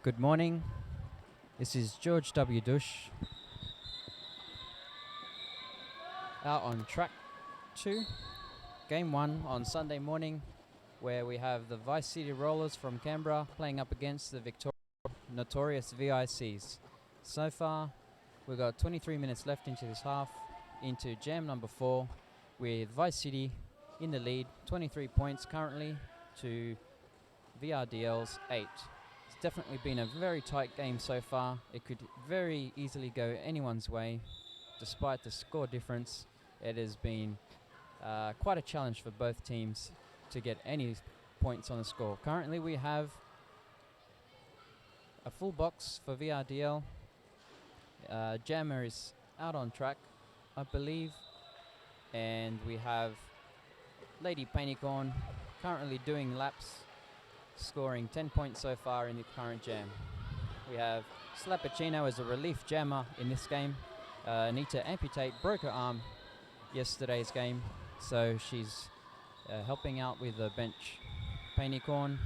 Good morning. This is George W. Dush out on track 2, game 1 on Sunday morning, where we have the Vice City Rollers from Canberra playing up against the notorious VICs. So far, we've got 23 minutes left into this half, into jam number 4, with Vice City in the lead, 23 points currently to VRDL's 8. It's definitely been a very tight game so far. It could very easily go anyone's way. Despite the score difference, it has been quite a challenge for both teams to get any points on the score. Currently we have a full box for VRDL. Jammer is out on track, I believe, and we have Lady Painicorn currently doing laps, scoring 10 points so far in the current jam. We have Slappuccino as a relief jammer in this game. Need to amputate, broke her arm yesterday's game, so she's helping out with the bench. Painicorn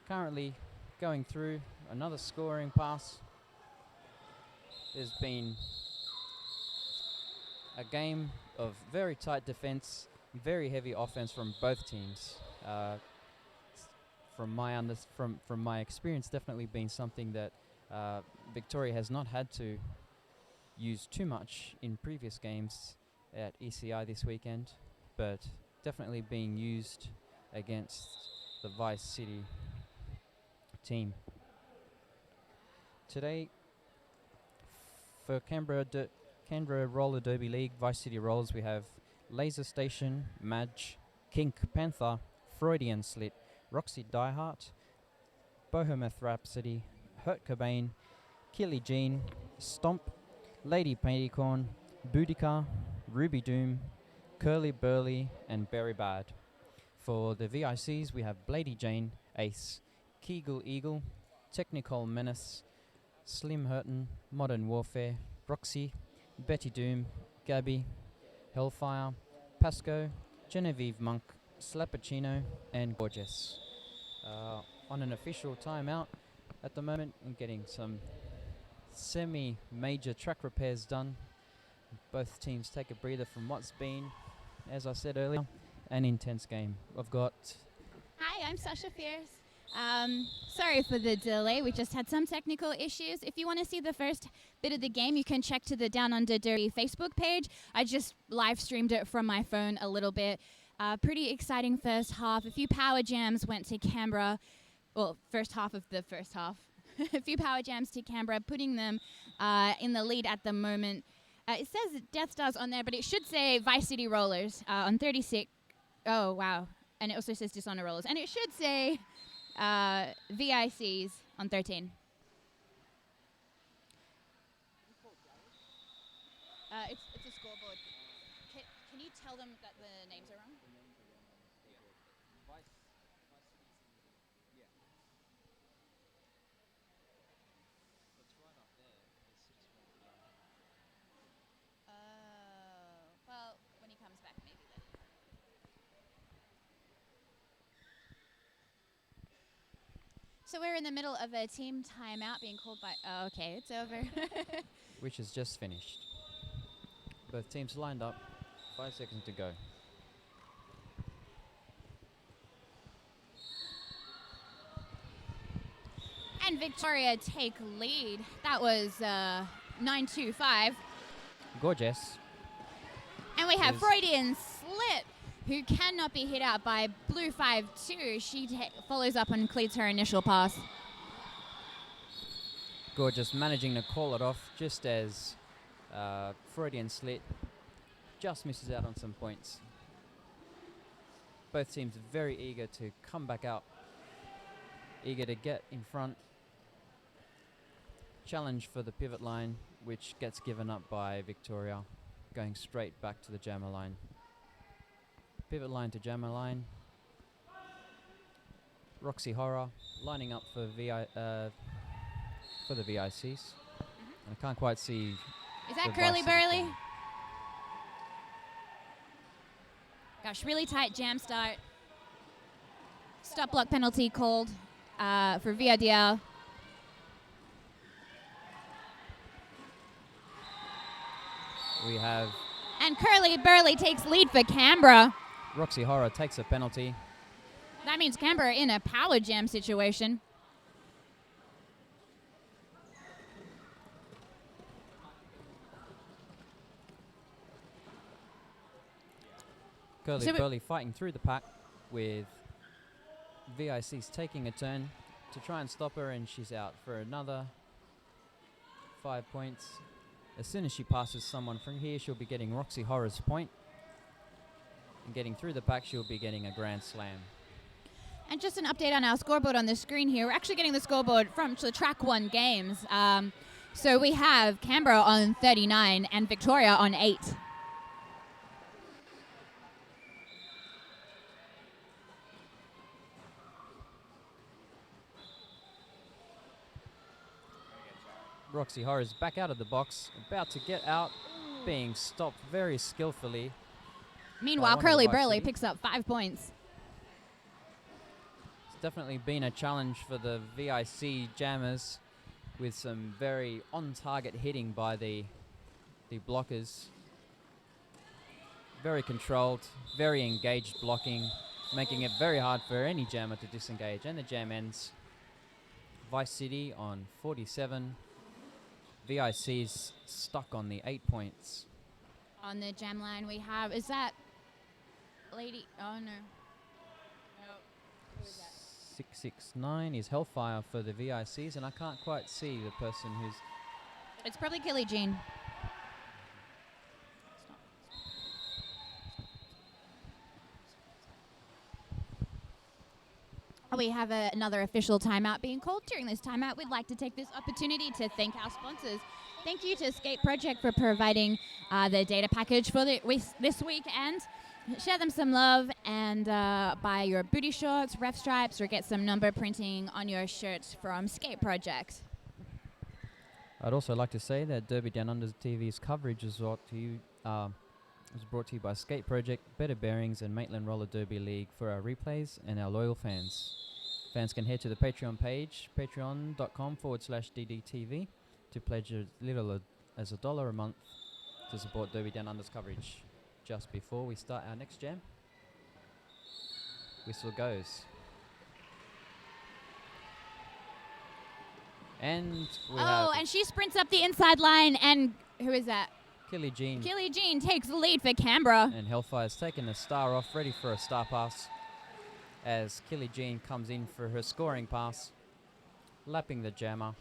currently going through another scoring pass. There's been a game of very tight defense, very heavy offense from both teams. From my experience, definitely been something that Victoria has not had to use too much in previous games at ECI this weekend, but definitely being used against the Vice City team. Today, for Canberra Roller Derby League Vice City Rollers, we have Laser Station, Madge, Kink Panther, Freudian Slit, Roxy Diehart, Bohemoth Rhapsody, Hurt Cobain, Killy Jean, Stomp, Lady Painicorn, Boudica, Ruby Doom, Curly Burley, and Berry Bad. For the VICs, we have Blady Jane, Ace, Kegel Eagle, Technical Menace, Slim Hurton, Modern Warfare, Roxy, Betty Doom, Gabby, Hellfire, Pasco, Genevieve Monk, Slappuccino, and Gorgeous. On an official timeout at the moment, I'm getting some semi-major track repairs done. Both teams take a breather from what's been, as I said earlier, an intense game. I've got... Hi, I'm Sasha Fierce. Sorry for the delay. We just had some technical issues. If you want to see the first bit of the game, you can check to the Downunder Derby Facebook page. I just live streamed it from my phone a little bit. Pretty exciting first half. A few power jams went to Canberra. Well, first half of the first half. A few power jams to Canberra, putting them in the lead at the moment. It says Death Stars on there, but it should say Vice City Rollers on 36. Oh, wow. And it also says Dishonor Rollers. And it should say VICs on 13. It's a scoreboard. Can you tell them that the names are wrong? Well, when he comes back, maybe then. So we're in the middle of a team timeout being called by... Oh, okay, it's over. which is just finished. Both teams lined up, 5 seconds to go. And Victoria take lead. That was 9-2-5. Gorgeous. And we have Freudian Slit, who cannot be hit out by Blue 5-2. She follows up and completes her initial pass. Gorgeous managing to call it off just as Freudian Slit just misses out on some points. Both teams very eager to come back out, eager to get in front. Challenge for the pivot line, which gets given up by Victoria, going straight back to the jammer line. Pivot line to jammer line. Roxy Horror lining up for the VICs. And I can't quite see. Is that Curly Burley? Gosh, really tight jam start. Stop block penalty called for VRDL. We have And Curly Burley takes lead for Canberra. Roxy Horror takes a penalty. That means Canberra in a power jam situation. Curly Burley fighting through the pack with VIC's taking a turn to try and stop her, and she's out for another 5 points. As soon as she passes someone from here, she'll be getting Roxy Horror's point. And getting through the pack, she'll be getting a grand slam. And just an update on our scoreboard on the screen here. We're actually getting the scoreboard from the Track 1 games. So we have Canberra on 39 and Victoria on 8. Roxy Horror's back out of the box, about to get out, being stopped very skillfully. Meanwhile, Curly Burley picks up 5 points. It's definitely been a challenge for the VIC jammers with some very on-target hitting by the blockers. Very controlled, very engaged blocking, making it very hard for any jammer to disengage. And the jam ends. Vice City on 47. VIC's stuck on the 8 points. On the jam line we have, is that Lady, oh no. Who is that? 669 is Hellfire for the VICs, and I can't quite see the person who's... It's probably Kelly Jean. We have another official timeout being called. During this timeout, we'd like to take this opportunity to thank our sponsors. Thank you to Skate Project for providing the data package for this week, and share them some love and buy your booty shorts, ref stripes, or get some number printing on your shirts from Skate Project. I'd also like to say that Derby Down Under TV's coverage is brought to you by Skate Project, Better Bearings, and Maitland Roller Derby League for our replays and our loyal fans. Fans can head to the Patreon page, patreon.com/DDTV, to pledge as little as $1 a month to support Derby Down Under's coverage. Just before we start our next jam, whistle goes. And we have... and she sprints up the inside line, and who is that? Killy Jean. Killy Jean takes the lead for Canberra. And Hellfire's taken the star off, ready for a star pass, as Killy Jean comes in for her scoring pass, lapping the jammer,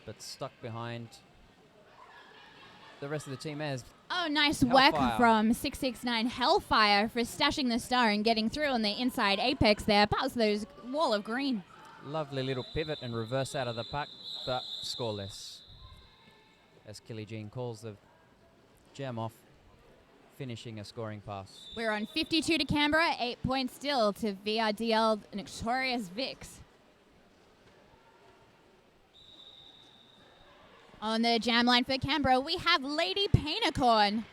but stuck behind the rest of the team as... Oh, nice Hellfire. work from 669 Hellfire for stashing the star and getting through on the inside apex there, past those wall of green. Lovely little pivot and reverse out of the pack, but scoreless, as Killy Jean calls the jam off, finishing a scoring pass. We're on 52 to Canberra, 8 points still to VRDL Notorious Vix. On the jam line for Canberra, we have Lady Painicorn.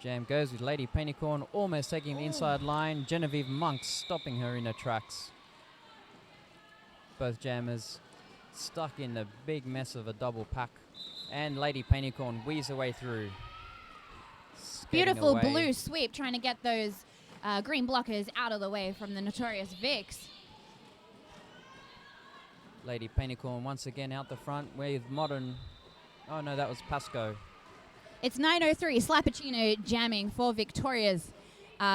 Jam goes with Lady Painicorn, almost taking the inside line. Genevieve Monk stopping her in her tracks. Both jammers stuck in the big mess of a double pack. And Lady Painicorn weaves her way through. Beautiful blue sweep, trying to get those green blockers out of the way from the Notorious Vix. Lady Painicorn once again out the front with Modern. Oh no, that was Pasco. It's 9:03, Slappuccino jamming for Victoria's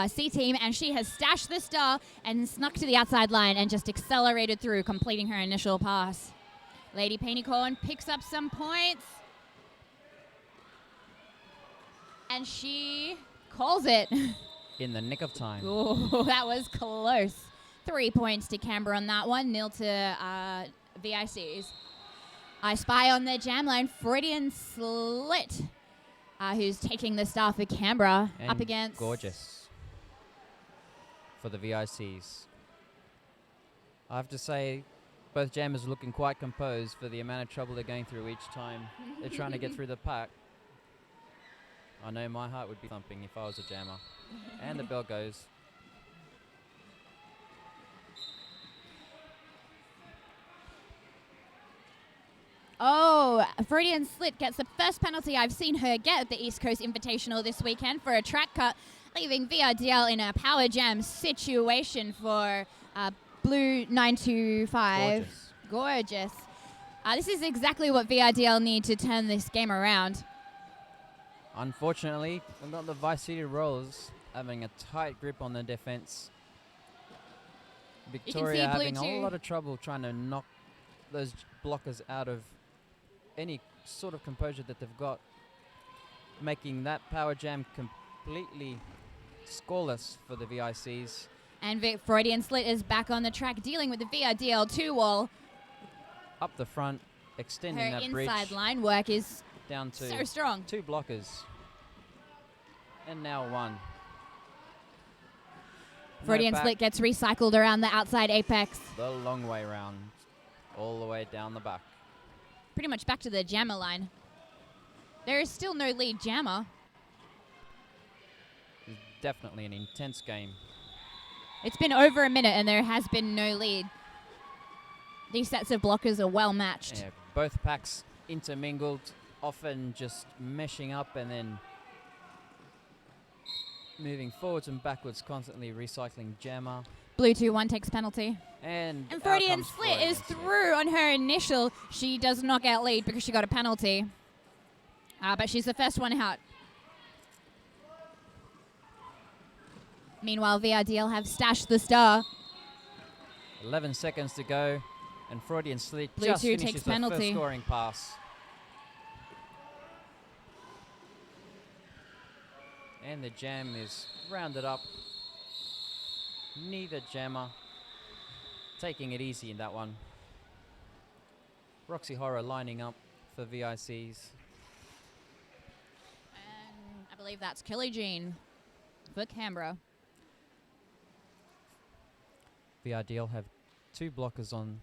C team, and she has stashed the star and snuck to the outside line and just accelerated through, completing her initial pass. Lady Painicorn picks up some points, and she calls it. In the nick of time. Ooh, that was close. 3 points to Canberra on that one, 0 to VICs. I spy on the jam line Freudian Slit, who's taking the star for Canberra and up against... Gorgeous for the VICs. I have to say, both jammers are looking quite composed for the amount of trouble they're going through each time they're trying to get through the pack. I know my heart would be thumping if I was a jammer. And the bell goes. Oh, Freudian Slit gets the first penalty I've seen her get at the East Coast Invitational this weekend for a track cut, leaving VRDL in a power jam situation for Blue 925. Gorgeous. This is exactly what VRDL need to turn this game around. Unfortunately, we've got the Vice City Rollers having a tight grip on the defense. Victoria having a lot of trouble trying to knock those blockers out of any sort of composure that they've got, making that power jam completely scoreless for the VICs. And Freudian Slit is back on the track dealing with the VRDL 2 wall. Up the front, extending her that bridge. Her inside line work is down to so strong. 2 blockers. And now 1. Freudian Slit gets recycled around the outside apex. The long way round, all the way down the back. Pretty much back to the jammer line. There is still no lead jammer. It's definitely an intense game. It's been over a minute and there has been no lead. These sets of blockers are well matched. Yeah, both packs intermingled, often just meshing up and then moving forwards and backwards, constantly recycling jammer. Blue 2-1 takes penalty. And Freudian Slit is through on her initial. She does knock out lead because she got a penalty. But she's the first one out. Meanwhile, VRDL have stashed the star. 11 seconds to go, and Freudian Slit Blue just 2 finishes takes the penalty. first scoring pass. And the jam is rounded up. Neither jammer taking it easy in that one. Roxy Horror lining up for VICs. And I believe that's Kelly Jean for Canberra. VRDL have 2 blockers on,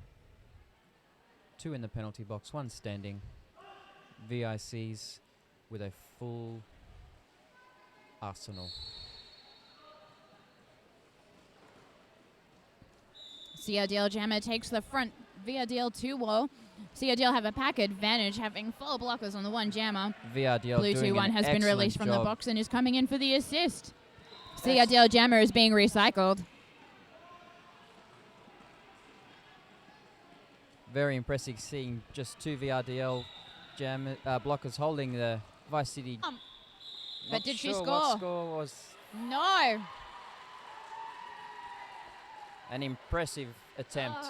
2 in the penalty box, 1 standing. VICs with a full arsenal. CRDL jammer takes the front. VRDL 2 wall. CRDL have a pack advantage, having 4 blockers on the 1 jammer. VRDL Blue doing 2-1 has been released from the job. box and is coming in for the assist. CRDL jammer is being recycled. Very impressive seeing just 2 VRDL blockers holding the Vice City. But did she sure score? What score was? No. An impressive attempt.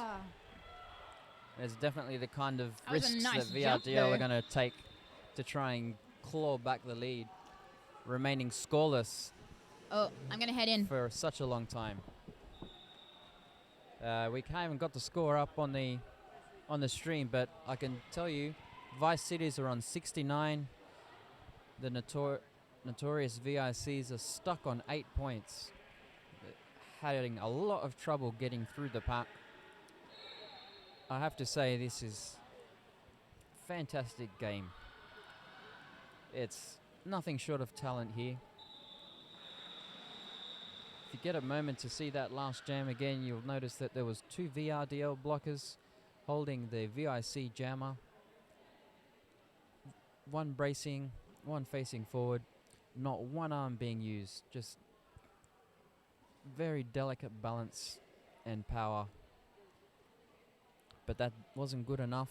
It's definitely the kind of That was a risks nice that jump VRDL there. are going to take to try and claw back the lead, remaining scoreless Oh, I'm going to head in. for such a long time. We haven't got the score up on the stream, but I can tell you, Vice Cities are on 69. The notorious VICs are stuck on 8 points, having a lot of trouble getting through the pack. I have to say, this is a fantastic game. It's nothing short of talent here. If you get a moment to see that last jam again, you'll notice that there was 2 VRDL blockers holding the VIC jammer. 1 bracing, 1 facing forward, not 1 arm being used, just very delicate balance and power. But that wasn't good enough.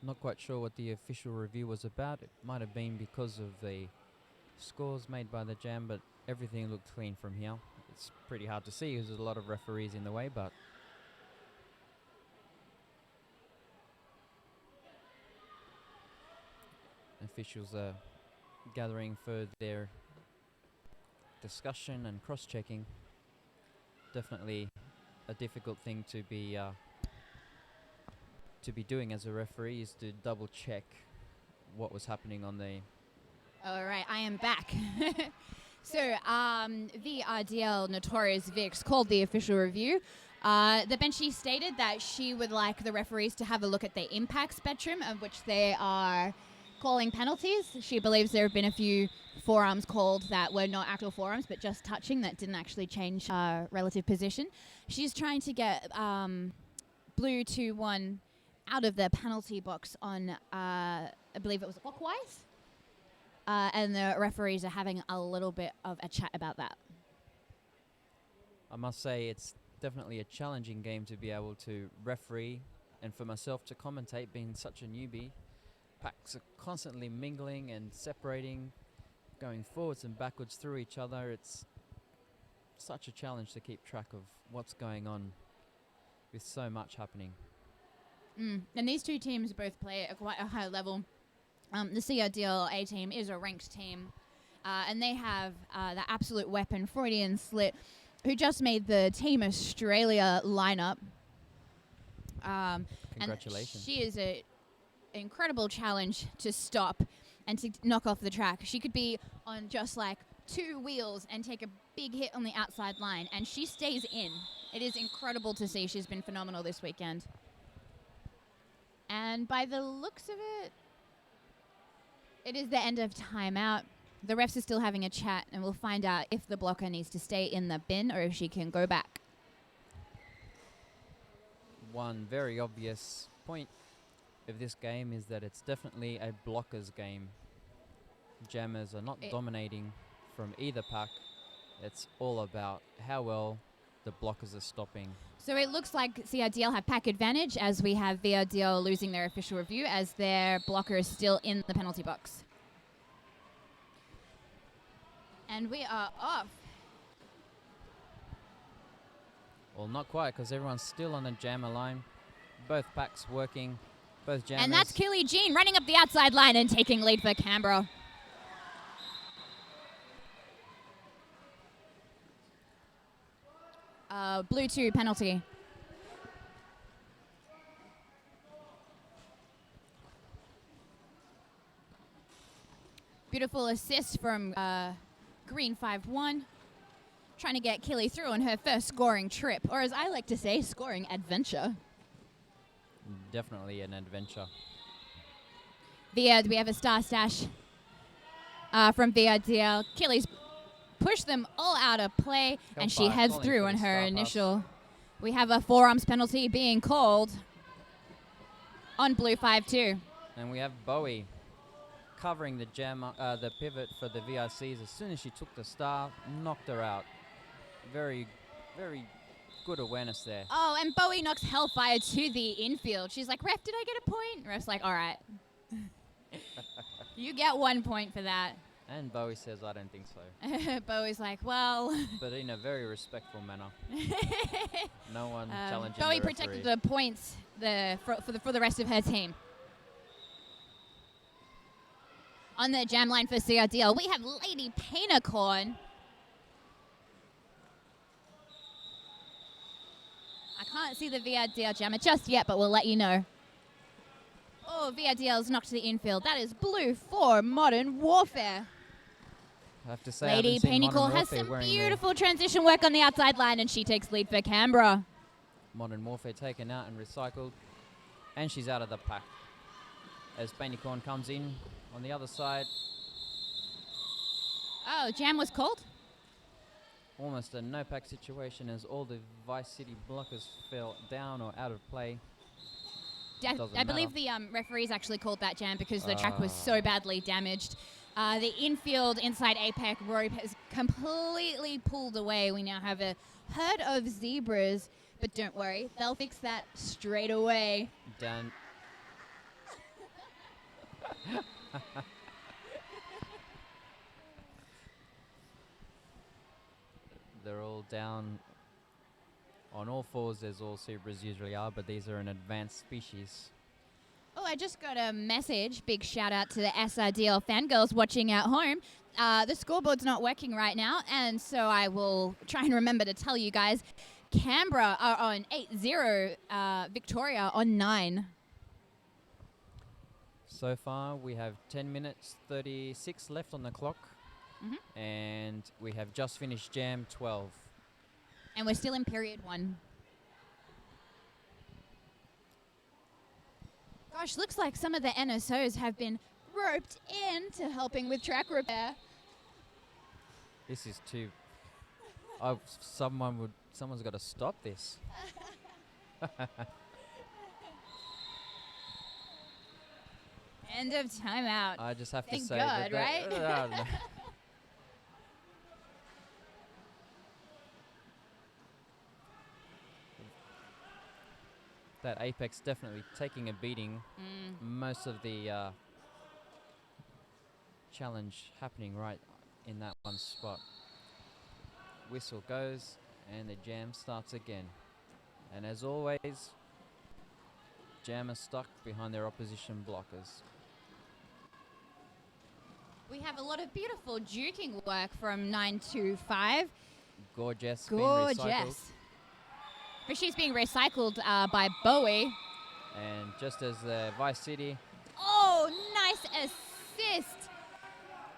Not quite sure what the official review was about. It might have been because of the scores made by the jam, but everything looked clean from here. It's pretty hard to see because there's a lot of referees in the way, but officials are gathering for their discussion and cross-checking. Definitely a difficult thing to be doing as a referee, is to double check what was happening on the. All right, I am back. So, VRDL Notorious Vix called the official review. The benchie stated that she would like the referees to have a look at the impact spectrum, of which there are calling penalties. She believes there have been a few forearms called that were not actual forearms, but just touching that didn't actually change relative position. She's trying to get Blue 2-1 out of the penalty box on, I believe it was clockwise. And the referees are having a little bit of a chat about that. I must say it's definitely a challenging game to be able to referee, and for myself to commentate, being such a newbie. Packs are constantly mingling and separating, going forwards and backwards through each other. It's such a challenge to keep track of what's going on with so much happening. And these two teams both play at quite a high level. The CRDL A team is a ranked team, and they have the absolute weapon, Freudian Slit, who just made the Team Australia lineup. Congratulations. And she is an incredible challenge to stop and to knock off the track. She could be on just like 2 wheels and take a big hit on the outside line, and she stays in. It is incredible to see. She's been phenomenal this weekend. And by the looks of it, it is the end of timeout. The refs are still having a chat, and we'll find out if the blocker needs to stay in the bin or if she can go back. One very obvious point of this game is that it's definitely a blockers game. Jammers are not dominating from either pack. It's all about how well the blockers are stopping. So it looks like CRDL have pack advantage, as we have VRDL losing their official review as their blocker is still in the penalty box. And we are off. Well, not quite, because everyone's still on the jammer line. Both packs working, both jammers. And that's Killy Jean running up the outside line and taking lead for Canberra. Blue 2 penalty. Beautiful assist from Green 5-1. Trying to get Killy through on her first scoring trip, or as I like to say, scoring adventure. Definitely an adventure. We have a star stash from VRDL. Killy's pushed them all out of play, and she heads through on her initial. We have a forearms penalty being called on Blue 5-2. And we have Bowie covering the jammer, the pivot for the VRCs. As soon as she took the star, knocked her out. Very, very good awareness there. Oh, and Bowie knocks Hellfire to the infield. She's like, ref, did I get a point? Ref's like, all right. You get 1 point for that. And Bowie says, I don't think so. Bowie's like, well. But in a very respectful manner. No one challenging Bowie the protected referee. the points for the rest of her team. On the jam line for CRDL, we have Lady Painacorn. I can't see the VRDL jammer just yet, but we'll let you know. Oh, VRDL's knocked to the infield. That is Blue 4 Modern Warfare. I have to say, Lady Painacorn has some beautiful transition work on the outside line, and she takes lead for Canberra. Modern Warfare taken out and recycled. And she's out of the pack. As Painacorn comes in on the other side. Oh, jam was called? Almost a no-pack situation as all the Vice City blockers fell down or out of play. I believe the referees actually called that jam because the track was so badly damaged. The infield inside APEC rope has completely pulled away. We now have a herd of zebras, but don't worry, they'll fix that straight away. Down. They're all down on all fours, as all zebras usually are, but these are an advanced species. Oh, I just got a message. Big shout out to the SRDL fangirls watching at home. The scoreboard's not working right now, and so I will try and remember to tell you guys. Canberra are on 8-0, Victoria on 9. So far, we have 10 minutes, 36 left on the clock. And we have just finished Jam 12. And we're still in period 1. Gosh, looks like some of the NSOs have been roped in to helping with track repair. This is too. Someone's got to stop this. End of timeout. I just have to Thank say God, that. right? That Apex definitely taking a beating. Most of the challenge happening right in that one spot. Whistle goes and the jam starts again. And as always, jam is stuck behind their opposition blockers. We have a lot of beautiful duking work from 925. Gorgeous. Being recycled. Gorgeous. But she's being recycled by Bowie. And just as the Vice City. Oh, nice assist.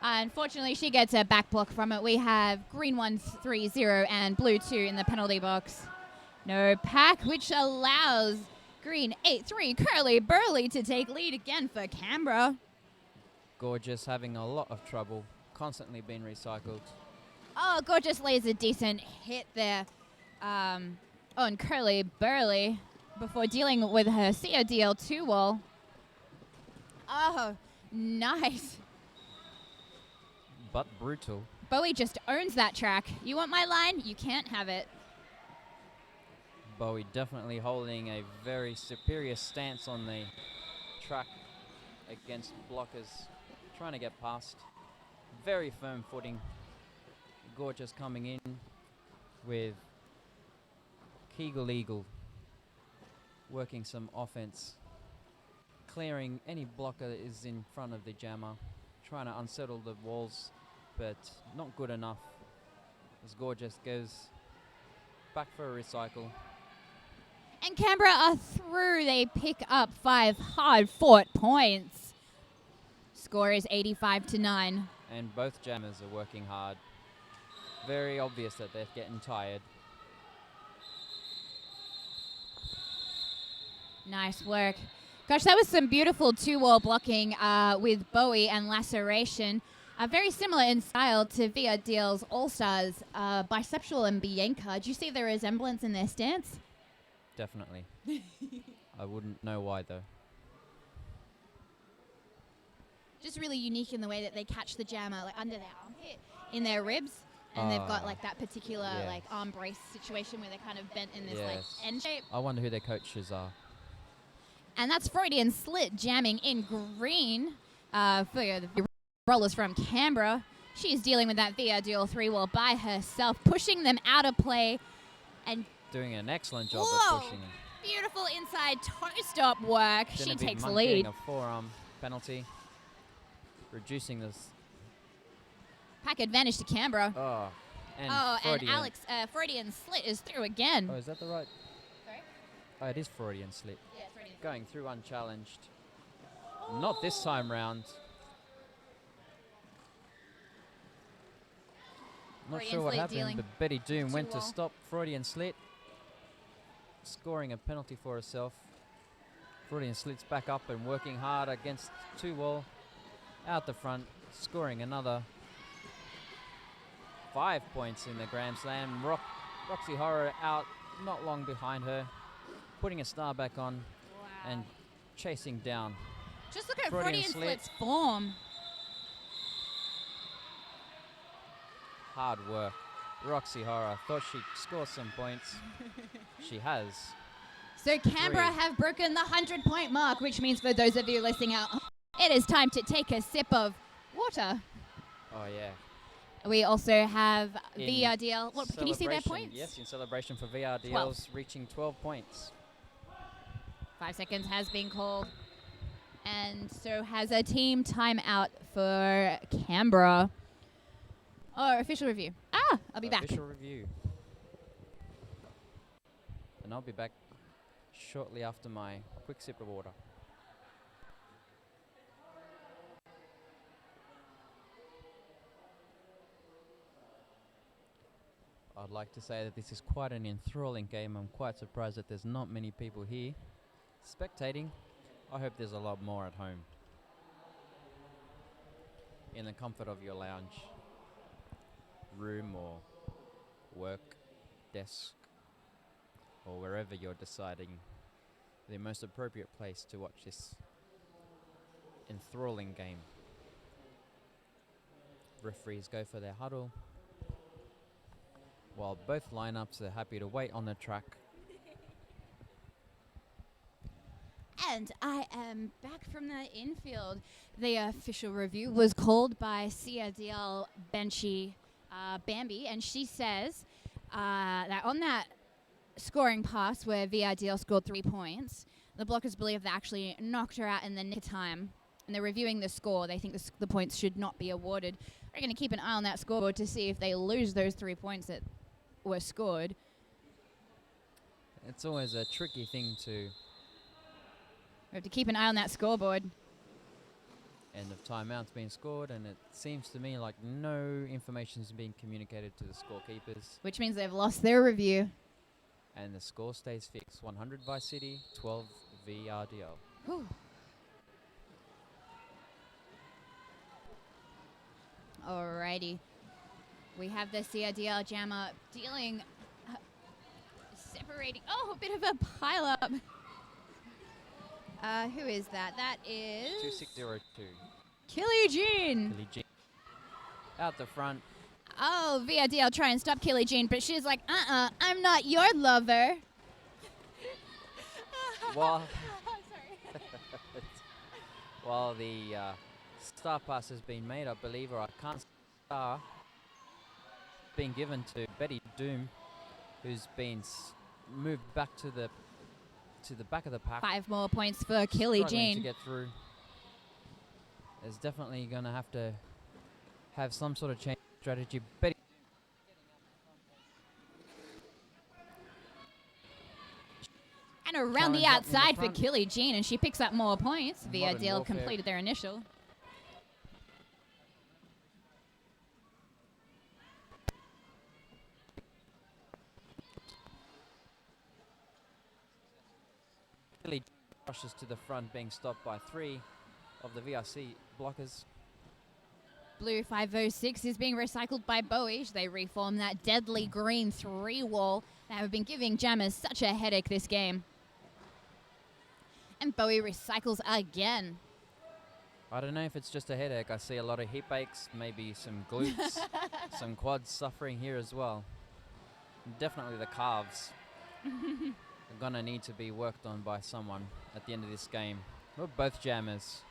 Unfortunately, she gets a back block from it. We have green 1-3-0 and blue 2 in the penalty box. No pack, which allows green 8-3 Curly Burley to take lead again for Canberra. Gorgeous having a lot of trouble. Constantly being recycled. Oh, Gorgeous lays a decent hit there on Curly Burley before dealing with her CODL 2 wall. Oh, nice. But brutal. Bowie just owns that track. You want my line? You can't have it. Bowie definitely holding a very superior stance on the track against blockers. Trying to get past. Very firm footing. Gorgeous coming in with Kegel Eagle working some offense. Clearing any blocker that is in front of the jammer. Trying to unsettle the walls, but not good enough. As Gorgeous goes back for a recycle. And Canberra are through. They pick up 5 hard-fought points. Score is 85-9. And both jammers are working hard. Very obvious that they're getting tired. Nice work. Gosh, that was some beautiful two-wall blocking with Bowie and Laceration. Very similar in style to VRDL's All-Stars, Bisexual and Bianca. Do you see the resemblance in their stance? Definitely. I wouldn't know why, though. Just really unique in the way that they catch the jammer like under their armpit, in their ribs. And they've got like that particular like arm brace situation where they're kind of bent in this like N shape. I wonder who their coaches are. And that's Freudian Slit jamming in green for the rollers from Canberra. She's dealing with that VRDL 3-wall by herself, pushing them out of play. And doing an excellent job of pushing them. Beautiful inside toe stop work. She takes the lead. Getting a forearm penalty. Reducing this. Pack advantage to Canberra. Oh, and and Alex, Freudian Slit is through again. Oh, is that the right? Sorry? Oh, it is Freudian Slit. Yeah, Freudian. Going through unchallenged. Not this time round. Not Freudian sure what Slit happened, dealing but Betty Doom went to two-wall. stop Freudian Slit. Scoring a penalty for herself. Freudian Slit's back up and working hard against 2-wall. Out the front, scoring another 5 points in the Grand Slam. Roxy Horror out, not long behind her. Putting a star back on and chasing down. Just look at Freudian Freudian Slit. Slit's form. Hard work. Roxy Horror thought she'd score some points. She has. So Canberra have broken the 100-point mark, which means for those of you listening out, it is time to take a sip of water. Oh, yeah. We also have In VRDL. What, can you see their celebration, points? Yes, in celebration for VRDLs, 12. reaching 12 points. 5 seconds has been called. And so has a team timeout for Canberra. Oh, official review. I'll be back. Official review. And I'll be back shortly after my quick sip of water. I'd like to say that this is quite an enthralling game. I'm quite surprised that there's not many people here spectating. I hope there's a lot more at home. in the comfort of your lounge, room or work, desk, or wherever you're deciding the most appropriate place to watch this enthralling game. Referees go for their huddle, while both lineups are happy to wait on the track. And I am back from the infield. The official review was called by CRDL Benchy Bambi, and she says that on that scoring pass where VRDL scored 3 points, the blockers believe they actually knocked her out in the nick of time. And they're reviewing the score. They think the points should not be awarded. We're going to keep an eye on that scoreboard to see if they lose those 3 points that were scored. It's always a tricky thing to... We have to keep an eye on that scoreboard. End of timeout's been scored, and it seems to me like no information's being communicated to the scorekeepers. Which means they've lost their review. And the score stays fixed. 100 Vice City, 12 VRDL. Whew. Alrighty. We have the CRDL jammer dealing, separating. Oh, a bit of a pile up. Who is that? That is 2602. Killy Jean. Billie Jean. Out the front. Oh, VRDL try and stop Killy Jean, but she's like, I'm not your lover. While, Sorry. while the star pass has been made, I believe, or I can't star, being given to Betty Doom, who's been moved back to the back of the pack. 5 more points for Killy Struggling Jean. to get through. There's definitely going to have some sort of change strategy. Betty And around the Challenge up in the outside for front. Killy Jean, and she picks up more points. Modern VRDL warfare. completed their initial. Billie rushes to the front, being stopped by 3 of the VRC blockers. Blue 506 is being recycled by Bowie. They reform that deadly green 3 wall that have been giving jammers such a headache this game. And Bowie recycles again. I don't know if it's just a headache. I see a lot of hip aches, maybe some glutes, some quads suffering here as well. Definitely the calves are going to need to be worked on by someone at the end of this game. We're both jammers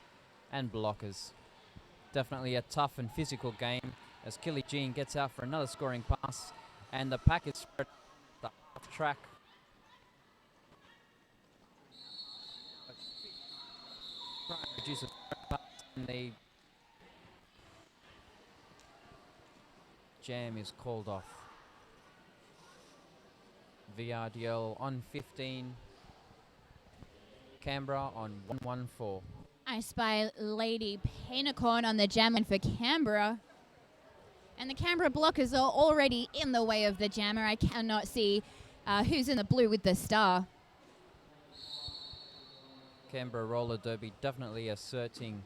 and blockers. Definitely a tough and physical game as Killy Jean gets out for another scoring pass, and the pack is spread the half track. Try and reduce the pass, and the jam is called off. VRDL on 15, Canberra on 114. I spy Lady Painicorn on the jam line for Canberra. And the Canberra blockers are already in the way of the jammer. I cannot see who's in the blue with the star. Canberra roller derby definitely asserting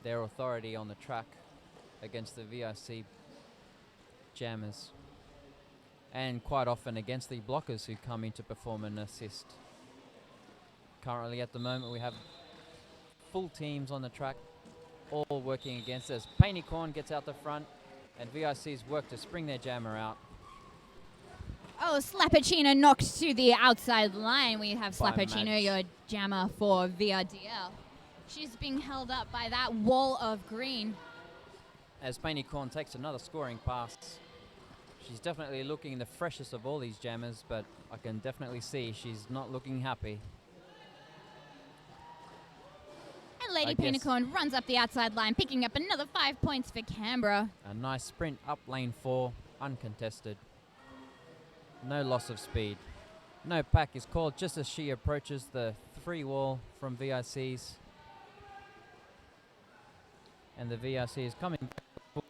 their authority on the track against the VIC jammers. And quite often against the blockers who come in to perform an assist. Currently at the moment we have full teams on the track, all working against us. Painicorn gets out the front, and VIC's work to spring their jammer out. Oh, Slappuccino knocked to the outside line. We have By Slappuccino, Madge. your jammer for VRDL. She's being held up by that wall of green. As Painicorn takes another scoring pass. She's definitely looking the freshest of all these jammers, but I can definitely see she's not looking happy. And Lady I guess- Painicorn runs up the outside line, picking up another 5 points for Canberra. A nice sprint up lane 4, uncontested. No loss of speed. No pack is called just as she approaches the 3 wall from VIC's. And the VIC is coming back.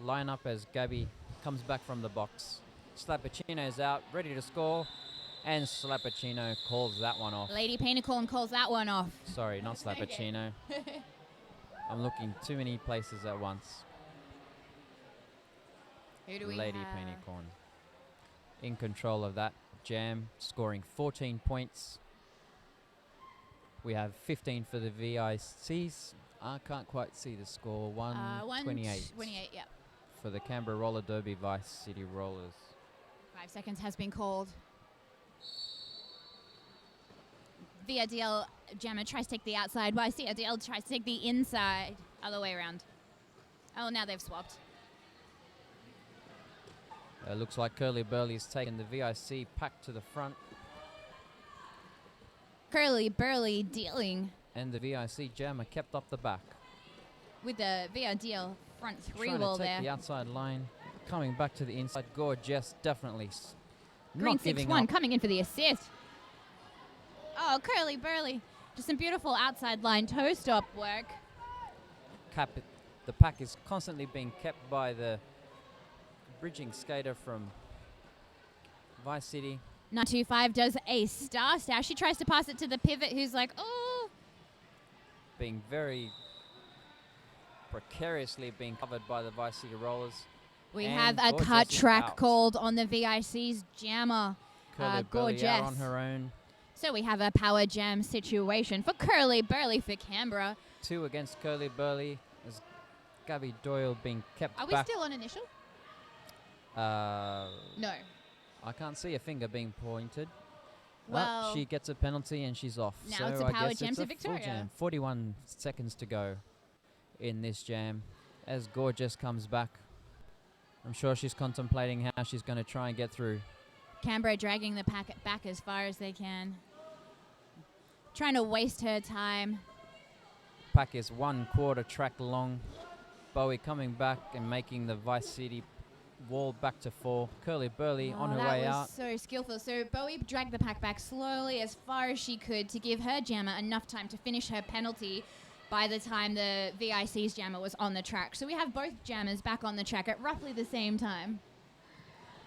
Line up as Gabby comes back from the box. Slappuccino's out, ready to score. And Slappuccino calls that one off. Lady Painicorn calls that one off. Sorry, not Slappuccino. I'm looking too many places at once. Who do we Lady have? Penicorn in control of that jam, scoring 14 points. We have 15 for the VICs. I can't quite see the score. 128 128, yep. for the Canberra Roller Derby Vice City Rollers. 5 seconds has been called. VRDL jammer tries to take the outside, while CRDL tries to take the inside. Other way around. Oh, now they've swapped. Looks like Curly Burley's taken the VIC pack to the front. Curly Burley dealing And the VIC jammer kept up the back. with the VRDL front three Trying wall to take there. the outside line. Coming back to the inside. Gorgeous, definitely Green not giving 6-1 up. coming in for the assist. Oh, Curly Burley. Just some beautiful outside line toe stop work. The pack is constantly being kept by the bridging skater from Vice City. 925 does a star stash. She tries to pass it to the pivot, who's like, oh. Being very precariously being covered by the Vice City Rollers. We And have a Gorgeous cut is track out. called on the VIC's jammer. Curly Burley out on Gorgeous. her own. So we have a power jam situation for Curly Burley for Canberra. 2 against Curly Burley as Gabby Doyle being kept Are we back. still on initial? No. I can't see a finger being pointed. Well, she gets a penalty and she's off. now so it's a I power guess jam it's to a full Victoria. jam. 41 seconds to go in this jam as Gorgeous comes back. I'm sure she's contemplating how she's going to try and get through. Canberra dragging the packet back as far as they can. Trying to waste her time. Pack is 1/4 track long. Bowie coming back and making the Vice City wall back to 4. Curly Burley on her way that out. was so skillful. So Bowie dragged the pack back slowly as far as she could to give her jammer enough time to finish her penalty by the time the VIC's jammer was on the track. So we have both jammers back on the track at roughly the same time.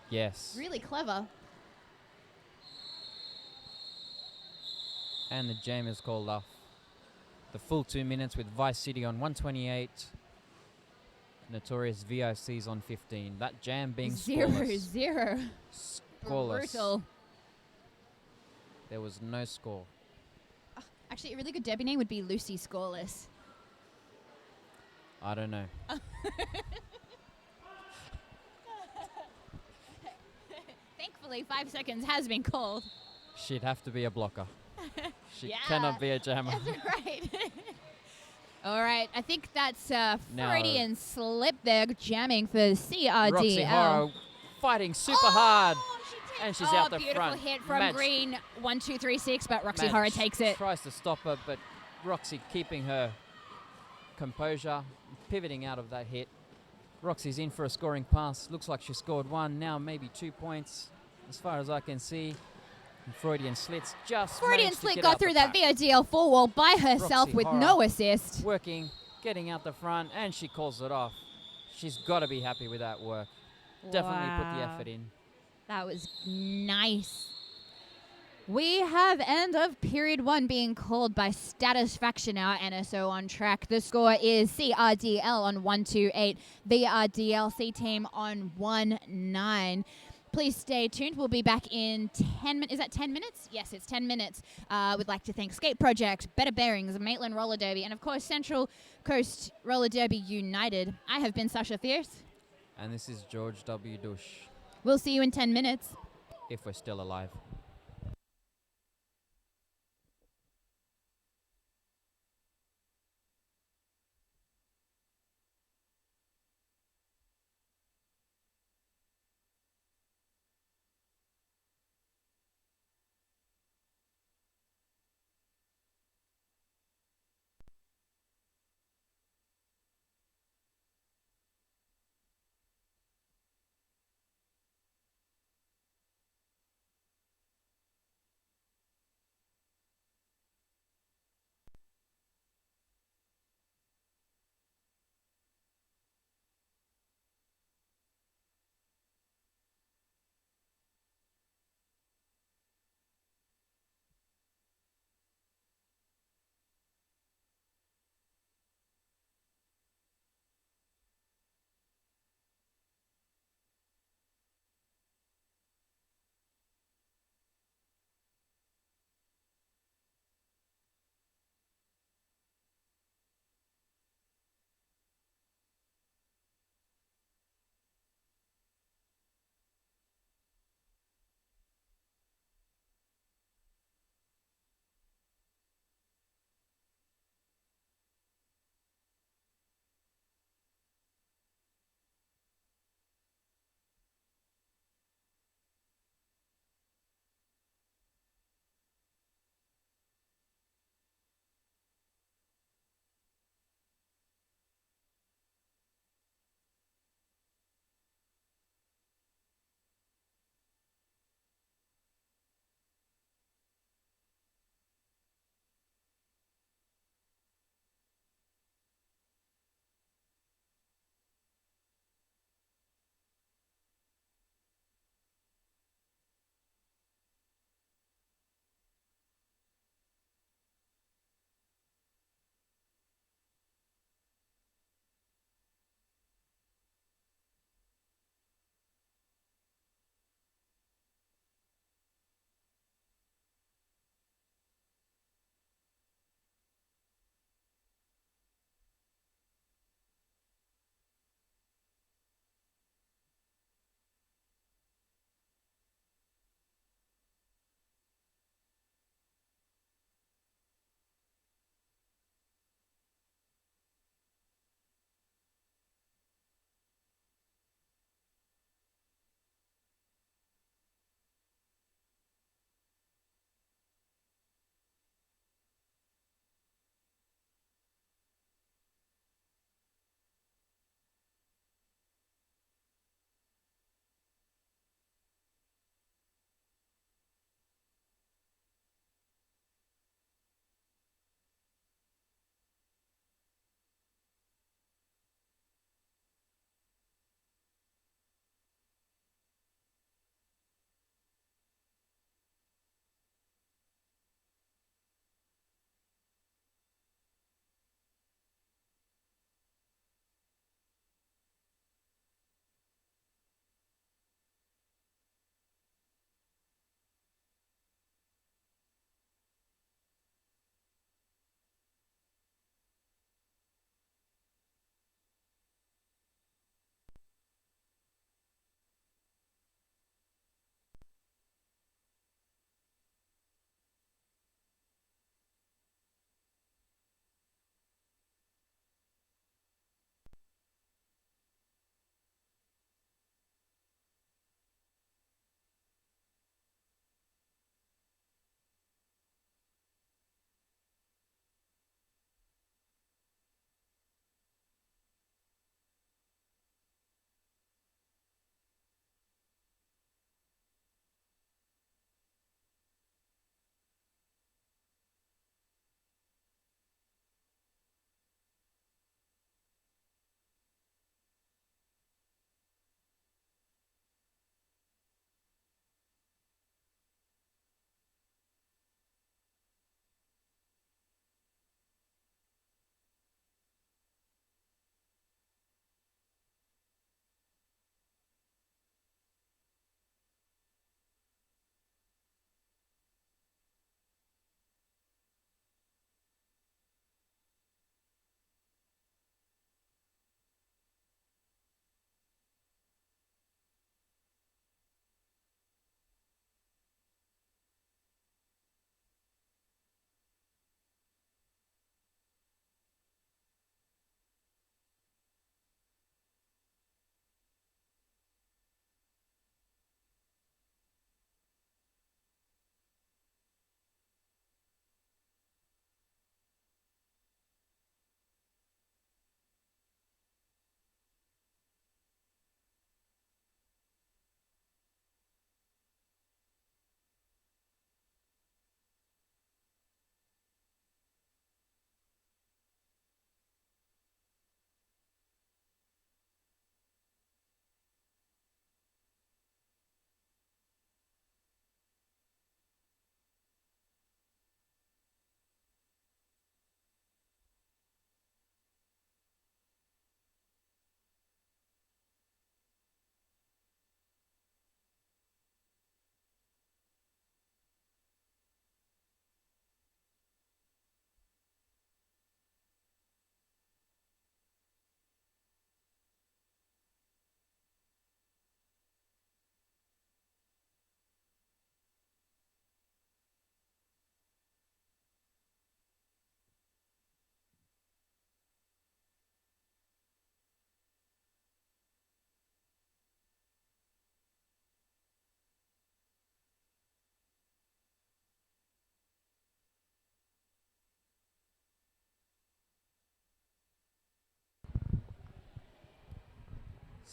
Yes. Really clever. And the jam is called off. The full 2 minutes with Vice City on 128. Notorious VICs on 15. That jam being 0-0. scoreless. Brutal. There was no score. Actually, a really good derby name would be Lucy Scoreless. I don't know. Thankfully, 5 seconds has been called. She'd have to be a blocker. She Yeah. cannot be a jammer. That's right. All right, I think that's a Now- Freudian slip there, jamming for CRDL. Roxy Horrow fighting super hard. She did. And she's out the beautiful front. hit from Madge- Green, 1-2-3-6, but Roxy Madge Horror takes it. Tries to stop her, but Roxy keeping her composure, pivoting out of that hit. Roxy's in for a scoring pass. Looks like she scored 1, now maybe 2 points, as far as I can see. And Freudian slits just Freudian managed to slit get got out the through that pack. VRDL 4 wall by herself Roxy with Horror. no assist. Working, getting out the front, and she calls it off. She's got to be happy with that work. Definitely put the Wow. effort in. That was nice. We have end of period 1 being called by Satisfaction, our NSO on track. The score is CRDL on 128, VRDLC team on 19. Please stay tuned. We'll be back in 10 minutes. Is that 10 minutes? Yes, it's 10 minutes. We'd like to thank Skate Project, Better Bearings, Maitland Roller Derby, and of course Central Coast Roller Derby United. I have been Sasha Fierce. And this is George W. Dush, We'll see you in 10 minutes. if we're still alive.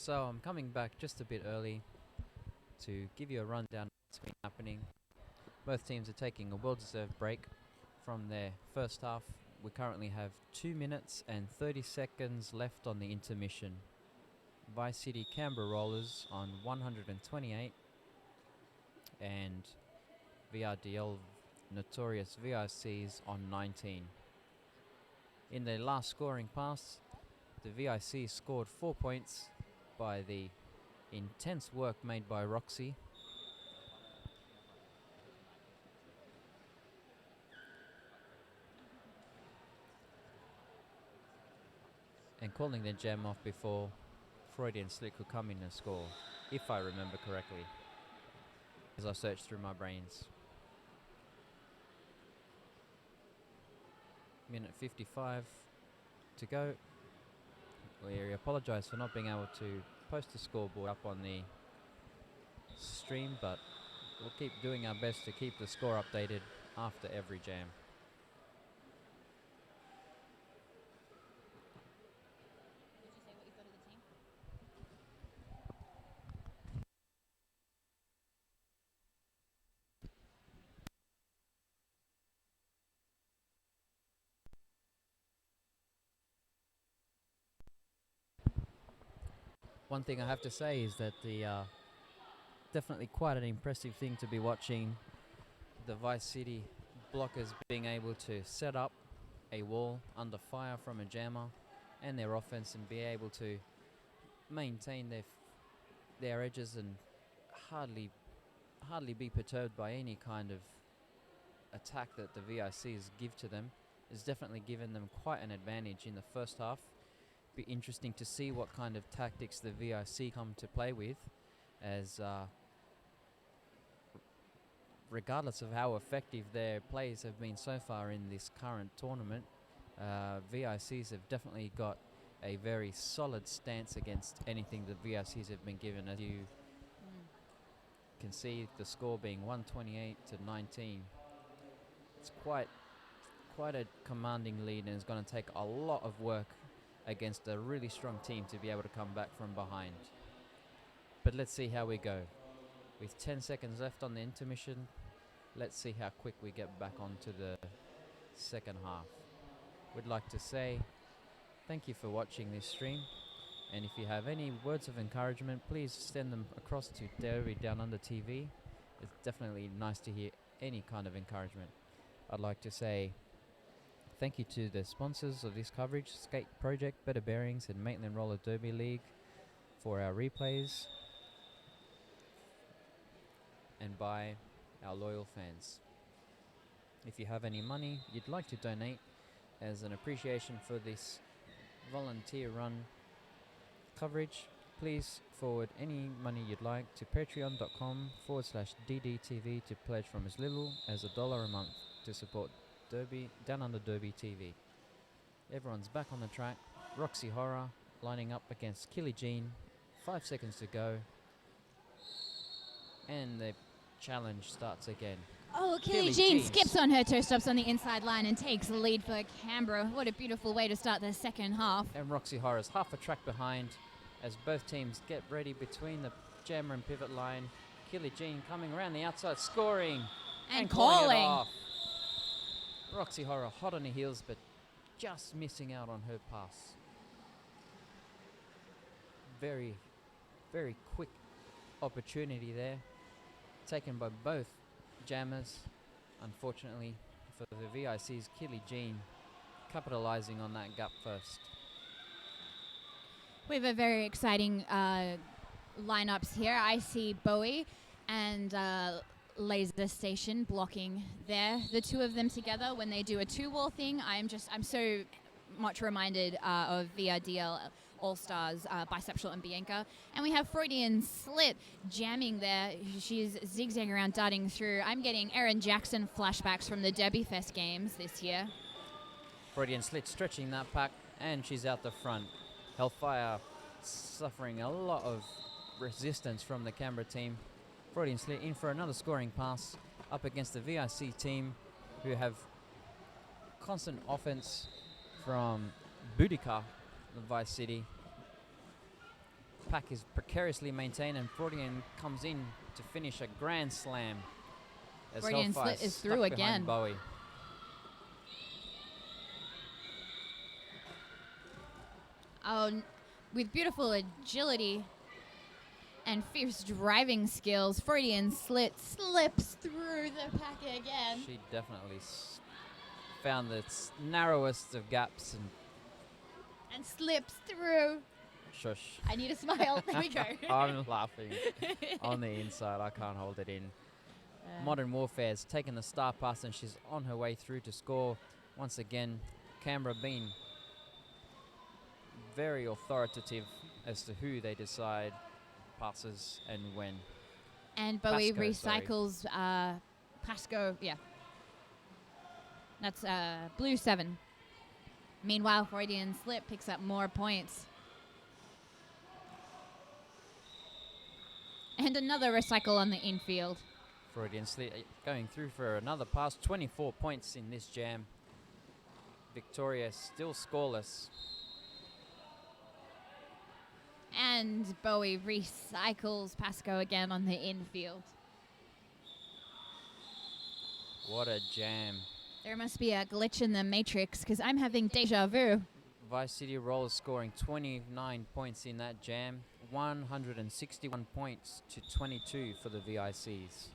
So I'm coming back just a bit early to give you a rundown of what's been happening. Both teams are taking a well-deserved break from their first half. We currently have 2 minutes and 30 seconds left on the intermission. Vice City Canberra Rollers on 128 and VRDL Notorious VICs on 19. In their last scoring pass, the VIC scored 4 points by the intense work made by Roxy. And calling the jam off before Freudian Slick could come in and score, if I remember correctly, as I searched through my brains. Minute 55 to go. We apologise for not being able to post the scoreboard up on the stream, but we'll keep doing our best to keep the score updated after every jam. One thing I have to say is that the definitely quite an impressive thing to be watching the Vice City blockers being able to set up a wall under fire from a jammer and their offense and be able to maintain their edges and hardly be perturbed by any kind of attack that the VICs give to them. Has definitely given them quite an advantage in the first half. Be interesting to see what kind of tactics the VIC come to play with, as regardless of how effective their plays have been so far in this current tournament, VICs have definitely got a very solid stance against anything the VICs have been given. As you can see, the score being 128 to 19. It's quite a commanding lead, and it's going to take a lot of work against a really strong team to be able to come back from behind. But let's see how we go. With 10 seconds left on the intermission, let's see how quick we get back onto the second half. We'd like to say thank you for watching this stream, and if you have any words of encouragement, please send them across to Derby Downunder TV. It's definitely nice to hear any kind of encouragement. I'd like to say thank you to the sponsors of this coverage, Skate Project, Better Bearings and Maitland Roller Derby League, for our replays, and by our loyal fans. If you have any money you'd like to donate as an appreciation for this volunteer run coverage, please forward any money you'd like to patreon.com/DDTV to pledge from as little as $1 a month to support Down Under Derby TV. Everyone's back on the track. Roxy Horror lining up against Killy Jean. 5 seconds to go. And the challenge starts again. Oh, Killy Jean skips on her toe stops on the inside line and takes the lead for Canberra. What a beautiful way to start the second half. And Roxy Horror's half a track behind as both teams get ready between the jammer and pivot line. Killy Jean coming around the outside, scoring and calling it calling. off. Roxy Horror hot on her heels, but just missing out on her pass. Very, very quick opportunity there, taken by both jammers. Unfortunately for the VIC's, Killy Jean capitalizing on that gap first. We have a very exciting lineups here. I see Bowie and Laser Station blocking there. The two of them together, when they do a two-wall thing, I'm so much reminded of VRDL All-Stars, Biceptual and Bianca. And we have Freudian Slit jamming there. She's zigzagging around, darting through. I'm getting Erin Jackson flashbacks from the Derby Fest games this year. Freudian Slit stretching that pack, and she's out the front. Hellfire suffering a lot of resistance from the Canberra team. Freudian Slit in for another scoring pass up against the VIC team, who have constant offense from Boudica, the Vice City. pack is precariously maintained, and Freudian comes in to finish a grand slam. As Freudian Hellfire Slit is stuck through behind again. Bowie. Oh, with beautiful agility and fierce driving skills, Freudian Slit slips through the pack again. She definitely found the narrowest of gaps And slips through. shush. I need a smile. There we go. I'm laughing on the inside. I can't hold it in. Modern Warfare's taken the star pass and she's on her way through to score. Once again, Canberra being very authoritative as to who they decide passes and when. And Bowie Pasco, recycles Pasco. Yeah. That's blue 7. Meanwhile, Freudian Slip picks up more points. And another recycle on the infield. Freudian Slit going through for another pass. 24 points in this jam. Victoria still scoreless. And Bowie recycles Pasco again on the infield. What a jam. There must be a glitch in the matrix because I'm having deja vu. Vice City Rollers scoring 29 points in that jam. 161 points to 22 for the VICs.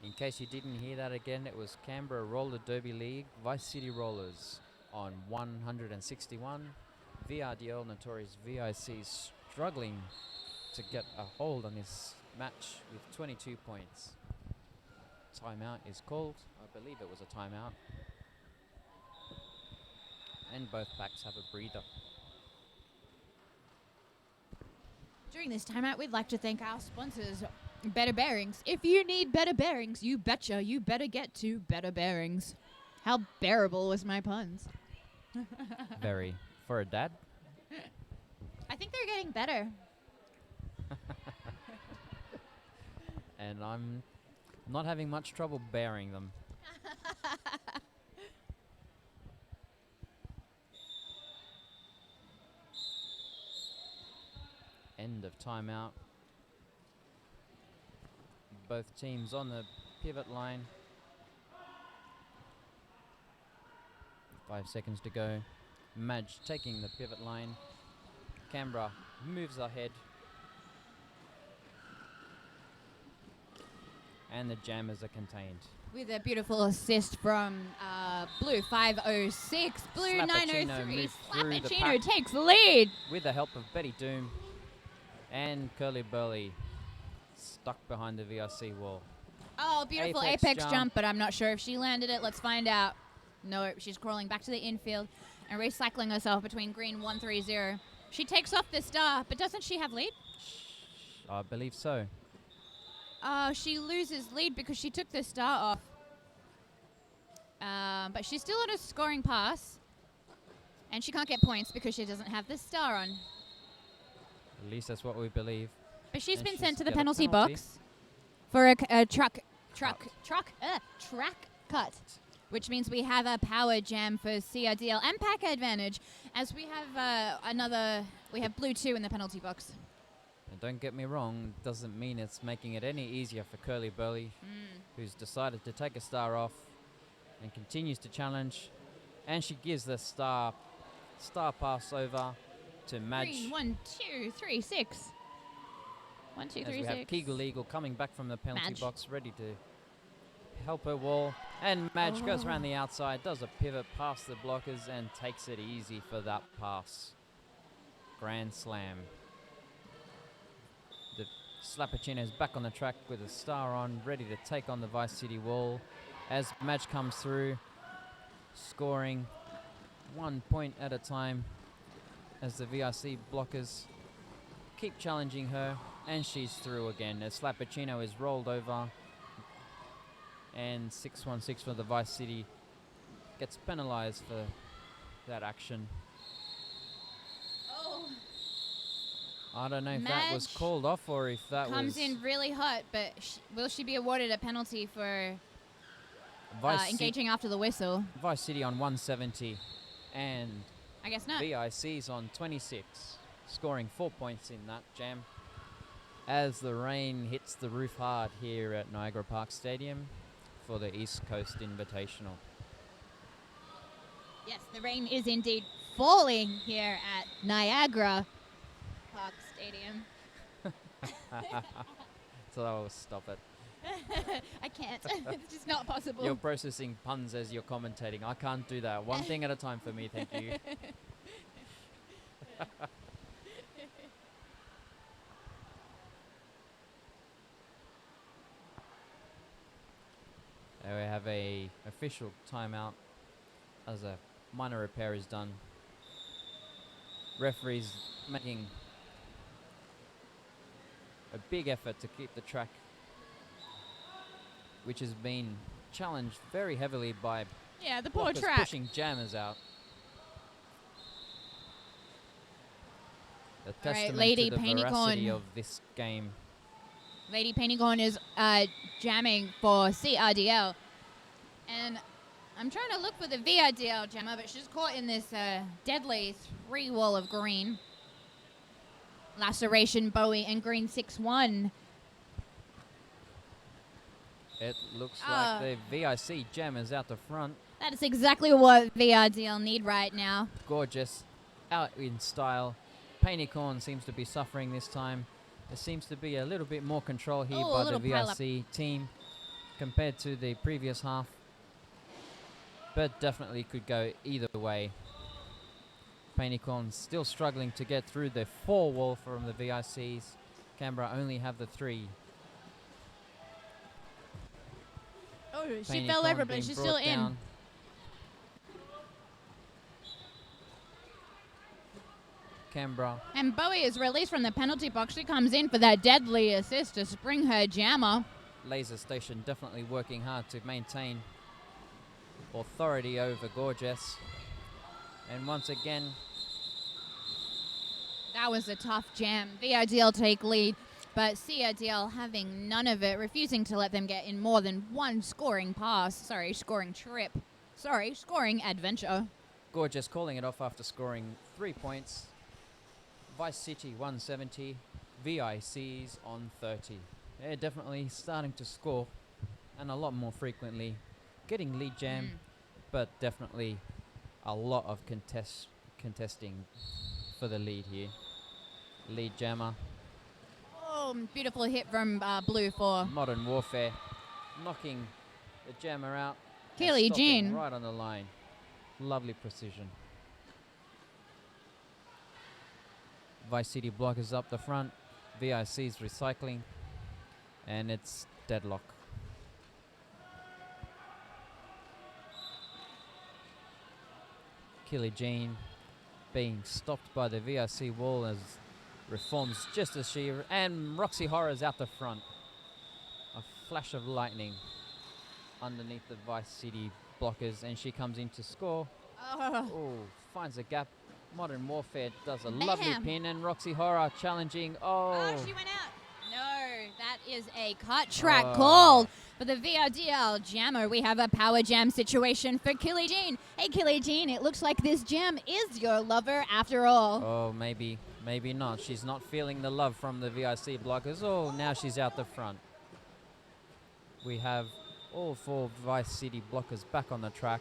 In case you didn't hear that again, it was Canberra Roller Derby League, Vice City Rollers on 161. VRDL Notorious VICs struggling to get a hold on this match with 22 points. Timeout is called. I believe it was a timeout. And both packs have a breather. During this timeout, we'd like to thank our sponsors, Better Bearings. If you need better bearings, you betcha you better get to Better Bearings. How bearable was my puns? Very. For a dad? I think they're getting better. And I'm not having much trouble bearing them. End of timeout. Both teams on the pivot line. 5 seconds to go. Madge taking the pivot line. Canberra moves ahead. And the jammers are contained. With a beautiful assist from Blue 506. Blue Slappuccino 903. moved through the Slappuccino pack. takes the lead. With the help of Betty Doom and Curly Burley stuck behind the VIC wall. Oh, beautiful apex jump, but I'm not sure if she landed it. Let's find out. No, she's crawling back to the infield and recycling herself between green 130. She takes off the star, but doesn't she have lead? I believe so. She loses lead because she took the star off. But she's still on a scoring pass. And she can't get points because she doesn't have the star on. At least that's what we believe. But she's And been she's sent to the got a penalty penalty. box for a track cut. Which means we have a power jam for CRDL and pack advantage, as we have we have blue 2 in the penalty box. And don't get me wrong, doesn't mean it's making it any easier for Curly Burley, who's decided to take a star off and continues to challenge. And she gives the star pass over to Madge. Green 1, 2, 3, 6. 1, 2, As 3, we have 6. Kegel Eagle coming back from the penalty Madge. box, ready to help her wall. And Madge goes around the outside, does a pivot past the blockers and takes it easy for that pass. Grand slam. The Slappuccino's back on the track with a star on, ready to take on the Vice City wall. As Madge comes through, scoring 1 point at a time as the VIC blockers keep challenging her, and she's through again as Slappuccino is rolled over, and 616 for the Vice City gets penalized for that action. Oh, I don't know if that was Madge called off or if that comes was in really hot, but will she be awarded a penalty for Vice engaging after the whistle? Vice City on 170 and I guess not. VIC's on 26. scoring 4 points in that jam as the rain hits the roof hard here at Niagara Park Stadium for the East Coast Invitational. Yes, the rain is indeed falling here at Niagara Park Stadium. So I'll stop it. I can't. It's just not possible. You're processing puns as you're commentating. I can't do that. One thing at a time for me, thank you. We have a official timeout as a minor repair is done. Referees making a big effort to keep the track, which has been challenged very heavily by the poor blockers track. pushing jammers out. A testament Lady to the veracity Painicorn. of this game. Lady Painicorn is jamming for CRDL. And I'm trying to look for the VRDL jammer, but she's caught in this deadly 3 wall of green. Laceration, Bowie, and green 6-1. It looks like the VIC jammers out the front. That is exactly what VRDL need right now. Gorgeous, out in style. Painicorn seems to be suffering this time. There seems to be a little bit more control here by the VIC team compared to the previous half. But definitely could go either way. Painicorn still struggling to get through the 4 wall from the VICs. Canberra only have the 3. Oh, she fell over, but she's still in. Canberra. And Bowie is released from the penalty box. She comes in for that deadly assist to spring her jammer. Laser Station definitely working hard to maintain authority over Gorgeous. And once again, that was a tough jam. VRDL take lead, but CRDL having none of it, refusing to let them get in more than one scoring adventure. Gorgeous calling it off after scoring 3 points. Vice City 170, VICs on 30. They're definitely starting to score, and a lot more frequently. Getting lead jam, but definitely a lot of contesting for the lead here. Lead jammer. Oh, beautiful hit from Blue for Modern Warfare, knocking the jammer out. Keely Jean. Right on the line. Lovely precision. Vice City blockers up the front. VIC's recycling. And it's deadlock. Keely Jean being stopped by the VIC wall as reforms just as she... And Roxy Horror's out the front. A flash of lightning underneath the Vice City blockers, and she comes in to score. Oh, finds a gap. Modern Warfare does a lovely pin, and Roxy Horror challenging. Oh, she went out. No, that is a cut track called for the VRDL jammer. We have a power jam situation for Keely Jean. Hey, Keely Jean, it looks like this jam is your lover after all. Oh, maybe not. She's not feeling the love from the VIC blockers. Oh, now she's out the front. We have all 4 Vice City blockers back on the track.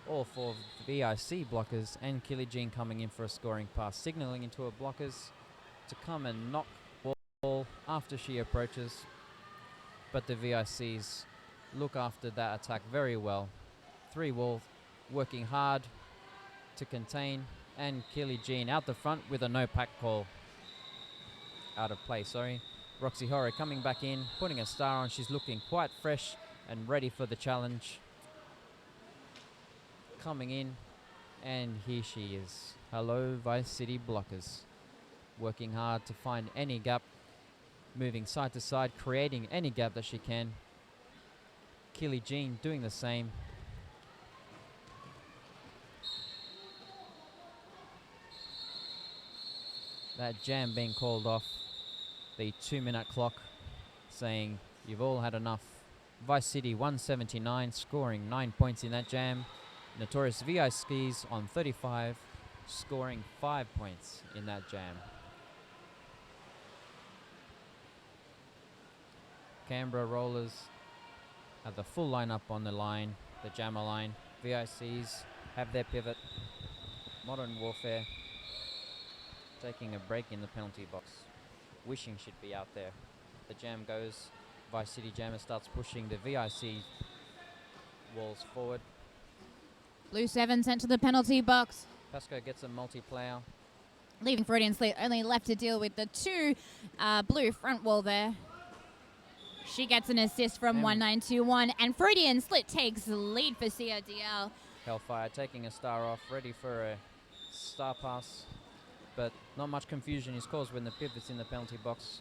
All 4 VIC blockers and Keely Jean coming in for a scoring pass, signaling into her blockers to come and knock ball after she approaches. But the VICs look after that attack very well. 3 wall working hard to contain, and Keely Jean out the front with a no pack call. Out of play, sorry. Roxy Horror coming back in, putting a star on. She's looking quite fresh and ready for the challenge. Coming in, and here she is. Hello, Vice City blockers. Working hard to find any gap, moving side to side, creating any gap that she can. Keely Jean doing the same. That jam being called off. The 2-minute clock saying you've all had enough. Vice City 179, scoring 9 points in that jam. Notorious VICs on 35, scoring 5 points in that jam. Canberra Rollers have the full lineup on the line, the jammer line. VICs have their pivot. Modern Warfare taking a break in the penalty box. Wishing she'd be out there. The jam goes. Vice City Jammer starts pushing the VIC walls forward. Blue 7 sent to the penalty box. Pasco gets a multiplayer. Leaving Freudian Slit only left to deal with the 2 blue front wall there. She gets an assist from 1921, and Freudian Slit takes the lead for CRDL. Hellfire taking a star off, ready for a star pass, but not much confusion is caused when the pivot's in the penalty box.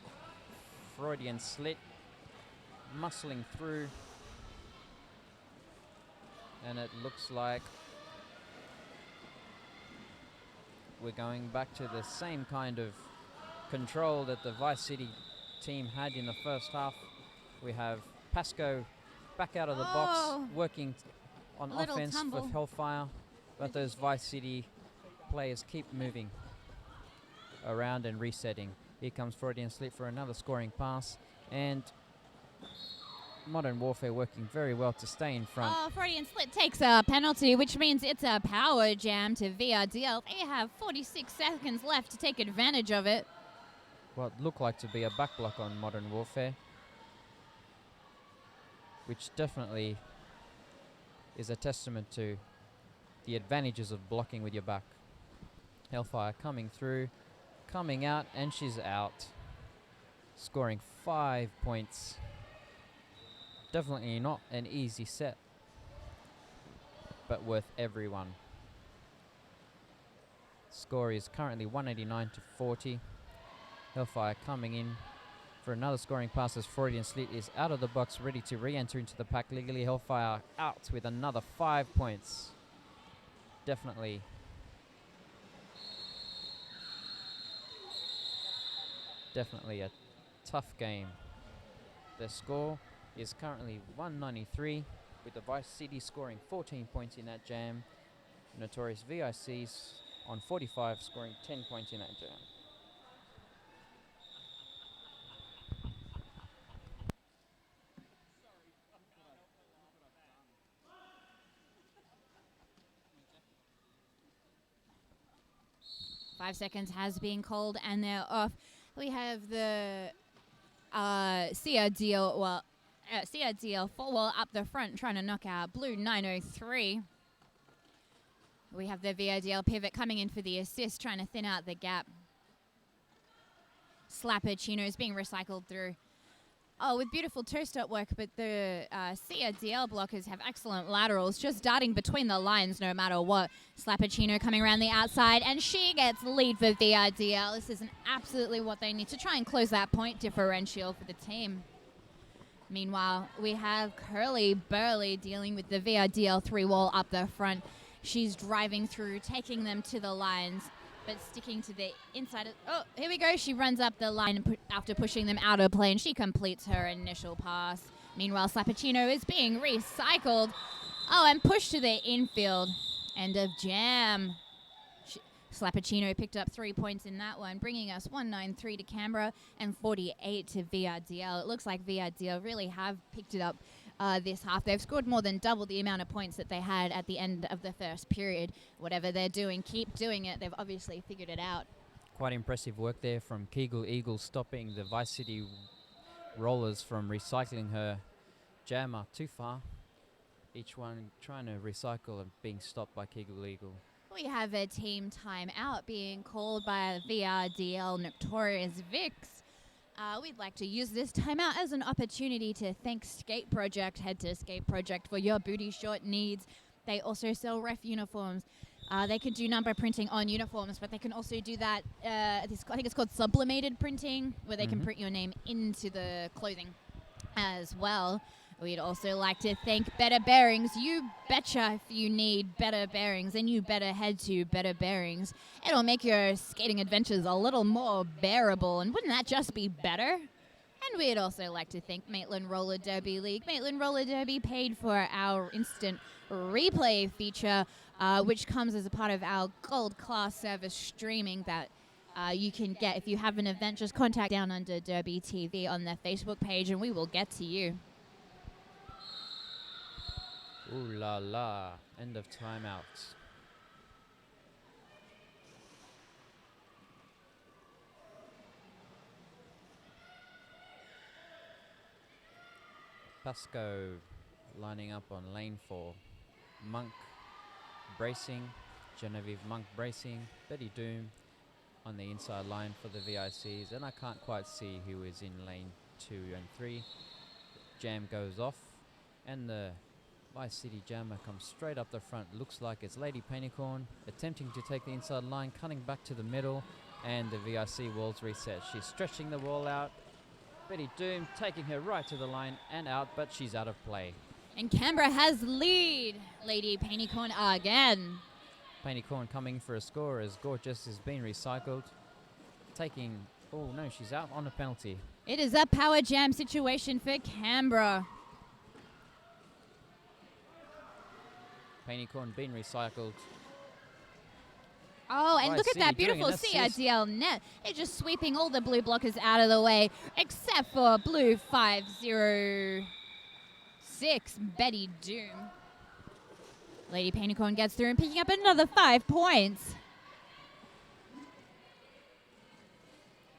Freudian Slit muscling through, and it looks like we're going back to the same kind of control that the Vice City team had in the first half. We have Pasco back out of the box, working on offense with Hellfire, but those Vice City players keep moving around and resetting. Here comes Freudian Slit for another scoring pass, and Modern Warfare working very well to stay in front. Freudian Slit takes a penalty, which means it's a power jam to VRDL. They have 46 seconds left to take advantage of it. What looked like to be a back block on Modern Warfare, which definitely is a testament to the advantages of blocking with your back. Hellfire coming through, coming out, and she's out. Scoring 5 points. Definitely not an easy set, but worth every one. Score is currently 189 to 40. Hellfire coming in for another scoring pass as Freudian Slit is out of the box, ready to re-enter into the pack. Legally Hellfire out with another 5 points. Definitely a tough game. The score is currently 193, with the Vice City scoring 14 points in that jam. Notorious VICs on 45 scoring 10 points in that jam. Five seconds has been called and they're off. We have the CRDL full wall up the front trying to knock out Blue 903. We have the VRDL pivot coming in for the assist, trying to thin out the gap. Slapper Chino is being recycled through. Oh, with beautiful toe-stop work, but the CRDL blockers have excellent laterals, just darting between the lines no matter what. Slappuccino coming around the outside, and she gets lead for VRDL. This is absolutely what they need to try and close that point differential for the team. Meanwhile, we have Curly Burley dealing with the VRDL 3-wall up the front. She's driving through, taking them to the lines, but sticking to the inside. Oh, here we go. She runs up the line after pushing them out of play, and she completes her initial pass. Meanwhile, Slappuccino is being recycled. Oh, and pushed to the infield. End of jam. Slappuccino picked up 3 points in that one, bringing us 193 to Canberra and 48 to VRDL. It looks like VRDL really have picked it up this half. They've scored more than double the amount of points that they had at the end of the first period. Whatever they're doing, keep doing it. They've obviously figured it out. Quite impressive work there from Kegel Eagle, stopping the Vice City Rollers from recycling her jammer too far. Each one trying to recycle and being stopped by Kegel Eagle. We have a team timeout being called by VRDL Notorious Vix. We'd like to use this timeout as an opportunity to thank Skate Project. Head to Skate Project for your booty short needs. They also sell ref uniforms. They can do number printing on uniforms, but they can also do that, I think it's called sublimated printing, where they can print your name into the clothing as well. We'd also like to thank Better Bearings. You betcha if you need better bearings, then you better head to Better Bearings. It'll make your skating adventures a little more bearable, and wouldn't that just be better? And we'd also like to thank Maitland Roller Derby League. Maitland Roller Derby paid for our instant replay feature, which comes as a part of our gold class service streaming that you can get. If you have an event, just contact Downunder Derby TV on their Facebook page and we will get to you. Ooh la la. End of timeout. Pasco lining up on lane 4. Monk bracing. Genevieve Monk bracing. Betty Doom on the inside line for the VICs. And I can't quite see who is in lane 2 and 3. Jam goes off. And the Vice City Jammer comes straight up the front. Looks like it's Lady Panicorn attempting to take the inside line, cutting back to the middle. And the VIC walls reset. She's stretching the wall out. Betty Doom taking her right to the line and out, but she's out of play. And Canberra has lead. Lady Panicorn again. Panicorn coming for a score as Gorgeous has been recycled. Taking, oh no, she's out on a penalty. It is a power jam situation for Canberra. Panicorn being recycled. Oh, and Right, look at City that doing beautiful an assist. CRDL net. It's just sweeping all the blue blockers out of the way, except for blue 506, Betty Doom. Lady Panicorn gets through and picking up another 5 points.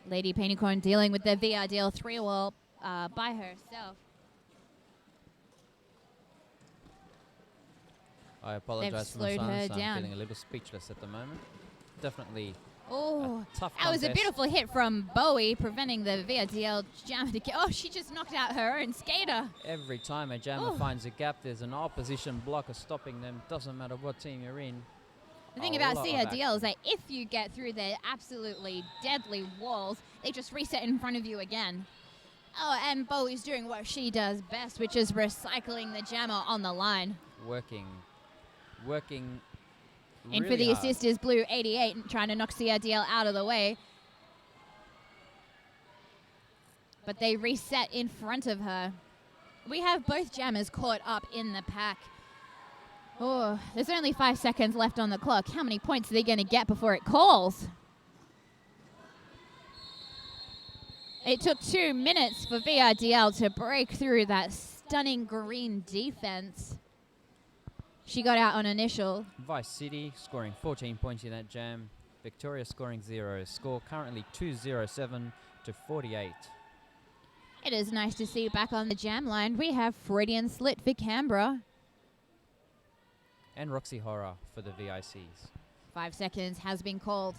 Lady Panicorn dealing with the VRDL 3-wall by herself. I apologize for my slowed her silence. I'm down. feeling a little speechless at the moment. Definitely Oh, a tough that was a contest. beautiful hit from Bowie, preventing the VRDL jammer to get. Oh, she just knocked out her own skater. Every time a jammer Oh. finds a gap, there's an opposition blocker stopping them. Doesn't matter what team you're in. The thing A about lot of CRDL is action. that if you get through their absolutely deadly walls, they just reset in front of you again. Oh, and Bowie's doing what she does best, which is recycling the jammer on the line. Working In really for the hard. assist is Blue 88, and trying to knock CRDL out of the way. But they reset in front of her. We have both jammers caught up in the pack. Oh, there's only 5 seconds left on the clock. How many points are they going to get before it calls? It took 2 minutes for VRDL to break through that stunning green defense. She got out on initial. Vice City scoring 14 points in that jam. Victoria scoring 0. Score currently 207 to 48. It is nice to see back on the jam line. We have Freudian Slit for Canberra. And Roxy Horror for the VICs. 5 seconds has been called.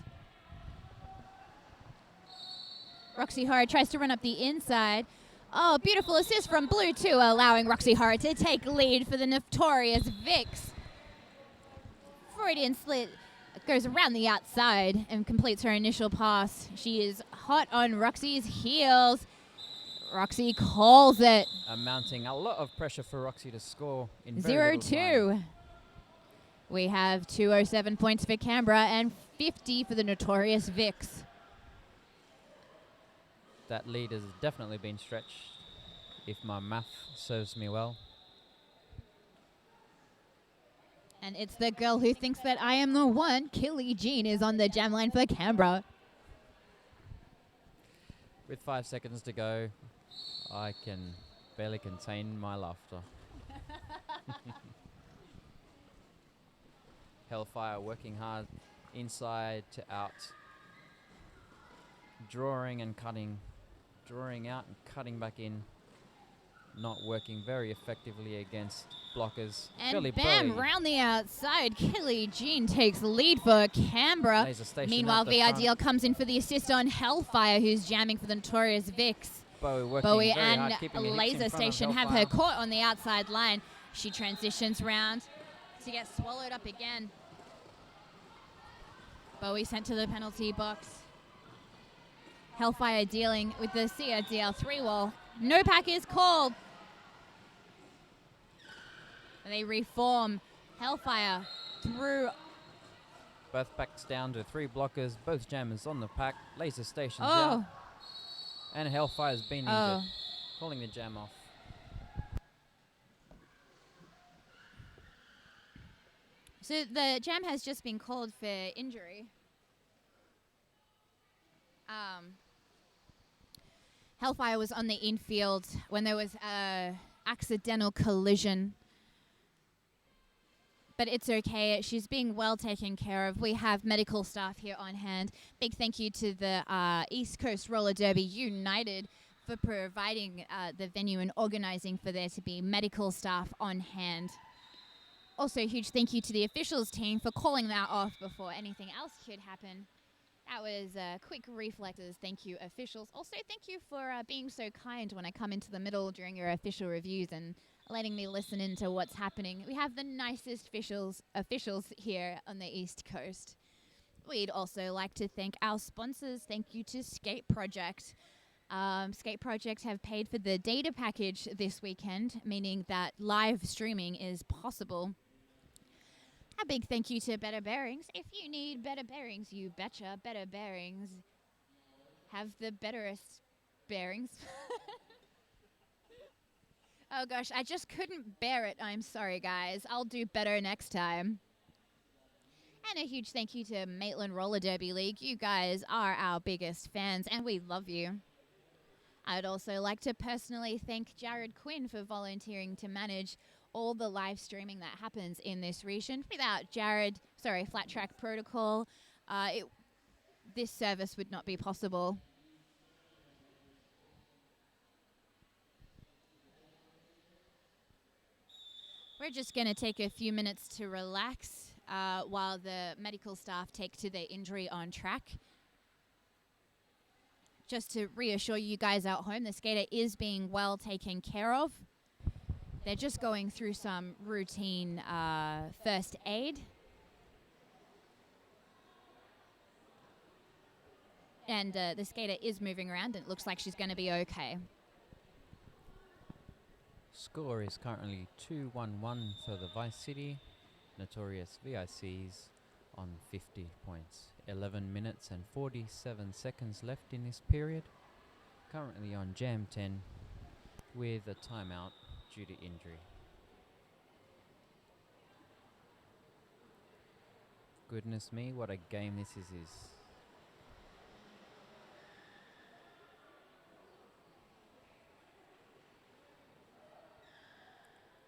Roxy Horror tries to run up the inside. Oh, beautiful assist from Blue 2, allowing Roxy Horror to take lead for the notorious Vix. Freudian Slit goes around the outside and completes her initial pass. She is hot on Roxy's heels. Roxy calls it. Mounting a lot of pressure for Roxy to score in very little time. 0-2. We have 207 points for Canberra and 50 for the notorious Vix. That lead has definitely been stretched, if my math serves me well. And it's the girl who thinks that I am the one. Killy Jean is on the jam line for Canberra. With 5 seconds to go, I can barely contain my laughter. Hellfire working hard inside to out. Drawing and cutting. Drawing out and cutting back in. Not working very effectively against blockers. And Billy bam, Bowie. round the outside. Killy Jean takes lead for Canberra. Laser station Meanwhile, at the front. VRDL comes in for the assist on Hellfire, who's jamming for the notorious Vix. Bowie working Bowie very and hard, keeping the hits in Laser front of Station have Hellfire. her caught on the outside line. She transitions round to get swallowed up again. Bowie sent to the penalty box. Hellfire dealing with the CRDL 3-wall. No pack is called. And they reform. Hellfire through. Both backs down to 3 blockers, both jammers on the pack. Laser stations Oh, out. And Hellfire's been Oh. injured. Calling the jam off. so the jam has just been called for injury. Hellfire was on the infield when there was a accidental collision. But it's okay. She's being well taken care of. We have medical staff here on hand. Big thank you to the East Coast Roller Derby United for providing the venue and organising for there to be medical staff on hand. Also, a huge thank you to the officials team for calling that off before anything else could happen. That was quick reflexes. Thank you, officials. Also, thank you for being so kind when I come into the middle during your official reviews and letting me listen into what's happening. We have the nicest officials here on the East Coast. We'd also like to thank our sponsors. Thank you to Skate Project. Skate Project have paid for the data package this weekend, meaning that live streaming is possible. A big thank you to Better Bearings. If you need better bearings, you betcha. Better Bearings have the betterest bearings. Oh gosh, I just couldn't bear it. I'm sorry, guys. I'll do better next time. And a huge thank you to Maitland Roller Derby League. You guys are our biggest fans, and we love you. I'd also like to personally thank Jared Quinn for volunteering to manage all the live streaming that happens in this region. Without Flat Track Protocol, this service would not be possible. We're just going to take a few minutes to relax while the medical staff take to their injury on track. Just to reassure you guys at home, the skater is being well taken care of. They're just going through some routine first aid. And the skater is moving around, and it looks like she's going to be okay. Score is currently 2-1-1 for the Vice City. Notorious VICs on 50 points. 11 minutes and 47 seconds left in this period. Currently on Jam 10 with a timeout due to injury. Goodness me, what a game this is.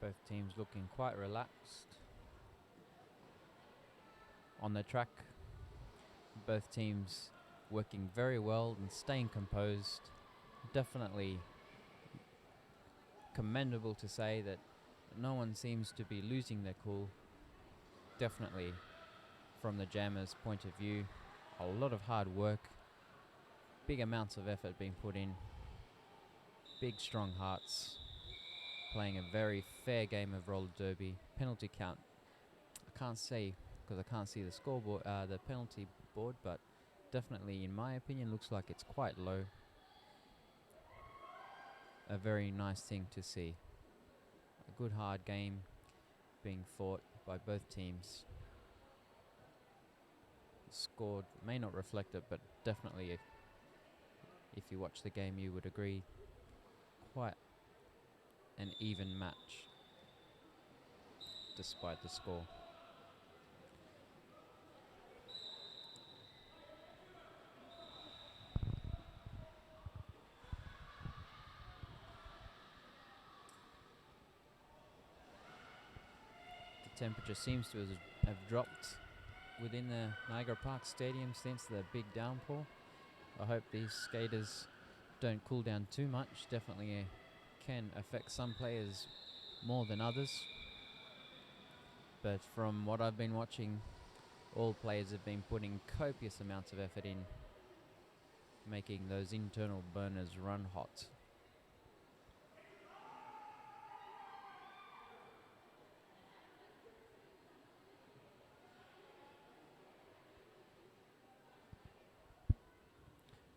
Both teams looking quite relaxed on the track. Both teams working very well and staying composed. Definitely commendable to say that no one seems to be losing their cool. Definitely from the jammers' point of view, a lot of hard work, big amounts of effort being put in, big strong hearts, playing a very fair game of roller derby. Penalty count, I can't say because I can't see the scoreboard, the penalty board, but definitely in my opinion looks like it's quite low. A very nice thing to see. A good hard game being fought by both teams. The score may not reflect it, but definitely if you watch the game you would agree quite an even match despite the score. The temperature seems to have dropped within the Niagara Park Stadium since the big downpour. I hope these skaters don't cool down too much. Definitely can affect some players more than others. But from what I've been watching, all players have been putting copious amounts of effort in, making those internal burners run hot.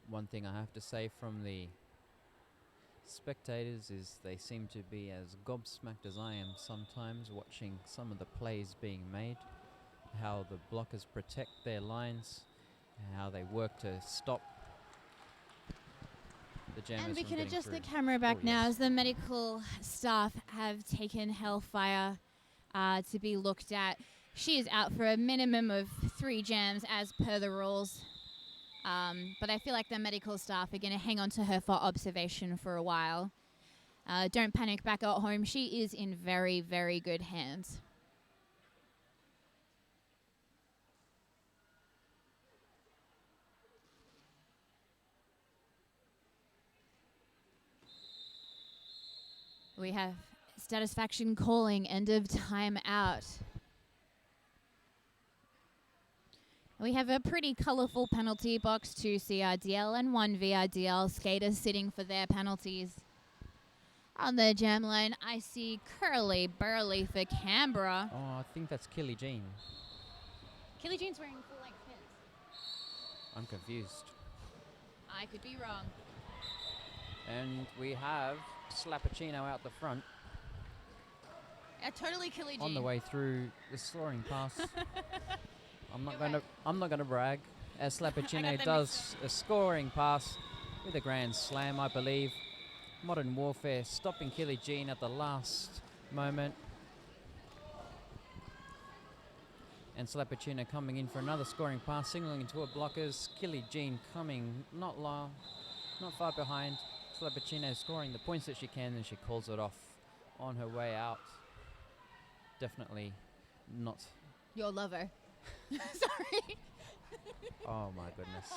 One thing I have to say from the spectators is they seem to be as gobsmacked as I am sometimes watching some of the plays being made, how the blockers protect their lines, how they work to stop the jammers. And we from can getting adjust through. the camera back now yes. as the medical staff have taken Hellfire to be looked at. She is out for a minimum of 3 jams as per the rules. But I feel like the medical staff are going to hang on to her for observation for a while. Don't panic back at home. She is in very, very good hands. We have Satisfaction calling end of time out. We have a pretty colourful penalty box, 2 CRDL and 1 VRDL skaters sitting for their penalties. On the jam line, I see Curly Burley for Canberra. Oh, I think that's Killy Jean. Killy Jean's wearing full-length pants. I'm confused. I could be wrong. And we have Slappuccino out the front Totally Killy Jean. on the way through the scoring pass. I'm not gonna brag, as Slappuccino does a scoring pass with a grand slam, I believe. Modern Warfare stopping Killy Jean at the last moment. And Slappuccino coming in for another scoring pass, signaling into her blockers. Killy Jean coming not far behind. Slappuccino scoring the points that she can, and she calls it off on her way out. Definitely not. Your lover. Sorry. Oh my goodness.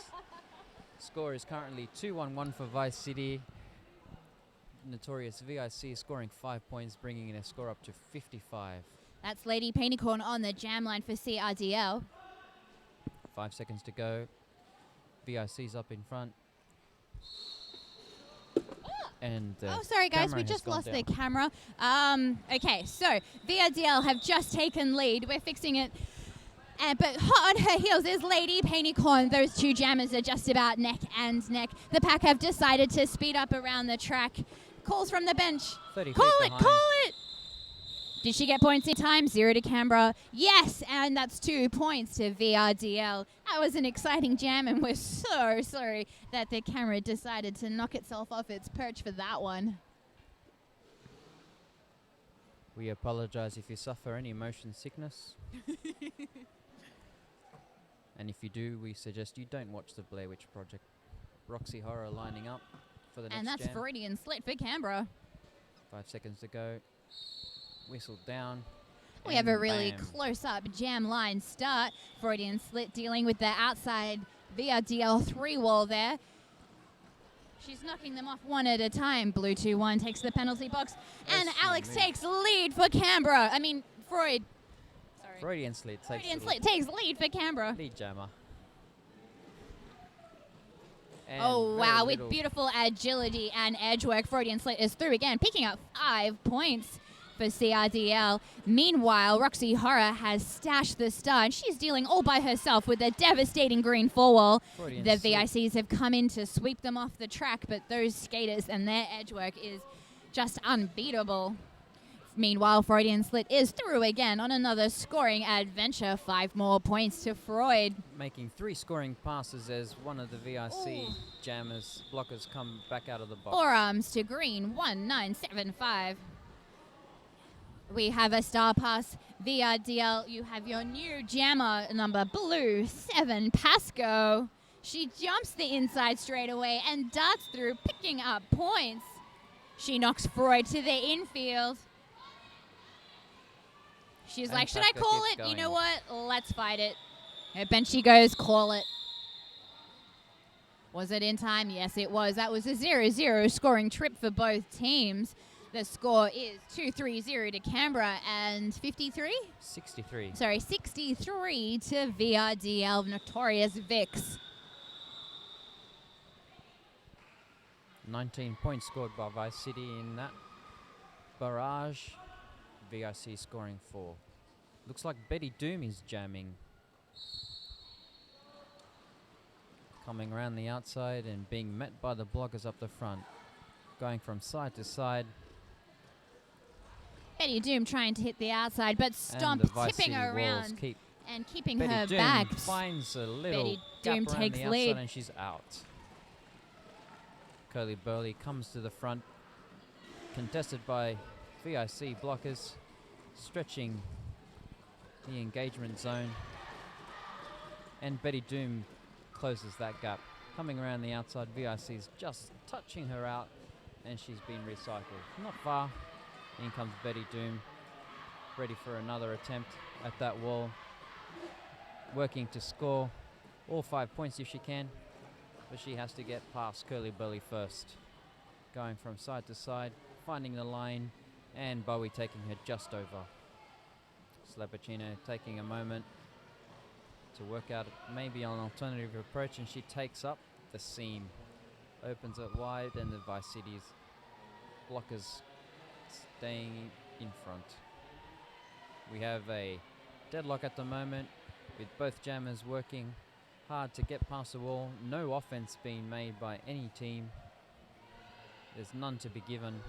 Score is currently 2-1-1 for Vice City. Notorious VIC scoring 5 points, bringing in a score up to 55. That's Lady Painicorn on the jam line for CRDL. 5 seconds to go. VIC's up in front. And oh, sorry guys, camera we has just gone lost the down. camera. Okay, so VRDL have just taken lead. We're fixing it. But hot on her heels is Lady Painicorn. Those two jammers are just about neck and neck. The pack have decided to speed up around the track. Calls from the bench. 30 Call feet it, behind. call it! Did she get points in time? 0 to Canberra. Yes, and that's 2 points to VRDL. That was an exciting jam, and we're so sorry that the camera decided to knock itself off its perch for that one. We apologize if you suffer any motion sickness. And if you do, we suggest you don't watch the Blair Witch Project. Roxy Horror lining up for the next And that's jam. Freudian slit for Canberra. 5 seconds to go. Whistle down. We have a and really bam. close-up jam line start. Freudian slit dealing with the outside VRDL 3 wall there. She's knocking them off one at a time. Blue 2-1 takes the penalty box. And Yes, she Alex moved. takes lead for Canberra. I mean, Freud. Sorry. Freudian slit takes Freudian the slit takes lead for Canberra. lead jammer. And Oh, very wow. With little- beautiful agility and edge work, Freudian slit is through again, picking up 5 points for CRDL. Meanwhile, Roxy Horror has stashed the star, and she's dealing all by herself with a devastating green 4-wall. Freudian The slit. VICs have come in to sweep them off the track, but those skaters and their edge work is just unbeatable. Meanwhile, Freudian slit is through again on another scoring adventure. 5 more points to Freud. Making 3 scoring passes as one of the VIC jammers blockers come back out of the box. Forearms to green, 1975. We have a star pass VRDL. You have your new jammer number blue 7 Pasco. She jumps the inside straight away and darts through, picking up points. She knocks Freud to the infield. She's And like, should I Pasco call keeps it? You know going. what? Let's fight it. Her bench she goes, call it. Was it in time? Yes, it was. That was a 0-0 scoring trip for both teams. The score is 2-3-0 to Canberra and 53? 63. Sorry, 63 to VRDL, Notorious Vix. 19 points scored by Vice City in that barrage. VIC scoring 4. Looks like Betty Doom is jamming. Coming around the outside and being met by the blockers up the front. Going from side to side. Betty Doom trying to hit the outside, but And Stomp the Vice tipping City her walls around keep and keeping Betty her Doom back. finds a little Betty gap Doom around takes the outside lead. and she's out. Curly Burley comes to the front, contested by VIC blockers, stretching the engagement zone. And Betty Doom closes that gap. Coming around the outside, VIC's just touching her out, and she's been recycled. Not far. In comes Betty Doom, ready for another attempt at that wall. Working to score all 5 points if she can, but she has to get past Curly Burly first. Going from side to side, finding the line, and Bowie taking her just over. Slapacino taking a moment to work out maybe an alternative approach, and she takes up the seam. Opens it wide, and the Vice City's blockers staying in front. We have a deadlock at the moment, with both jammers working hard to get past the wall. No offense being made by any team. There's none to be given.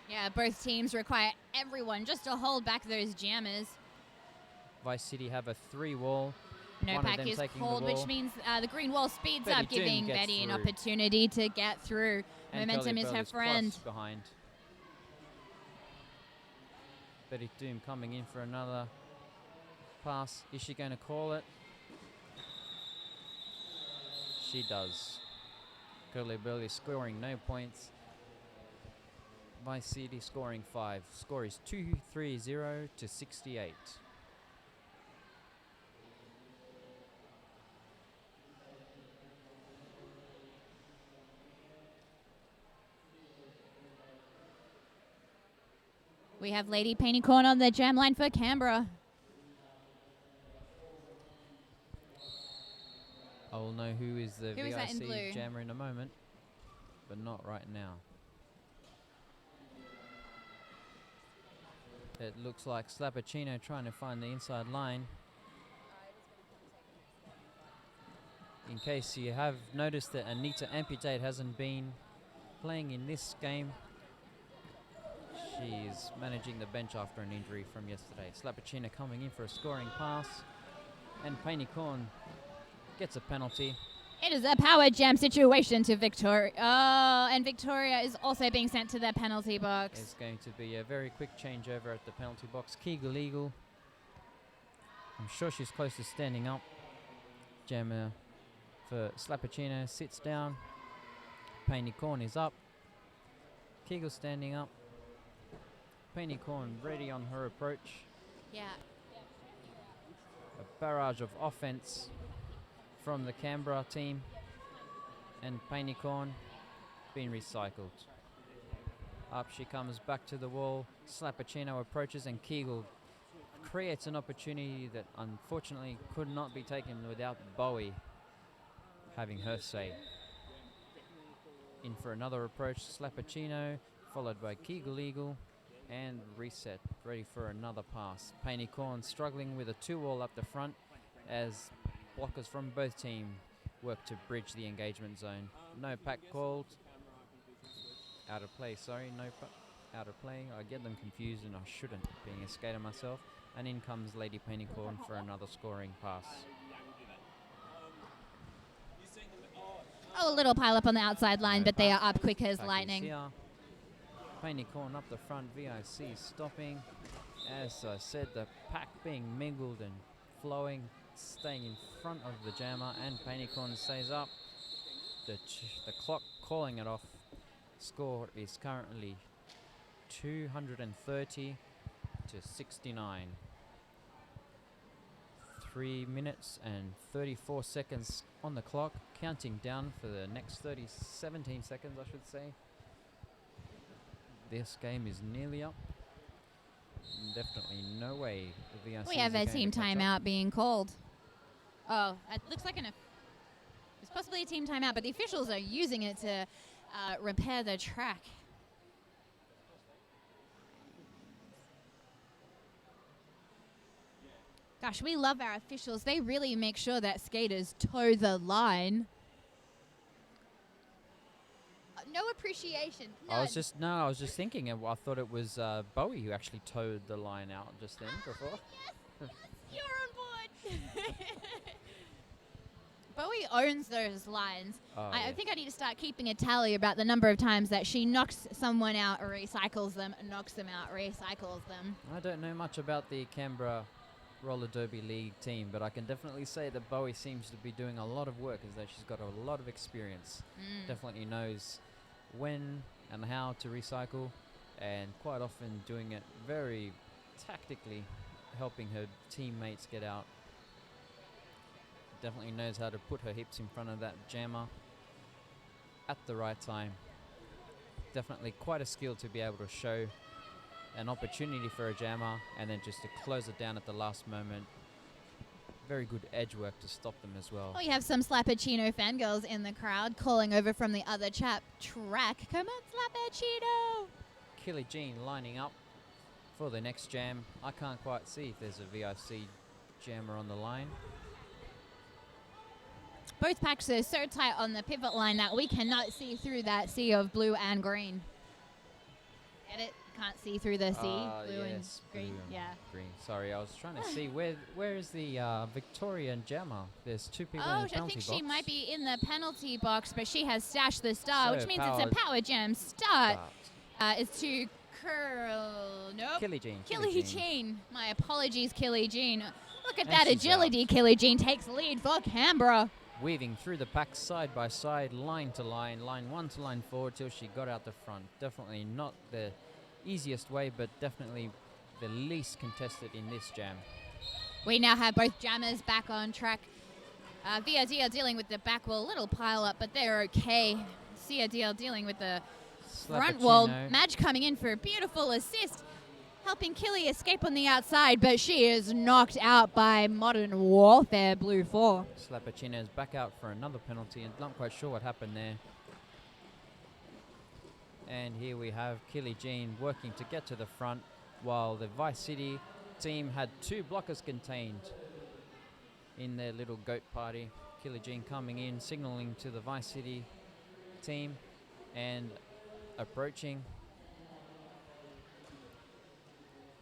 Yeah, both teams require everyone just to hold back those jammers. Vice City have a 3 wall. No pack is called, which means the green wall speeds Betty up, giving Doom gets Betty an through. opportunity to get through. And Momentum Curly is her Burly's friend. close behind. Betty Doom coming in for another pass. Is she going to call it? She does. Curly Burly scoring no points. Vice City scoring 5. Score is 230 to 68. We have Lady Painty Corn on the jam line for Canberra. I will know who is the Who is that in blue? VIC jammer in a moment, but not right now. It looks like Slapacino trying to find the inside line. In case you have noticed that Anita Amputate hasn't been playing in this game, she's managing the bench after an injury from yesterday. Slapacino coming in for a scoring pass, and Painty Corn gets a penalty. It is a power jam situation to Victoria. Oh, and Victoria is also being sent to the penalty box. It's going to be a very quick changeover at the penalty box. Kegel Eagle. I'm sure she's close to standing up. Jammer for Slapacino sits down. Painty Corn is up. Kegel standing up. Painty Corn ready on her approach. Yeah. A barrage of offense from the Canberra team, and Painty Corn being recycled. Up she comes back to the wall. Slapacino approaches, and Kegel creates an opportunity that unfortunately could not be taken without Bowie having her say. In for another approach, Slapacino, followed by Kegel Eagle, and reset, ready for another pass. Painty Corn struggling with a 2-wall up the front as blockers from both teams work to bridge the engagement zone. No pack called. Out of play, sorry. No out of play. I get them confused and I shouldn't, being a skater myself. And in comes Lady Painty Corn for another scoring pass. Oh, a little pile up on the outside line, No but they pack. are up quick as Pack is lightning. here. Painty Corn up the front, VIC stopping. As I said, the pack being mingled and flowing, staying in front of the jammer, and Painty Corn stays up. The clock calling it off. Score is currently 230 to 69. 3 minutes and 34 seconds on the clock, counting down for the next 17 seconds, I should say. This game is nearly up. Definitely no way the VIC We have a team timeout being called. Oh, it looks like it's possibly a team timeout, but the officials are using it to repair the track. Gosh, we love our officials. They really make sure that skaters toe the line. No appreciation. I was just thinking, I thought it was Bowie who actually towed the line out just then before. Yes, you're on board. Bowie owns those lines. Oh, I yeah. think I need to start keeping a tally about the number of times that she knocks someone out or recycles them, knocks them out, recycles them. I don't know much about the Canberra roller derby league team, but I can definitely say that Bowie seems to be doing a lot of work, as though she's got a lot of experience. Definitely knows when and how to recycle, and quite often doing it very tactically, helping her teammates get out. Definitely knows how to put her hips in front of that jammer at the right time. Definitely quite a skill to be able to show an opportunity for a jammer and then just to close it down at the last moment. Very good edge work to stop them as well. Oh, you have some Slappuccino fangirls in the crowd calling over from the other track. Come on, Slappuccino! Killy Jean lining up for the next jam. I can't quite see if there's a VIC jammer on the line. Both packs are so tight on the pivot line that we cannot see through that sea of blue and green. Get it? Can't see through the sea. Blue and green. Yeah. Green. Sorry, I was trying to see where is the Victorian jammer. There's two people in the penalty box. I think she might be in the penalty box, but she has stashed the star, So which means it's a power jam start. It's to Killy Jean. Killy Jean. My apologies, Killy Jean. Look at And that she's agility. Killy Jean takes lead for Canberra. Weaving through the pack side by side, line to line 1 to line 4 till she got out the front. Definitely not the easiest way, but definitely the least contested in this jam. We now have both jammers back on track. VRD are dealing with the back wall, little pile up, but they're okay. CRDL dealing with the front wall. Madge coming in for a beautiful assist, helping Killy escape on the outside, but she is knocked out by Modern Warfare Blue 4. Slappuccino's back out for another penalty, and not quite sure what happened there. And here we have Killy Jean working to get to the front, while the Vice City team had 2 blockers contained in their little goat party. Killy Jean coming in, signaling to the Vice City team, and approaching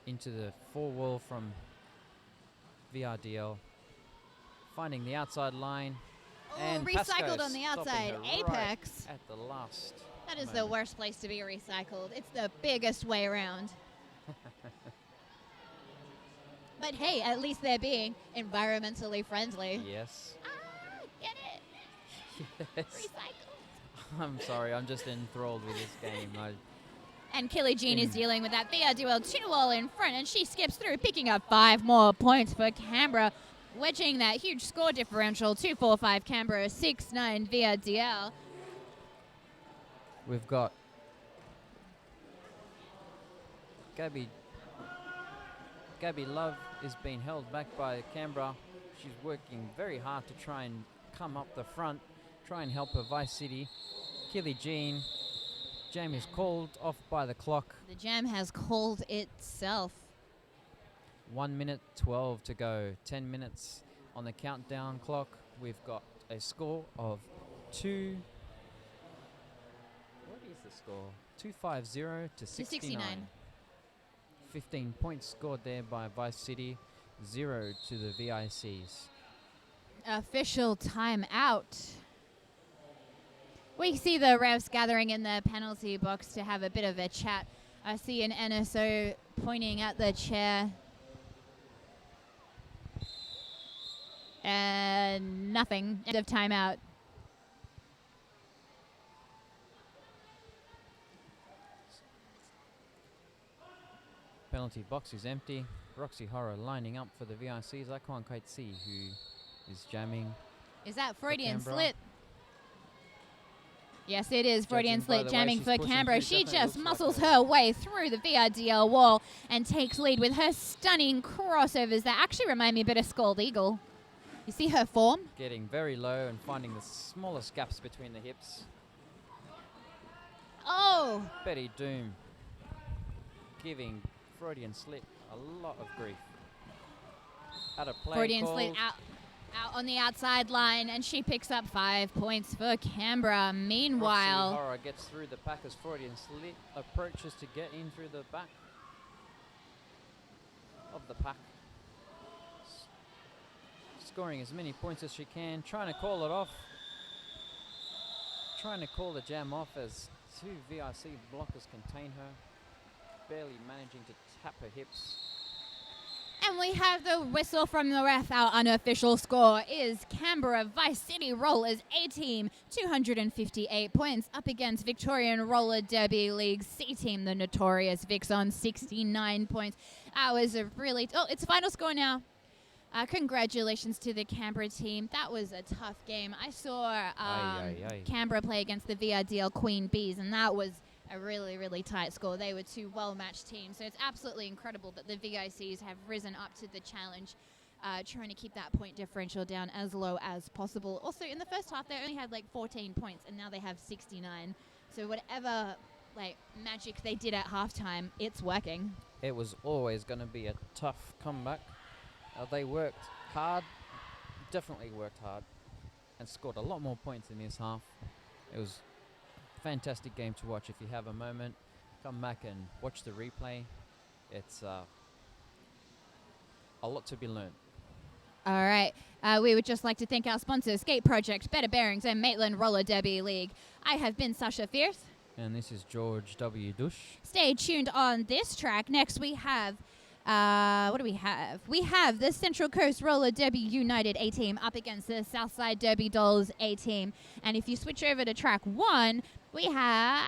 into the 4 wall from VRDL, finding the outside line. And recycled Pascoe on the outside. stopping her Apex. right at the last. That is the worst place to be recycled. It's the biggest way around. But hey, at least they're being environmentally friendly. Yes. Get it? Yes. Recycle. I'm sorry, I'm just enthralled with this game. And Killy Jean is dealing with that VRDL 2-wall in front, and she skips through, picking up 5 more points for Canberra, wedging that huge score differential, 2-4-5 Canberra, 6-9 VRDL. We've got Gabby Love is being held back by Canberra. She's working very hard to try and come up the front, try and help her Vice City. Killy Jean, jam is called off by the clock. The jam has called itself. 1 minute 12 to go. 10 minutes on the countdown clock. We've got a score of 2. What is the score? 250 to 69. 15 points scored there by Vice City. 0 to the VICs. Official timeout. We see the refs gathering in the penalty box to have a bit of a chat. I see an NSO pointing at the chair. And nothing. End of timeout. Penalty box is empty. Roxy Horror lining up for the VICs. I can't quite see who is jamming. Is that Freudian slit? Yes, it is Freudian Judging by slit the way jamming she's for pushing Canberra. through, She definitely just looks muscles like her way through the VRDL wall and takes lead with her stunning crossovers that actually remind me a bit of Scald Eagle. You see her form? Getting very low and finding the smallest gaps between the hips. Oh! Betty Doom giving Freudian slit a lot of grief. At a play Freudian called. slit out on the outside line, and she picks up 5 points for Canberra. Meanwhile, Roxy Horror gets through the pack as Freudian slit approaches to get in through the back of the pack. Scoring as many points as she can, trying to call it off. Trying to call the jam off as 2 VIC blockers contain her. Barely managing to tap her hips. And we have the whistle from the ref. Our unofficial score is Canberra Vice City Rollers A team, 258 points, up against Victorian Roller Derby League C team, the notorious Vics, on 69 points. Ours a really. Oh, it's final score now. Congratulations to the Canberra team. That was a tough game. I saw Canberra play against the VRDL Queen Bees, and that was a really, really tight score. They were two well-matched teams, so it's absolutely incredible that the VICs have risen up to the challenge, trying to keep that point differential down as low as possible. Also, in the first half, they only had like 14 points, and now they have 69. So whatever magic they did at halftime, it's working. It was always going to be a tough comeback. They worked hard, definitely worked hard, and scored a lot more points in this half. It was a fantastic game to watch. If you have a moment, come back and watch the replay. It's a lot to be learned. All right. We would just like to thank our sponsors, Skate Project, Better Bearings, and Maitland Roller Derby League. I have been Sasha Fierce. And this is George W. Dush. Stay tuned on this track. Next we have... what do we have? We have the Central Coast Roller Derby United A team up against the Southside Derby Dolls A team. And if you switch over to track 1, we have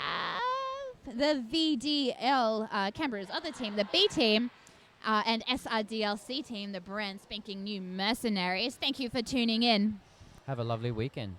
the VDL, Canberra's other team, the B team, and SRDLC team, the brand spanking new Mercenaries. Thank you for tuning in. Have a lovely weekend.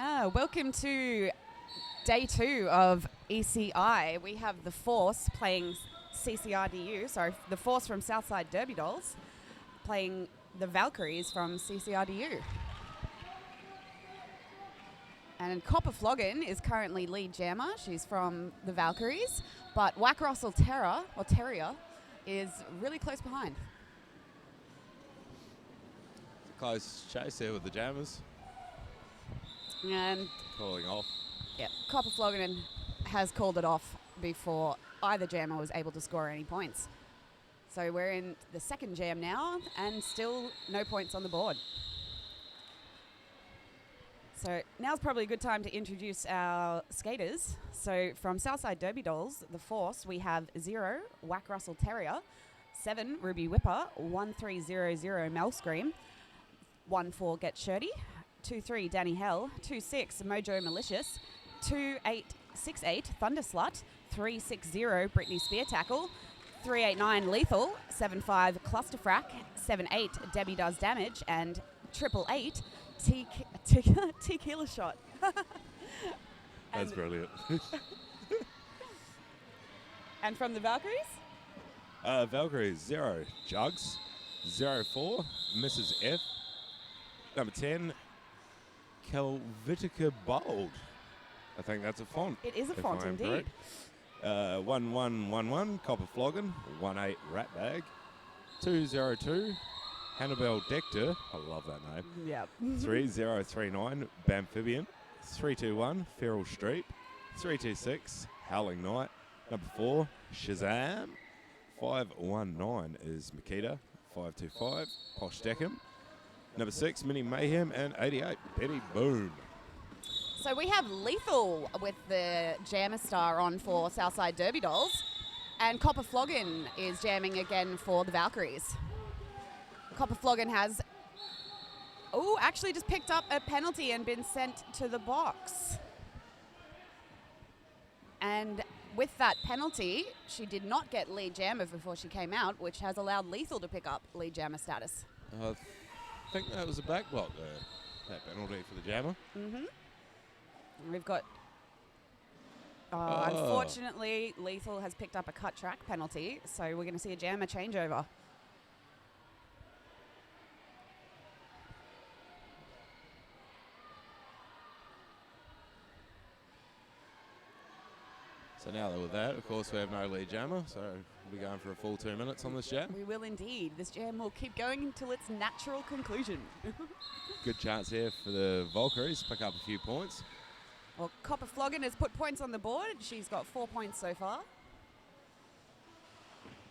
Welcome to day 2 of ECI. We have the Force playing CCRDU. Sorry, the Force from Southside Derby Dolls playing the Valkyries from CCRDU. And Copper Floggin is currently lead jammer. She's from the Valkyries. But Whack Russell Terrier is really close behind. Close chase there with the jammers. And Calling off. yeah, Copper Floggin has called it off before either jammer was able to score any points. So we're in the second jam now and still no points on the board. So now's probably a good time to introduce our skaters. So from Southside Derby Dolls, the Force, we have 0, Whack Russell Terrier, 7, Ruby Whipper, 1300 Mel Scream, 14 Get Shirty, 23 Danny Hell, 26 Mojo Malicious, 2868 Thunder Slut, 360 Britney Spear Tackle, 389 Lethal, 75 Clusterfrack, 78 Debbie Does Damage, and 888 Tequila Shot. That's brilliant. And from the Valkyries? Valkyrie 0, Jugs, 04, Mrs. F, number 10, Calvitica Bold. I think that's a font. It is a if font I am indeed. correct. 1111, Copper Floggin, 18 Ratbag, 202, Hannibal Dector, I love that name. Yep. 3039, Bamphibian, 321, Feral Streep, 326, Howling Knight, number 4, Shazam, 519 is Makita, 525, Posh Deckham, number 6, Mini Mayhem, and 88, Betty Boom. So we have Lethal with the Jammer Star on for Southside Derby Dolls, and Copper Floggin is jamming again for the Valkyries. Copper Floggin has, actually just picked up a penalty and been sent to the box. And with that penalty, she did not get lead jammer before she came out, which has allowed Lethal to pick up lead jammer status. I think that was a back block there, that penalty for the jammer. Mm-hmm. We've got, unfortunately, Lethal has picked up a cut track penalty, so we're going to see a jammer changeover. So now that with that, of course, we have no lead jammer, so we'll be going for a full 2 minutes on this jam. We will indeed. This jam will keep going until its natural conclusion. Good chance here for the Valkyries to pick up a few points. Well, Copper Floggin has put points on the board. She's got 4 points so far.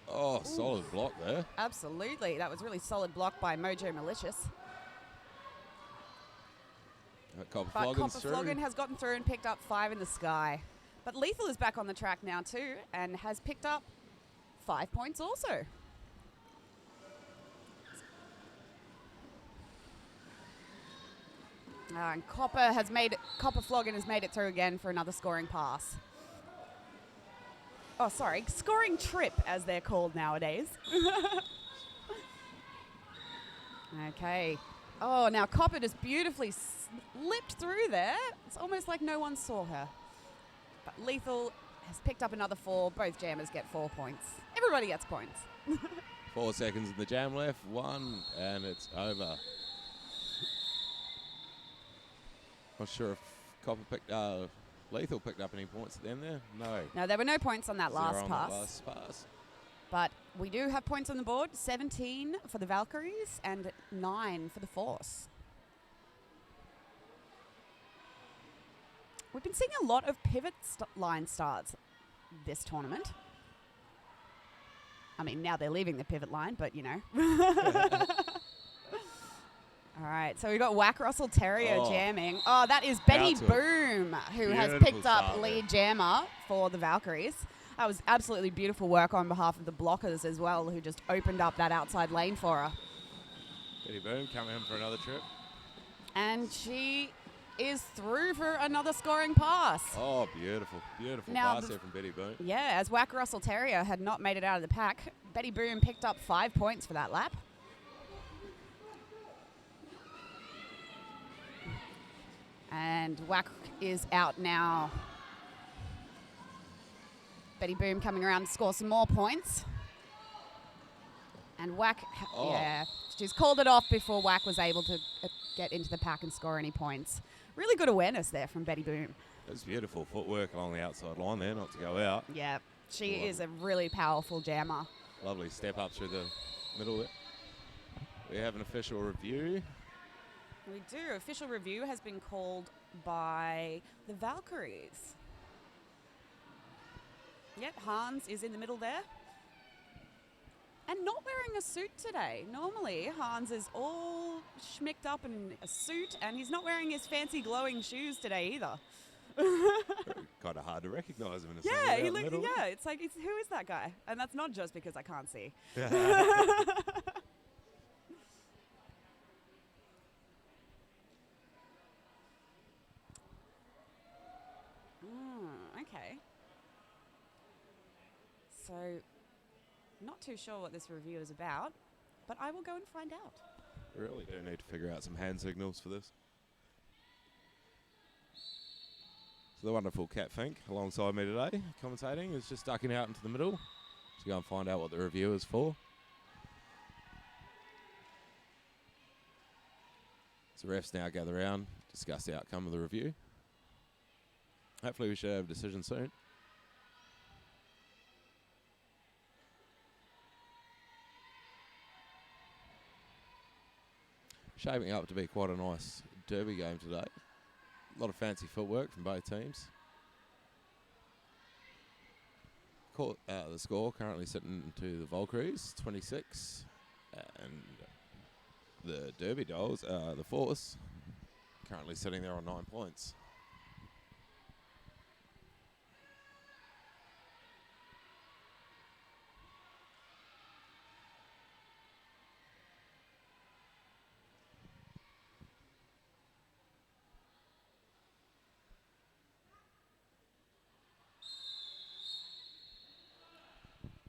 Oh, solid block there. Absolutely. That was really solid block by Mojo Malicious. Copper But Floggin's Copper through. Floggin has gotten through and picked up 5 in the sky. But Lethal is back on the track now too and has picked up 5 points also. And Copper Floggin has made it through again for another scoring pass. Oh, sorry, scoring trip as they're called nowadays. Okay. Oh, now Copper just beautifully slipped through there. It's almost like no one saw her. But Lethal has picked up another 4. Both jammers get 4 points. Everybody gets points. 4 seconds in the jam left, 1, and it's over. Not sure if Lethal picked up any points at the end there. No. No, there were no points on that 0 last on pass. that last pass. But we do have points on the board. 17 for the Valkyries and 9 for the Force. We've been seeing a lot of pivot line starts this tournament. I mean, now they're leaving the pivot line, but you know. All right, so we've got Whack Russell Terrier jamming. Oh, that is Betty Boom, who has picked up lead jammer for the Valkyries. That was absolutely beautiful work on behalf of the blockers as well, who just opened up that outside lane for her. Betty Boom coming in for another trip. And she is through for another scoring pass. Oh, beautiful. Beautiful Now pass there from Betty Boom. Yeah, as Whack Russell Terrier had not made it out of the pack, Betty Boom picked up 5 points for that lap. And Whack is out now. Betty Boom coming around to score some more points. And Whack, yeah, she's called it off before Whack was able to get into the pack and score any points. Really good awareness there from Betty Boom. That's beautiful footwork along the outside line there, not to go out. Yeah, she is a really powerful jammer. Lovely step up through the middle there. We have an official review. We do. Official review has been called by the Valkyries. Yep, Hans is in the middle there. And not wearing a suit today. Normally, Hans is all schmicked up in a suit, and he's not wearing his fancy glowing shoes today either. Kind of hard to recognise him in a Yeah, single out in the middle. it's like, who is that guy? And that's not just because I can't see. Okay. So, not too sure what this review is about, but I will go and find out. We really do need to figure out some hand signals for this. So the wonderful Cat Fink alongside me today, commentating, is just ducking out into the middle to go and find out what the review is for. So refs now gather around, discuss the outcome of the review. Hopefully we should have a decision soon. Shaping up to be quite a nice derby game today. A lot of fancy footwork from both teams. The score currently sitting to the Valkyries, 26. And the Derby Dolls, the Force, currently sitting there on 9 points.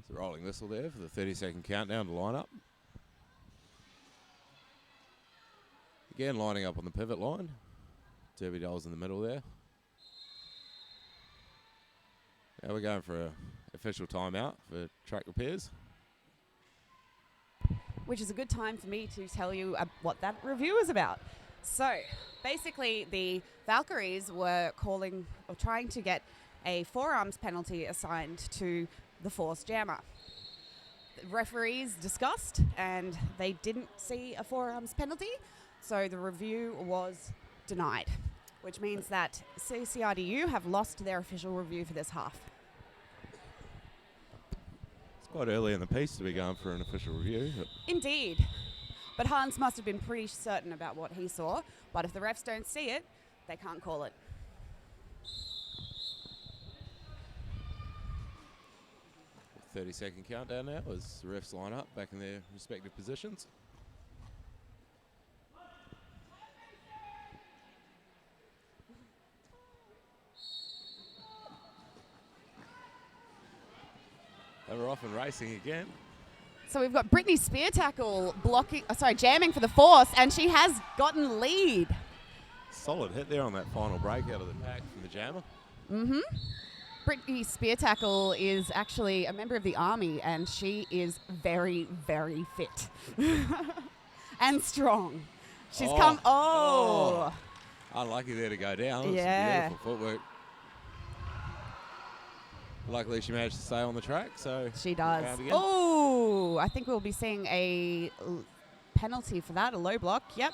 The rolling whistle there for the 30-second countdown to line up. Again, lining up on the pivot line. Derby Dolls in the middle there. Now we're going for an official timeout for track repairs. Which is a good time for me to tell you what that review is about. So, basically, the Valkyries were calling or trying to get a forearms penalty assigned to the Force jammer. The referees discussed and they didn't see a forearms penalty, so the review was denied, which means that CCRDU have lost their official review for this half. It's quite early in the piece to be going for an official review. Indeed. But Hans must have been pretty certain about what he saw, but if the refs don't see it, they can't call it. The 30-second countdown now as the refs line up back in their respective positions. They were off and racing again. So we've got Brittany Spear Tackle jamming for the Force, and she has gotten lead. Solid hit there on that final break out of the pack from the jammer. Mm-hmm. Brittany Spear Tackle is actually a member of the Army, and she is very, very fit and strong. She's Unlucky there to go down. Yeah. Beautiful footwork. Luckily, she managed to stay on the track, so she does. Oh, I think we'll be seeing a penalty for that, a low block. Yep.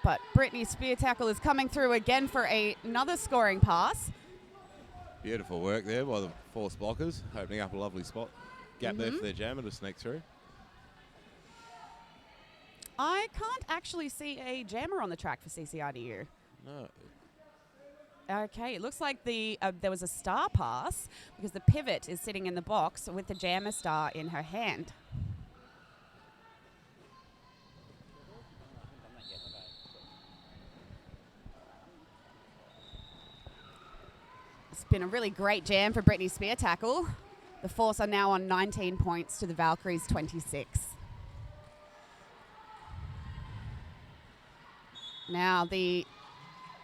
But Brittany Spear Tackle is coming through again for another scoring pass. Beautiful work there by the Force blockers, opening up a lovely spot. Gap there for their jammer to sneak through. I can't actually see a jammer on the track for CCRDU. No. Okay, it looks like there was a star pass because the pivot is sitting in the box with the jammer star in her hand. It's been a really great jam for Brittany Spear Tackle. The Force are now on 19 points to the Valkyries 26. Now the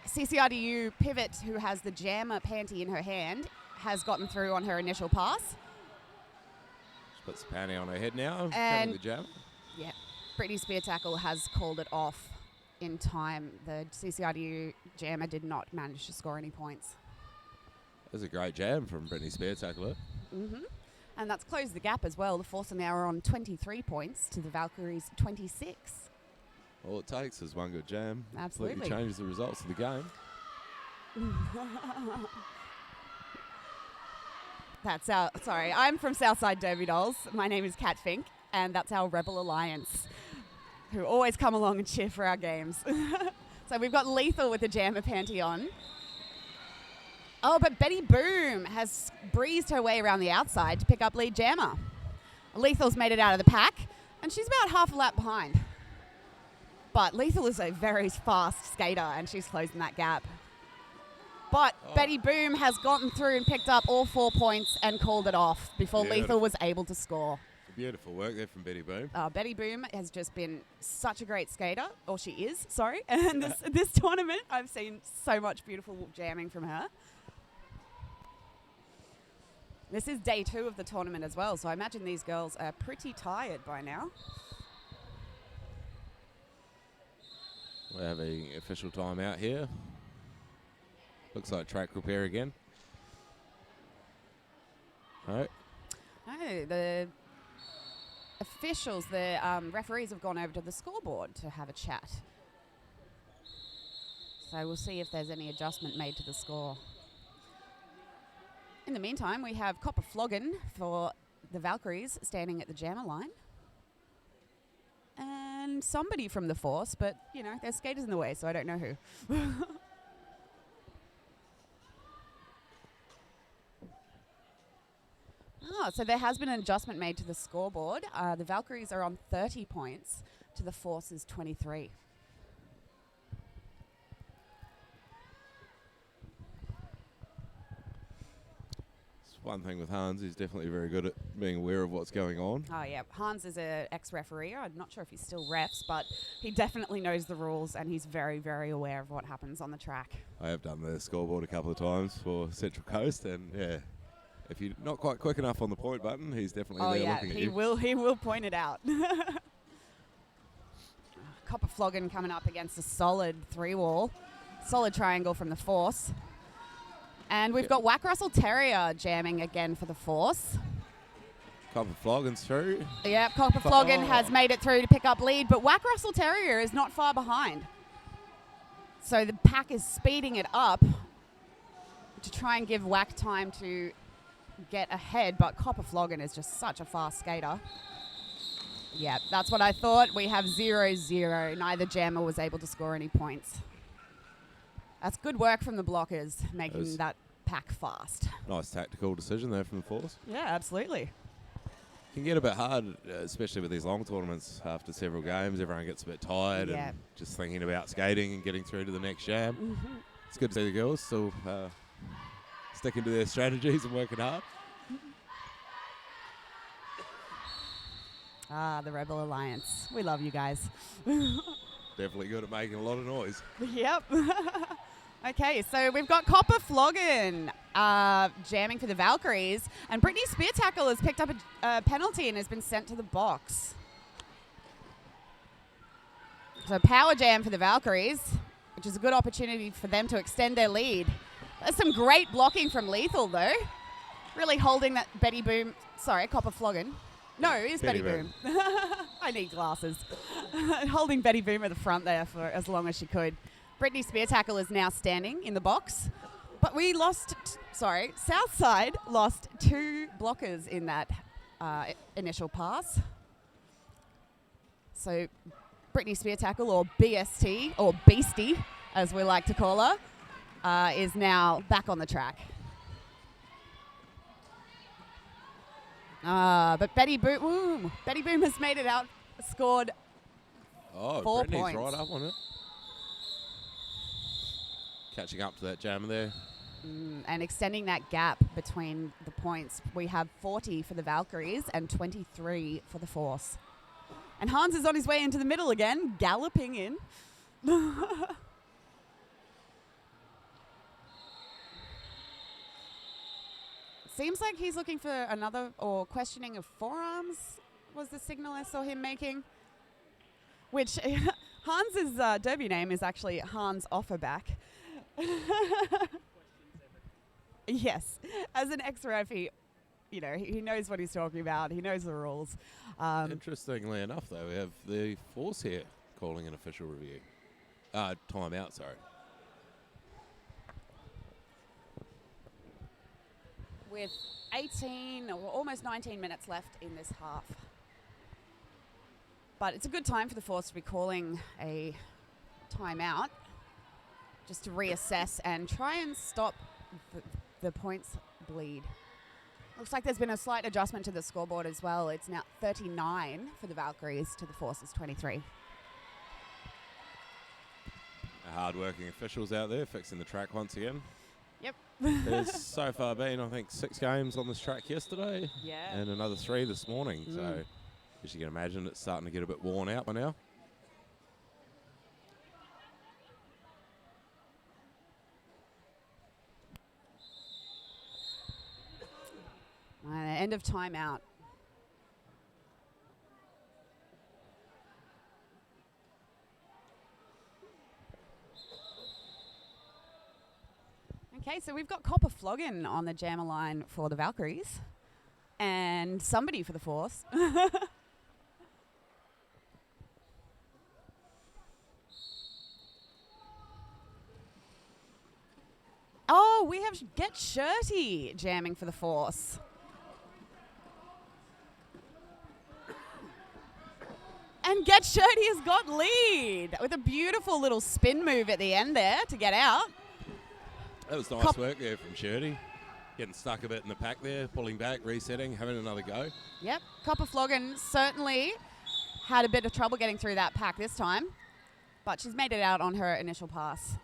CCRDU pivot, who has the jammer panty in her hand, has gotten through on her initial pass. She puts the panty on her head now, And covering the jam. yeah, Brittany Spear Tackle has called it off in time. The CCRDU jammer did not manage to score any points. That was a great jam from Brittany Spear Tackler. And that's closed the gap as well. The Force are now on 23 points to the Valkyries 26. All it takes is one good jam. Absolutely. Completely changes the results of the game. That's our, sorry, I'm from Southside Derby Dolls. My name is Kat Fink, and that's our Rebel Alliance, who always come along and cheer for our games. So we've got Lethal with the jammer panty on. Oh, but Betty Boom has breezed her way around the outside to pick up lead jammer. Lethal's made it out of the pack, and she's about half a lap behind. But Lethal is a very fast skater, and she's closing that gap. But Betty Boom has gotten through and picked up all 4 points and called it off before Lethal was able to score. Beautiful work there from Betty Boom. Betty Boom has just been such a great skater, or she is, sorry. And this tournament, I've seen so much beautiful jamming from her. This is day 2 of the tournament as well, so I imagine these girls are pretty tired by now. We're having official timeout here. Looks like track repair again. All right. No, the officials, the referees have gone over to the scoreboard to have a chat. So we'll see if there's any adjustment made to the score. In the meantime, we have Copper Floggin for the Valkyries standing at the jammer line. And somebody from the Force, but, you know, there's skaters in the way, so I don't know who. So there has been an adjustment made to the scoreboard. The Valkyries are on 30 points to the Force's 23. One thing with Hans, he's definitely very good at being aware of what's going on. Oh, yeah. Hans is an ex-referee. I'm not sure if he still refs, but he definitely knows the rules, and he's very, very aware of what happens on the track. I have done the scoreboard a couple of times for Central Coast, and yeah, if you're not quite quick enough on the point button, he's definitely there looking at you. He will point it out. Copper Floggin coming up against a solid 3-wall. Solid triangle from the Force. And we've got Whack Russell Terrier jamming again for the Force. Copper Floggin's through. Yep, Copper Floggin has made it through to pick up lead, but Whack Russell Terrier is not far behind. So the pack is speeding it up to try and give Whack time to get ahead, but Copper Floggin is just such a fast skater. Yeah, that's what I thought. We have 0-0. Neither jammer was able to score any points. That's good work from the blockers, making that pack fast. Nice tactical decision there from the Force. Yeah, absolutely. Can get a bit hard, especially with these long tournaments. After several games, everyone gets a bit tired and just thinking about skating and getting through to the next jam. Mm-hmm. It's good to see the girls still sticking to their strategies and working hard. The Rebel Alliance. We love you guys. Definitely good at making a lot of noise. Yep. Okay, so we've got Copper Floggin jamming for the Valkyries, and Brittany Spear Tackle has picked up a penalty and has been sent to the box. So power jam for the Valkyries, which is a good opportunity for them to extend their lead. There's some great blocking from Lethal, though. Really holding that Betty Boom. Sorry, Copper Floggin. No, it is Betty Boom. I need glasses. Holding Betty Boom at the front there for as long as she could. Brittany Spear Tackle is now standing in the box. But we lost, Southside lost 2 blockers in that initial pass. So Brittany Spear Tackle, or BST, or Beastie, as we like to call her, is now back on the track. But Betty Boom has made it out, scored 4 Brittany's points. right up on it. Catching up to that jammer there. And extending that gap between the points. We have 40 for the Valkyries and 23 for the Force. And Hans is on his way into the middle again, galloping in. Seems like he's looking for another, or questioning of forearms was the signal I saw him making. Which Hans's derby name is actually Hans Offerback. Yes, as an ex-ref, he knows what he's talking about. He knows the rules. Interestingly enough, though, we have the Force here calling an official review. Timeout, sorry. With 18 or almost 19 minutes left in this half. But it's a good time for the Force to be calling a timeout just to reassess and try and stop the points bleed. Looks like there's been a slight adjustment to the scoreboard as well. It's now 39 for the Valkyries to the Force's 23. Hard-working officials out there fixing the track once again. Yep. There's so far been, I think, 6 games on this track yesterday. Yeah. And another 3 this morning. So, as you can imagine, it's starting to get a bit worn out by now. End of timeout. Okay, so we've got Copper Floggin on the jammer line for the Valkyries and somebody for the Force. Oh, we have Get Shirty jamming for the Force. And Get Shirty has got lead with a beautiful little spin move at the end there to get out. That was nice work there from Shirty. Getting stuck a bit in the pack there, pulling back, resetting, having another go. Yep, Copper Floggin certainly had a bit of trouble getting through that pack this time, but she's made it out on her initial pass.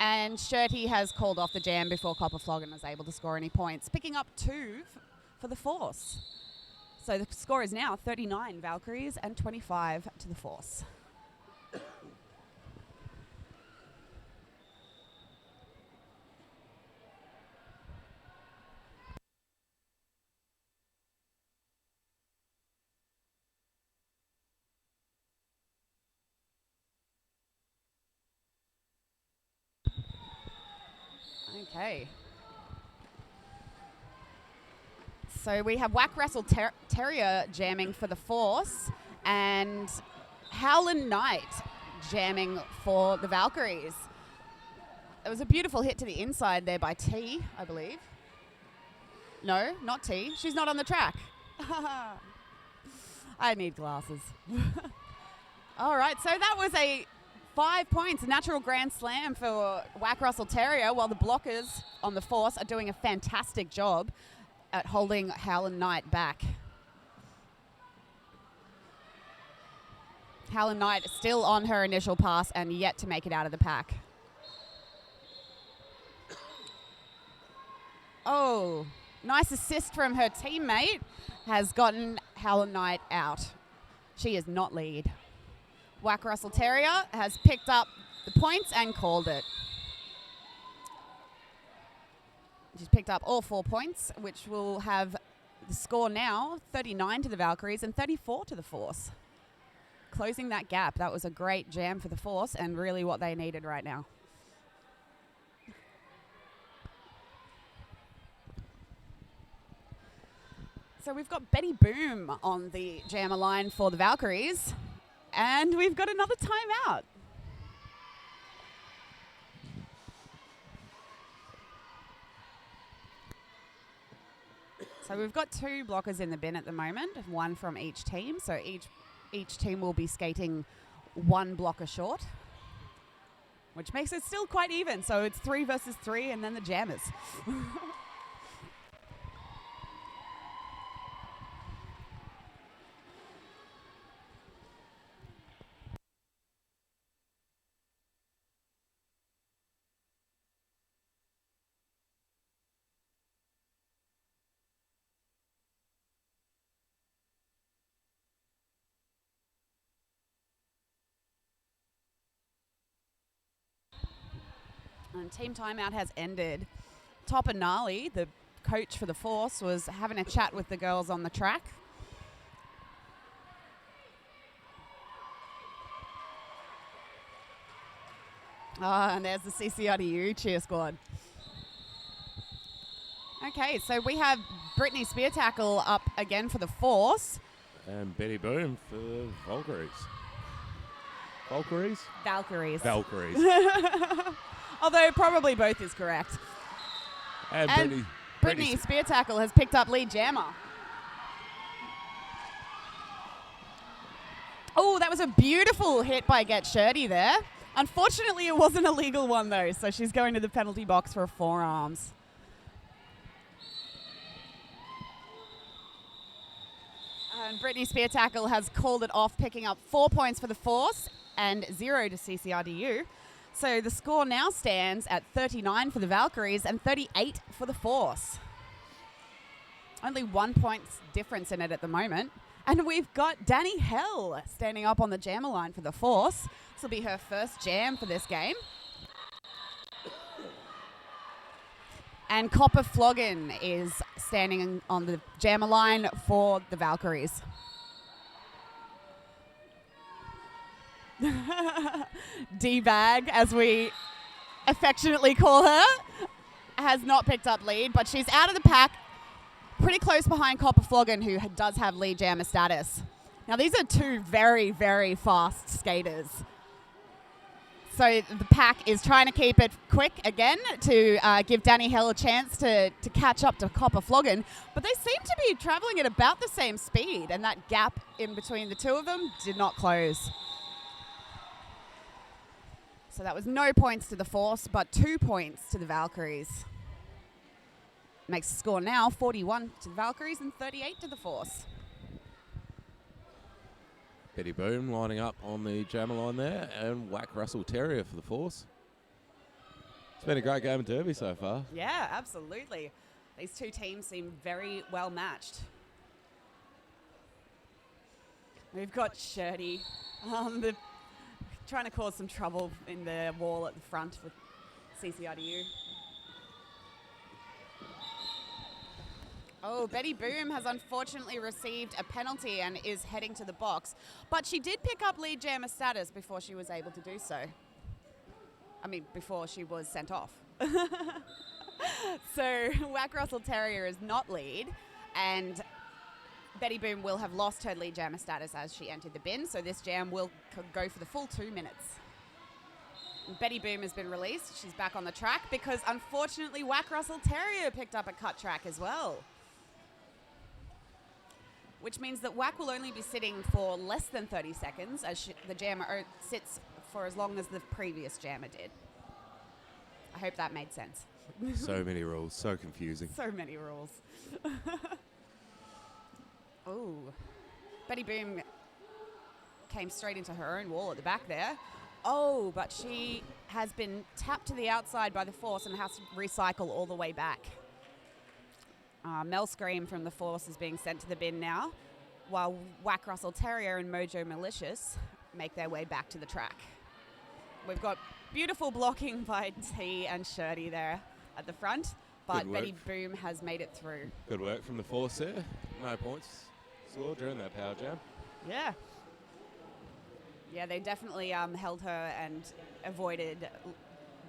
And Shirty has called off the jam before Copper Floggin was able to score any points, picking up 2 for the Force. So the score is now 39 Valkyries and 25 to the Force. Okay. So we have Whack Wrestle Terrier jamming for the Force and Howlin' Knight jamming for the Valkyries. It was a beautiful hit to the inside there by T, I believe. No, not T. She's not on the track. I need glasses. All right, so that was a 5 points, natural grand slam for Whack Russell Terrier, while the blockers on the Force are doing a fantastic job at holding Howlin' Knight back. Howlin' Knight still on her initial pass and yet to make it out of the pack. Oh, nice assist from her teammate has gotten Howlin' Knight out. She is not lead. Whack Russell Terrier has picked up the points and called it. She's picked up all 4 points, which will have the score now 39 to the Valkyries and 34 to the Force. Closing that gap. That was a great jam for the Force and really what they needed right now. So we've got Betty Boom on the jammer line for the Valkyries. And we've got another timeout. So we've got 2 blockers in the bin at the moment, 1 from each team. So each team will be skating 1 blocker short, which makes it still quite even. So it's 3 versus 3 and then the jammers. And team timeout has ended. Topper Gnarly, the coach for the Force, was having a chat with the girls on the track. And there's the CCRDU cheer squad. Okay, so we have Brittany Spear Tackle up again for the Force. And Betty Boom for the Valkyries. Valkyries? Valkyries. Valkyries. Although probably both is correct. And Brittany Spear Tackle has picked up lead jammer. Oh, that was a beautiful hit by Get Shirty there. Unfortunately, it wasn't a legal one, though, so she's going to the penalty box for forearms. And Brittany Spear Tackle has called it off, picking up 4 points for the Force and 0 to CCRDU. So the score now stands at 39 for the Valkyries and 38 for the Force. Only 1 point difference in it at the moment. And we've got Danny Hell standing up on the jammer line for the Force. This will be her first jam for this game. And Copper Floggin is standing on the jammer line for the Valkyries. D-Bag, as we affectionately call her, has not picked up lead, but she's out of the pack, pretty close behind Copper Floggin, who does have lead jammer status. Now, these are two very, very fast skaters. So the pack is trying to keep it quick again to give Danny Hell a chance to catch up to Copper Floggin. But they seem to be traveling at about the same speed, and that gap in between the two of them did not close. So that was no points to the Force, but 2 points to the Valkyries. Makes the score now 41 to the Valkyries and 38 to the Force. Betty Boom lining up on the jammer line there, and Whack Russell Terrier for the Force. It's been a great game of Derby so far. Yeah, absolutely. These two teams seem very well matched. We've got Shirty trying to cause some trouble in the wall at the front with CCRDU. Oh, Betty Boom has unfortunately received a penalty and is heading to the box. But she did pick up lead jammer status before she was able to do so. I mean, before she was sent off. So Whack Russell Terrier is not lead, and Betty Boom will have lost her lead jammer status as she entered the bin, so this jam will go for the full 2 minutes. Betty Boom has been released. She's back on the track because, unfortunately, Whack Russell Terrier picked up a cut track as well. Which means that Whack will only be sitting for less than 30 seconds as the jammer sits for as long as the previous jammer did. I hope that made sense. So many rules, so confusing. So many rules. Oh, Betty Boom came straight into her own wall at the back there. Oh, but she has been tapped to the outside by the Force and has to recycle all the way back. Mel Scream from the Force is being sent to the bin now, while Whack Russell Terrier and Mojo Malicious make their way back to the track. We've got beautiful blocking by T and Shirty there at the front, but Betty Boom has made it through. Good work from the Force there. No points scored during that power jam. Yeah. Yeah, they definitely held her and avoided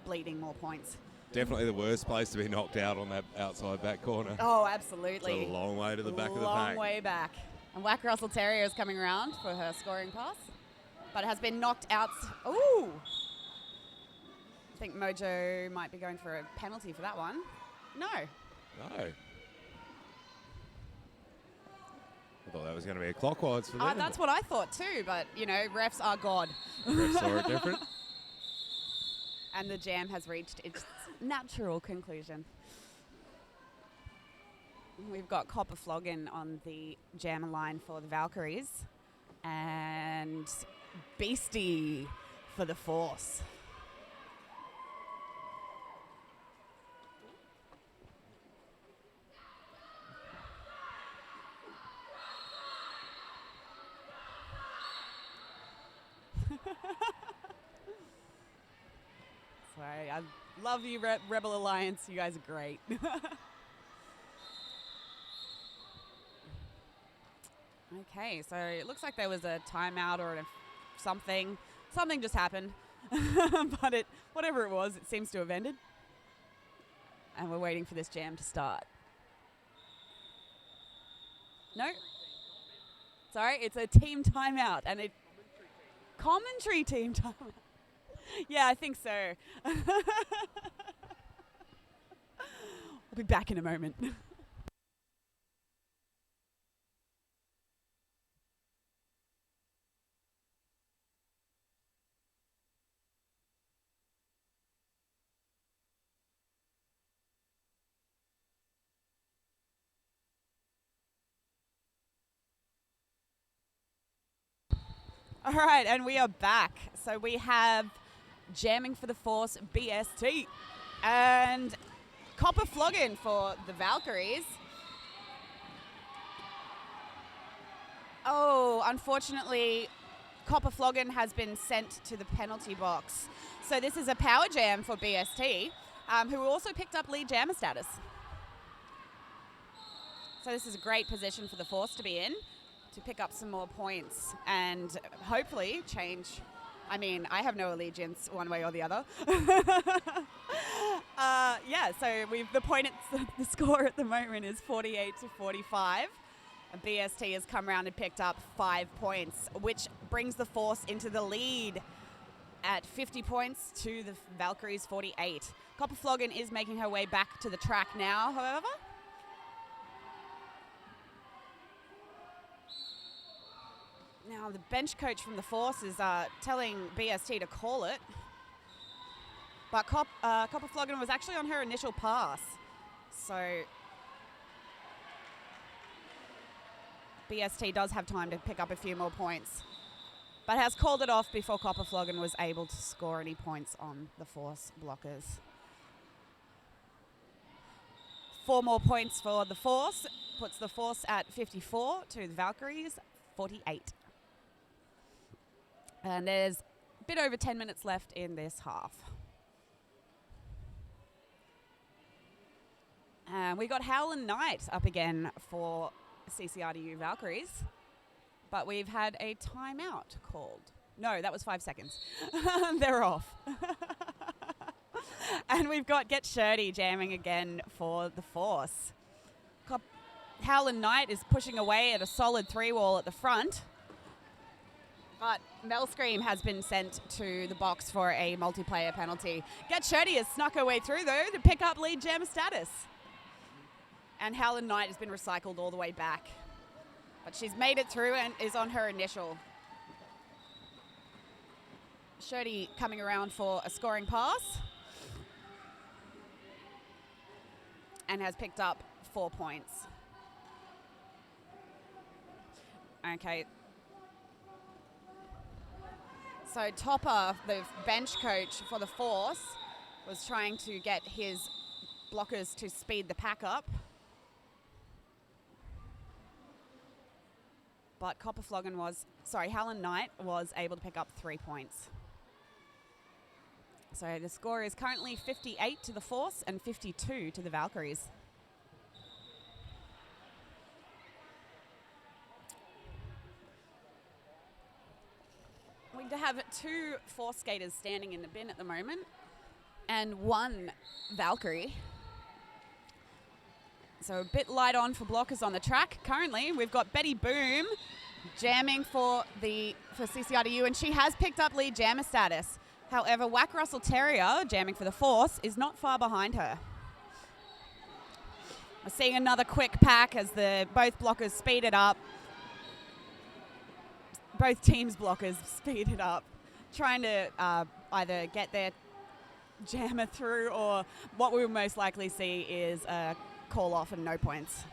bleeding more points. Definitely the worst place to be knocked out on that outside back corner. Oh, absolutely. It's a long way to the back of the Long pack. way back. And Whack Russell Terrier is coming around for her scoring pass, but has been knocked out. Ooh! I think Mojo might be going for a penalty for that one. No. No. I thought that was going to be a clockwise for them. That's what I thought too, but, you know, refs are God. Refs saw it different. And the jam has reached its natural conclusion. We've got Copper Floggin on the jammer line for the Valkyries and Beastie for the Force. Sorry, Love you, Rebel Alliance. You guys are great. Okay, so it looks like there was a timeout or something. Something just happened. But whatever it was, it seems to have ended. And we're waiting for this jam to start. No? Sorry, it's a team timeout. And it... Commentary team timeout. Yeah, I think so. We'll be back in a moment. All right, and we are back. So we have Jamming for the Force BST and Copper Floggin for the Valkyries. Oh, unfortunately, Copper Floggin has been sent to the penalty box. So this is a power jam for BST, who also picked up lead jammer status. So this is a great position for the Force to be in, to pick up some more points and hopefully change. I mean, I have no allegiance one way or the other. Yeah, so the score at the moment is 48-45. And BST has come around and picked up 5 points, which brings the Force into the lead at 50 points to the Valkyries 48. Copper Floggin is making her way back to the track now, however. Now the bench coach from the Force is telling BST to call it. But Copper Floggin was actually on her initial pass. So BST does have time to pick up a few more points. But has called it off before Copper Floggin was able to score any points on the Force blockers. 4 more points for the Force. Puts the Force at 54 to the Valkyries 48. And there's a bit over 10 minutes left in this half. And we got Howlin' Knight up again for CCRDU Valkyries. But we've had a timeout called. No, that was 5 seconds. They're off. And we've got Get Shirty jamming again for the Force. Howlin' Knight is pushing away at a solid 3-wall at the front. But Mel Scream has been sent to the box for a multiplayer penalty. Get Shirty has snuck her way through, though, to pick up lead jammer status. And Howlin' Knight has been recycled all the way back. But she's made it through and is on her initial. Shirty coming around for a scoring pass. And has picked up 4 points. Okay. So Topper, the bench coach for the Force, was trying to get his blockers to speed the pack up. But Howlin' Knight was able to pick up 3 points. So the score is currently 58 to the Force and 52 to the Valkyries. We have 2 Force skaters standing in the bin at the moment and 1 Valkyrie. So a bit light on for blockers on the track. Currently, we've got Betty Boom jamming for CCRDU, and she has picked up lead jammer status. However, Whack Russell Terrier, jamming for the Force, is not far behind her. We're seeing another quick pack as both blockers speed it up. Both teams' blockers speed it up, trying to either get their jammer through, or what we will most likely see is a call off and no points.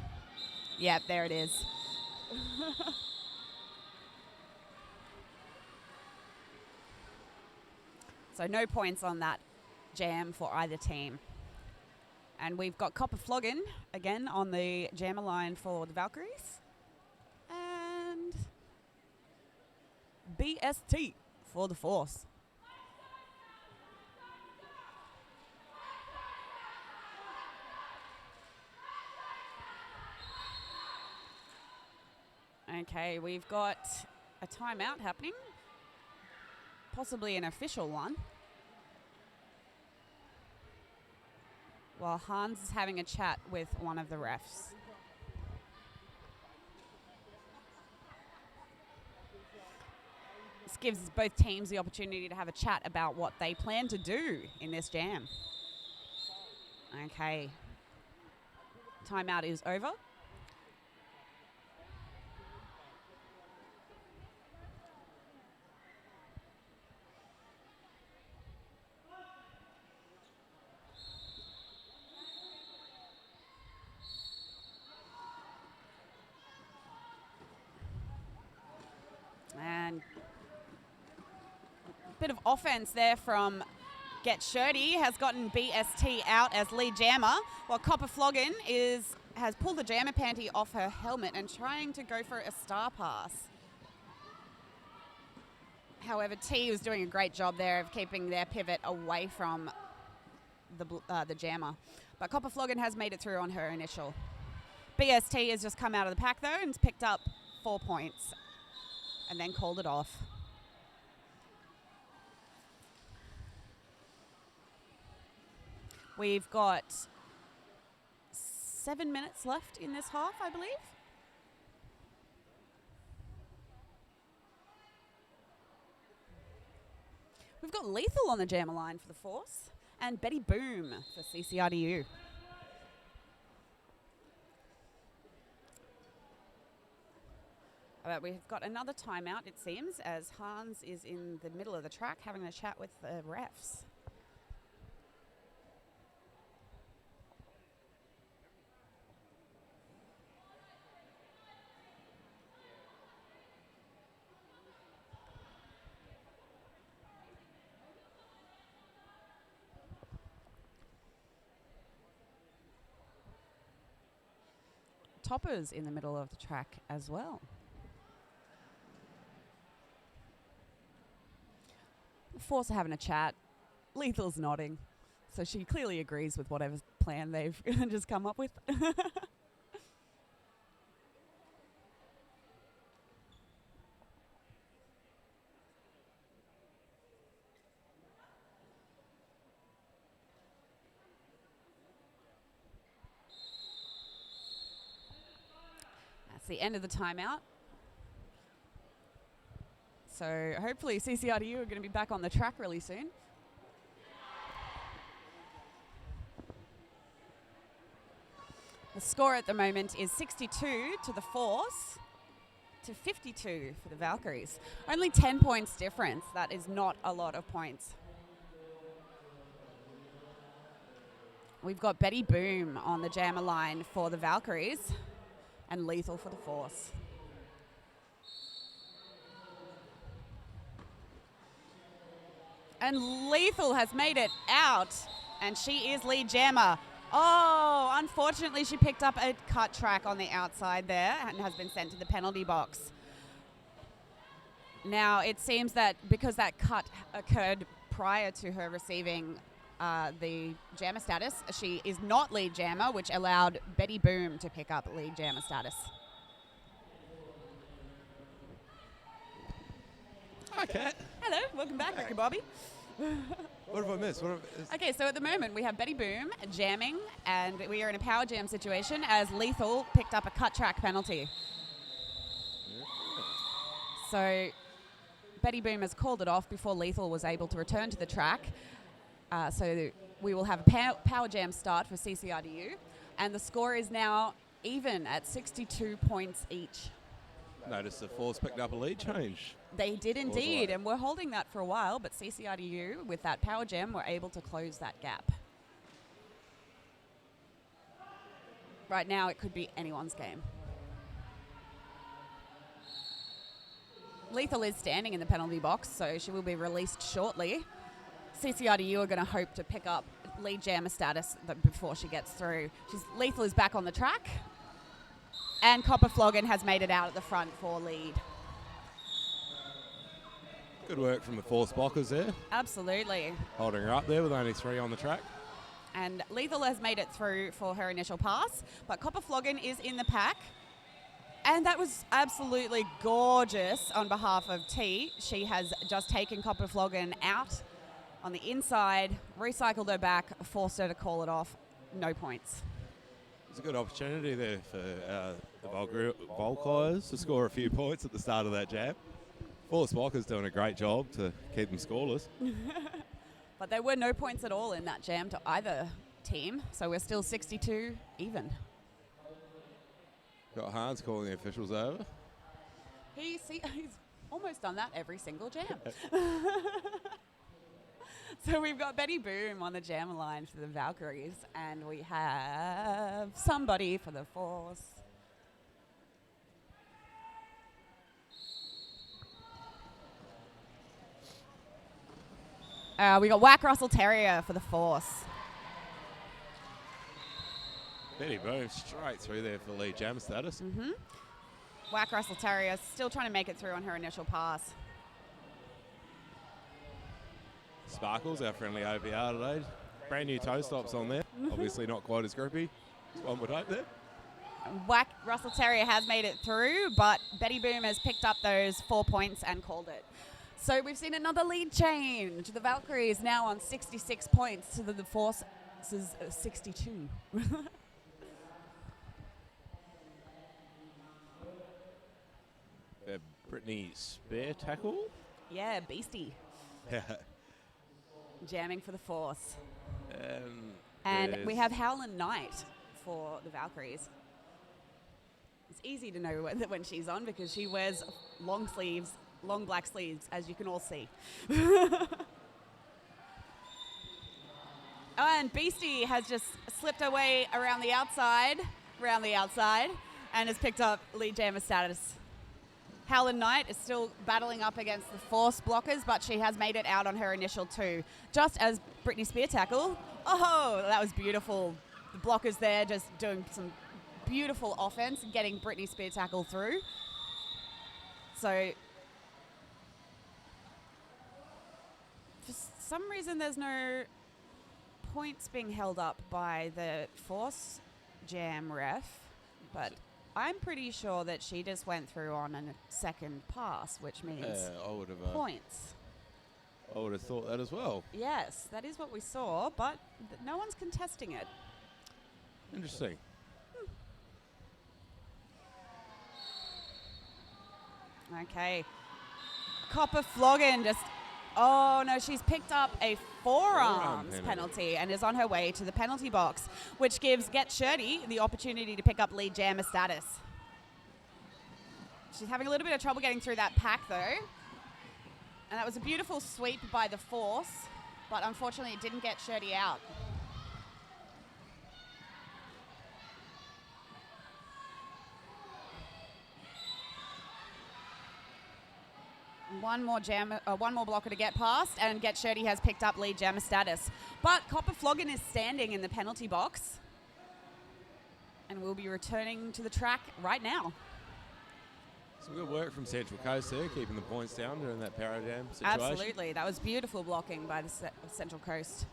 Yep, there it is. So no points on that jam for either team. And we've got Copper Floggin again on the jammer line for the Valkyries. And BST for the Force. Okay, we've got a timeout happening. Possibly an official one. While Hans is having a chat with one of the refs. This gives both teams the opportunity to have a chat about what they plan to do in this jam. Okay. Timeout is over. And bit of offense there from Get Shirty has gotten BST out as lead jammer, while Copper Floggin has pulled the jammer panty off her helmet and trying to go for a star pass. However, T was doing a great job there of keeping their pivot away from the jammer. But Copper Floggin has made it through on her initial. BST has just come out of the pack though and has picked up 4 points and then called it off. We've got 7 minutes left in this half, I believe. We've got Lethal on the jammer line for the Force and Betty Boom for CCRDU. But we've got another timeout, it seems, as Hans is in the middle of the track having a chat with the refs. Topper's in the middle of the track as well. The Force are having a chat. Lethal's nodding. So she clearly agrees with whatever plan they've just come up with. That's the end of the timeout. So hopefully CCRDU are going to be back on the track really soon. The score at the moment is 62 to the Force to 52 for the Valkyries. Only 10 points difference. That is not a lot of points. We've got Betty Boom on the jammer line for the Valkyries and Lethal for the Force. And Lethal has made it out, and she is lead jammer. Oh, unfortunately, she picked up a cut track on the outside there and has been sent to the penalty box. Now, it seems that because that cut occurred prior to her receiving the jammer status, she is not lead jammer, which allowed Betty Boom to pick up lead jammer status. Hi, Kat. Hello, welcome back, Ricky Bobby. What have I missed? Okay, so at the moment we have Betty Boom jamming, and we are in a power jam situation as Lethal picked up a cut track penalty. So Betty Boom has called it off before Lethal was able to return to the track. So we will have a power jam start for CCRDU, and the score is now even at 62 points each. Notice the Force picked up a lead change. They did indeed, and we're holding that for a while, but CCRDU, with that power gem, were able to close that gap. Right now, it could be anyone's game. Lethal is standing in the penalty box, so she will be released shortly. CCRDU are going to hope to pick up lead jammer status before she gets through. Lethal is back on the track, and Copper Floggin has made it out at the front for lead. Good work from the Force blockers there. Absolutely. Holding her up there with only 3 on the track. And Lethal has made it through for her initial pass, but Copper Floggin is in the pack. And that was absolutely gorgeous on behalf of T. She has just taken Copper Floggin out on the inside, recycled her back, forced her to call it off. No points. It's a good opportunity there for the Volkeyes to score a few points at the start of that jam. Force Walker's doing a great job to keep them scoreless. But there were no points at all in that jam to either team, so we're still 62 even. Got Hans calling the officials over. He's almost done that every single jam. So we've got Betty Boom on the jam line for the Valkyries, and we have somebody for the Force. We got Whack Russell Terrier for the Force. Betty Boom straight through there for the lead jammer status. Mm-hmm. Whack Russell Terrier still trying to make it through on her initial pass. Sparkles, our friendly OBR today. Brand new toe stops on there. Obviously not quite as grippy as one would hope there. Whack Russell Terrier has made it through, but Betty Boom has picked up those 4 points and called it. So we've seen another lead change. The Valkyries now on 66 points to the Force's 62. Brittany Spare tackle. Yeah, beastie. Jamming for the Force. And we have Howlin' Knight for the Valkyries. It's easy to know when she's on because she wears long sleeves, long black sleeves, as you can all see. And Beastie has just slipped her way around the outside, and has picked up lead jammer status. Howlin' Knight is still battling up against the Force blockers, but she has made it out on her initial 2. Just as Brittany Spear tackle. Oh, that was beautiful. The blockers there just doing some beautiful offense and getting Brittany Spear tackle through. So, for some reason, there's no points being held up by the Force jam ref, but I'm pretty sure that she just went through on a second pass, which means I would have points. I would have thought that as well. Yes, that is what we saw, but no one's contesting it. Interesting. Okay. Copper Floggin just... Oh, no, she's picked up a forearms penalty and is on her way to the penalty box, which gives Get Shirty the opportunity to pick up lead jammer status. She's having a little bit of trouble getting through that pack, though. And that was a beautiful sweep by the Force, but unfortunately it didn't get Shirty out. One more blocker to get past, and Get Shirty has picked up lead jammer status. But Copper Floggin is standing in the penalty box and will be returning to the track right now. Some good work from Central Coast there, keeping the points down during that para jam situation. Absolutely. That was beautiful blocking by the Central Coast.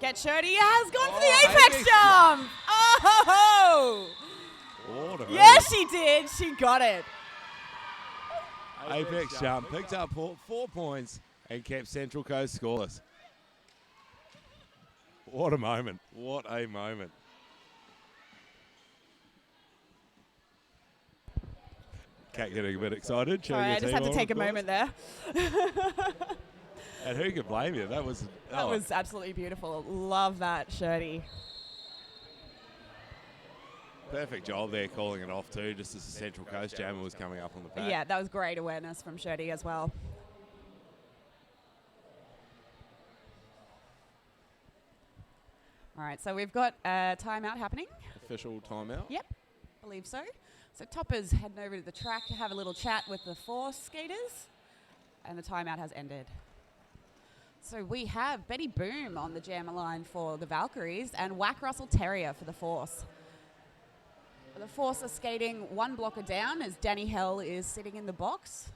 Get Shirty has gone for the apex jump! Oh! Yeah, she did. She got it. Apex jump, picked up 4 points and kept Central Coast scoreless. What a moment. What a moment. Cat getting a bit excited. Sorry, I just had to take a moment there. And who could blame you? That was absolutely beautiful. Love that, Shirty. Perfect job there calling it off too, just as the Central Coast jammer was coming up on the pack. Yeah, that was great awareness from Shirty as well. All right, so we've got a timeout happening. Official timeout? Yep, believe so. So Topper's heading over to the track to have a little chat with the Force skaters, and the timeout has ended. So we have Betty Boom on the jammer line for the Valkyries and Whack Russell Terrier for the Force. The Force are skating one blocker down as Danny Hell is sitting in the box,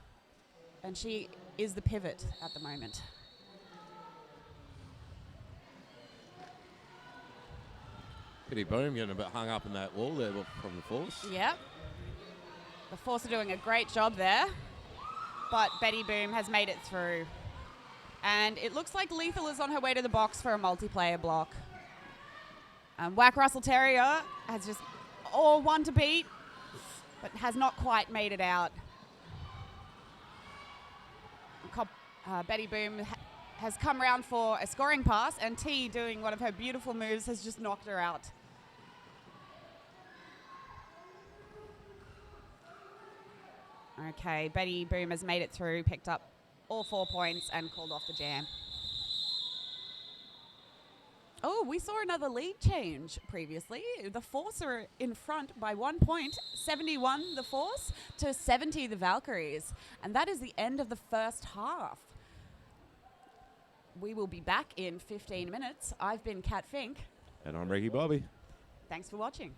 and she is the pivot at the moment. Betty Boom getting a bit hung up in that wall there from the Force. Yep. The Force are doing a great job there, but Betty Boom has made it through. And it looks like Lethal is on her way to the box for a multiplayer block. Whack Russell Terrier has just one to beat, but has not quite made it out. Betty Boom has come round for a scoring pass, and T, doing one of her beautiful moves, has just knocked her out. Okay, Betty Boom has made it through, picked up all 4 points and called off the jam. Oh, we saw another lead change previously. The Force are in front by 1 point, 71 the Force to 70 the Valkyries. And that is the end of the first half. We will be back in 15 minutes. I've been Kat Fink. And I'm Ricky Bobby. Thanks for watching.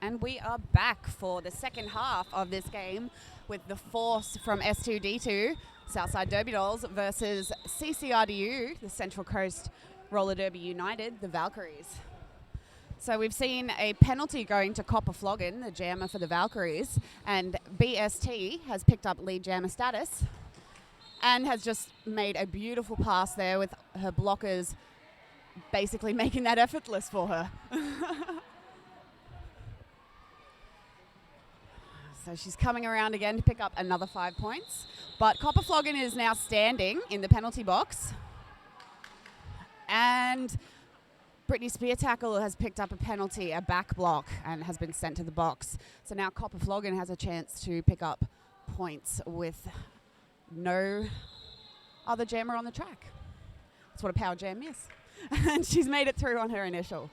And we are back for the second half of this game with the Force from S2D2, Southside Derby Dolls, versus CCRDU, the Central Coast Roller Derby United, the Valkyries. So we've seen a penalty going to Copper Floggin, the jammer for the Valkyries, and BST has picked up lead jammer status and has just made a beautiful pass there with her blockers basically making that effortless for her. So she's coming around again to pick up another 5 points. But Copper Floggin is now standing in the penalty box. And Brittany Spear Tackle has picked up a penalty, a back block, and has been sent to the box. So now Copper Floggin has a chance to pick up points with no other jammer on the track. That's what a power jam is. And she's made it through on her initial.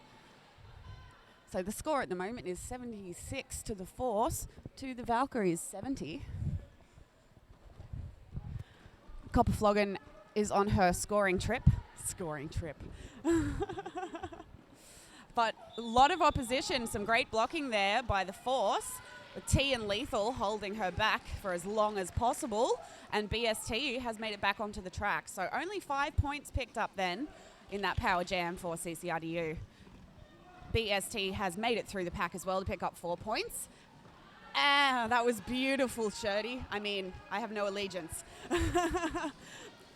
So the score at the moment is 76 to the Force, to the Valkyries 70. Copper Floggin is on her scoring trip. But a lot of opposition, some great blocking there by the Force. With T and Lethal holding her back for as long as possible. And BST has made it back onto the track. So only 5 points picked up then in that power jam for CCRDU. BST has made it through the pack as well to pick up 4 points. That was beautiful, Shirty. I mean, I have no allegiance.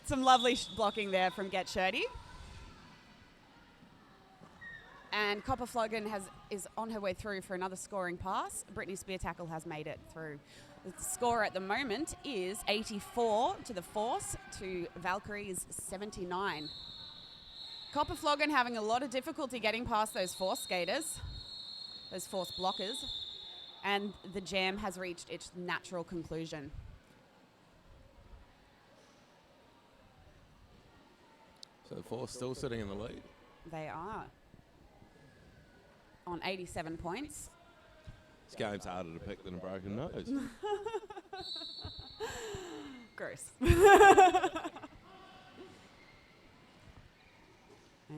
Some lovely blocking there from Get Shirty. And Copper Floggin is on her way through for another scoring pass. Brittany Spear Tackle has made it through. The score at the moment is 84 to the Force, to Valkyries 79. Copper Floggin having a lot of difficulty getting past those Force skaters, those Force blockers, and the jam has reached its natural conclusion. So the Force still sitting in the lead. They are on 87 points. This game's harder to pick than a broken nose. Gross.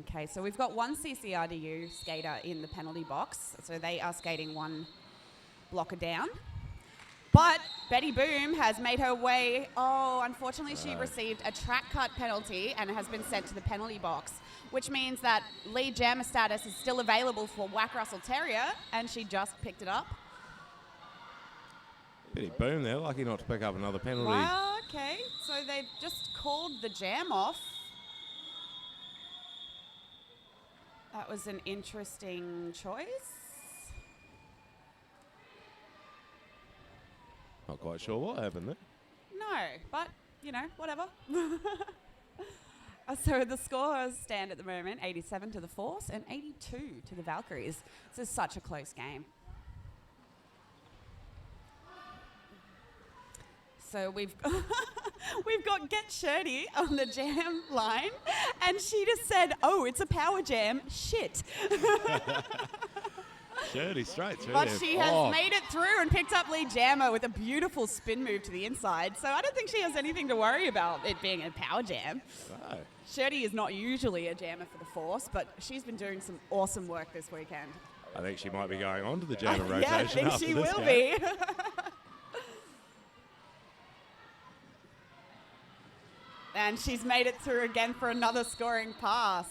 Okay, so we've got one CCRDU skater in the penalty box, so they are skating one blocker down. But Betty Boom has made her way. Oh, unfortunately, she received a track cut penalty and has been sent to the penalty box, which means that lead jammer status is still available for Whack Russell Terrier, and she just picked it up. Betty Boom there, lucky not to pick up another penalty. Wow, okay, so they've just called the jam off. That was an interesting choice. Not quite sure what happened there. No, but, you know, whatever. So the scores stand at the moment, 87 to the Force and 82 to the Valkyries. This is such a close game. So we've got Get Shirty on the jam line, and she just said, "Oh, it's a power jam. Shit." Shirty straight through But there. she has made it through and picked up lead jammer with a beautiful spin move to the inside. So I don't think she has anything to worry about it being a power jam. No. Shirty is not usually a jammer for the Force, but she's been doing some awesome work this weekend. I think she might be going on to the jammer rotation. Yeah, I think after she this will game. be. And she's made it through again for another scoring pass.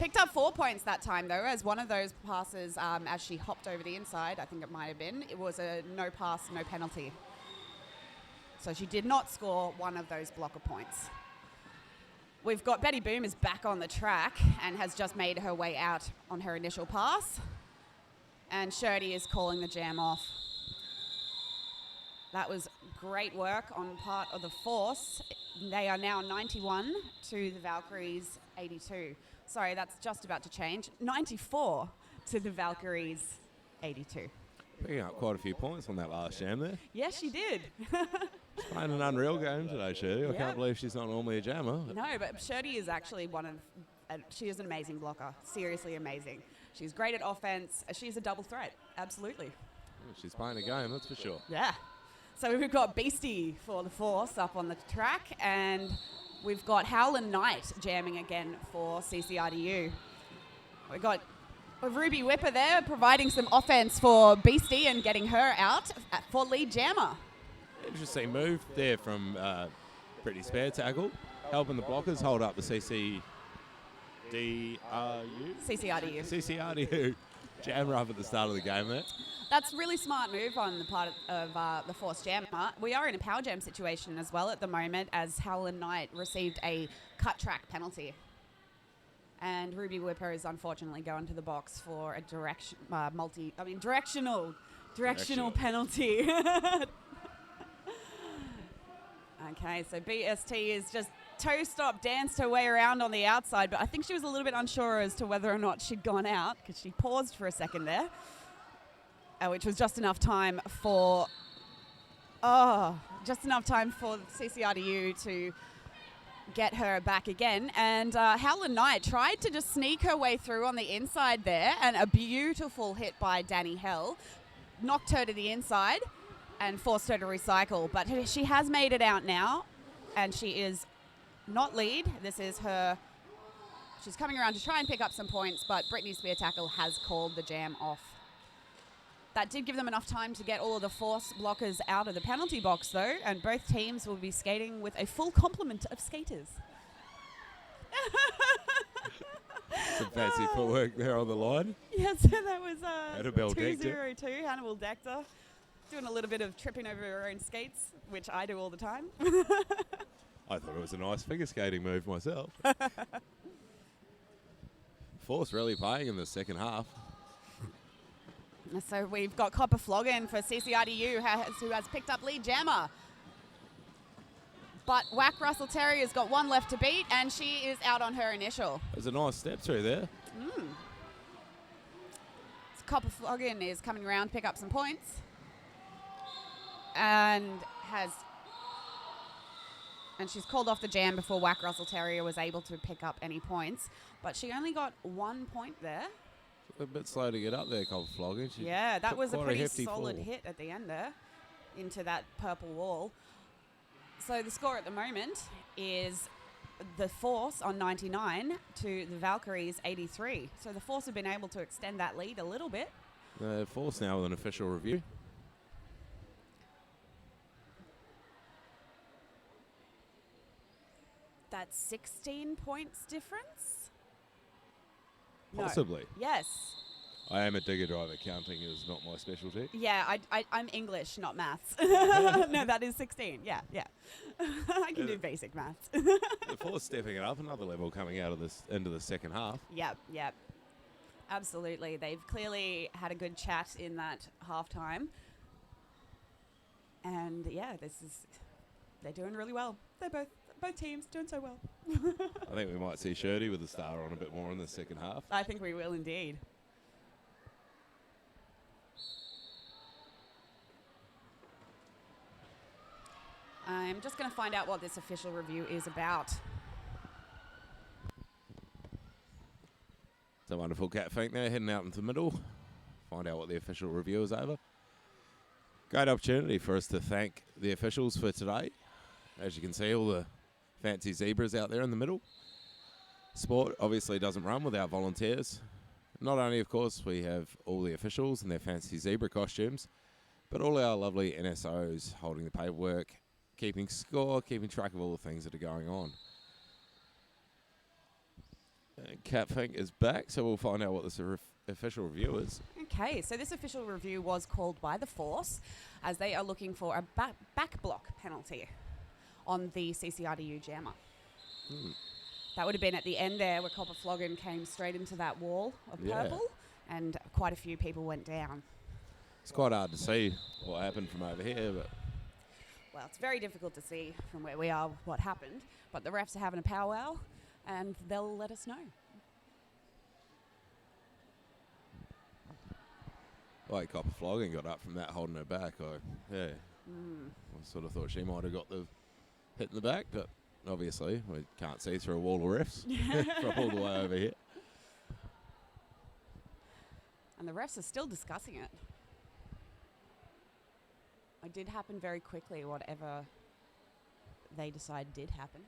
Picked up 4 points that time, though, as one of those passes, as she hopped over the inside, I think it might have been, it was a no pass, no penalty. So she did not score one of those blocker points. We've got Betty Boom is back on the track and has just made her way out on her initial pass. And Shirty is calling the jam off. That was great work on part of the Force. They are now 91 to the Valkyries 82. Sorry, that's just about to change. 94 to the Valkyries 82. Picking up quite a few points on that last jam there. Yes, she did. She's playing an unreal game today, Shirley. I Yeah. can't believe she's not normally a jammer. No, but Shirty is actually she is an amazing blocker. Seriously amazing. She's great at offense. She's a double threat. Absolutely. She's playing a game, that's for sure. Yeah. So we've got Beastie for the Force up on the track, and we've got Howlin' Knight jamming again for CCRDU. We've got Ruby Whipper there providing some offense for Beastie and getting her out for lead jammer. Interesting move there from Brittany Spare tackle, helping the blockers hold up the CCRDU jammer up at the start of the game there. That's a really smart move on the part of the Force jammer. We are in a power jam situation as well at the moment, as Howland Knight received a cut track penalty. And Ruby Whipper is unfortunately going to the box for a directional penalty. Okay, so BST is just toe stop, danced her way around on the outside, but I think she was a little bit unsure as to whether or not she'd gone out because she paused for a second there, which was just enough time for CCRDU to get her back again. And Howland Knight tried to just sneak her way through on the inside there, and a beautiful hit by Danny Hell knocked her to the inside and forced her to recycle. But she has made it out now, and she is not lead. This is her. She's coming around to try and pick up some points, but Brittany Spear Tackle has called the jam off. That did give them enough time to get all of the Force blockers out of the penalty box, though, and both teams will be skating with a full complement of skaters. Some fancy footwork there on the line. Yes, that was Annabelle 202, Hannibal Dector, doing a little bit of tripping over her own skates, which I do all the time. I thought it was a nice figure skating move myself. Force really playing in the second half. So we've got Copper Flogging for CCRDU, who has picked up lead jammer. But Whack Russell Terry has got one left to beat, and she is out on her initial. There's a nice step through there. So Copper Flogging is coming around to pick up some points. And she's called off the jam before Whack Russell Terrier was able to pick up any points. But she only got 1 point there. A bit slow to get up there, Copper Flogging. Yeah, that was a pretty hefty solid fall. hit at the end there into that purple wall. So the score at the moment is the Force on 99 to the Valkyries 83. So the Force have been able to extend that lead a little bit. Force now with an official review. That's 16 points difference? Possibly. No. Yes. I am a digger driver. Counting is not my specialty. Yeah, I'm English, not maths. No, that is 16. Yeah. I can do basic maths. The Force stepping it up another level coming out of this into the second half. Yep. Absolutely. They've clearly had a good chat in that halftime. And yeah, they're doing really well. They're both teams doing so well. I think we might see Shirley with the star on a bit more in the second half. I think we will indeed. I'm just going to find out what this official review is about. It's a wonderful cat fink there, heading out into the middle. Find out what the official review is over. Great opportunity for us to thank the officials for today. As you can see, all the fancy zebras out there in the middle. Sport obviously doesn't run without volunteers. Not only, of course, we have all the officials in their fancy zebra costumes, but all our lovely NSOs holding the paperwork, keeping score, keeping track of all the things that are going on. Catfink is back, so we'll find out what this official review is. Okay, so this official review was called by the Force as they are looking for a back block penalty on the CCRDU jammer. That would have been at the end there where Copper Flogging came straight into that wall of purple, and quite a few people went down. It's quite hard to see what happened from over here, but... Well, it's very difficult to see from where we are what happened, but the refs are having a powwow, and they'll let us know. Like Copper Flogging got up from that holding her back. I sort of thought she might have got the hit in the back, but obviously we can't see through a wall of refs from all the way over here. And the refs are still discussing it. It did happen very quickly, whatever they decide did happen.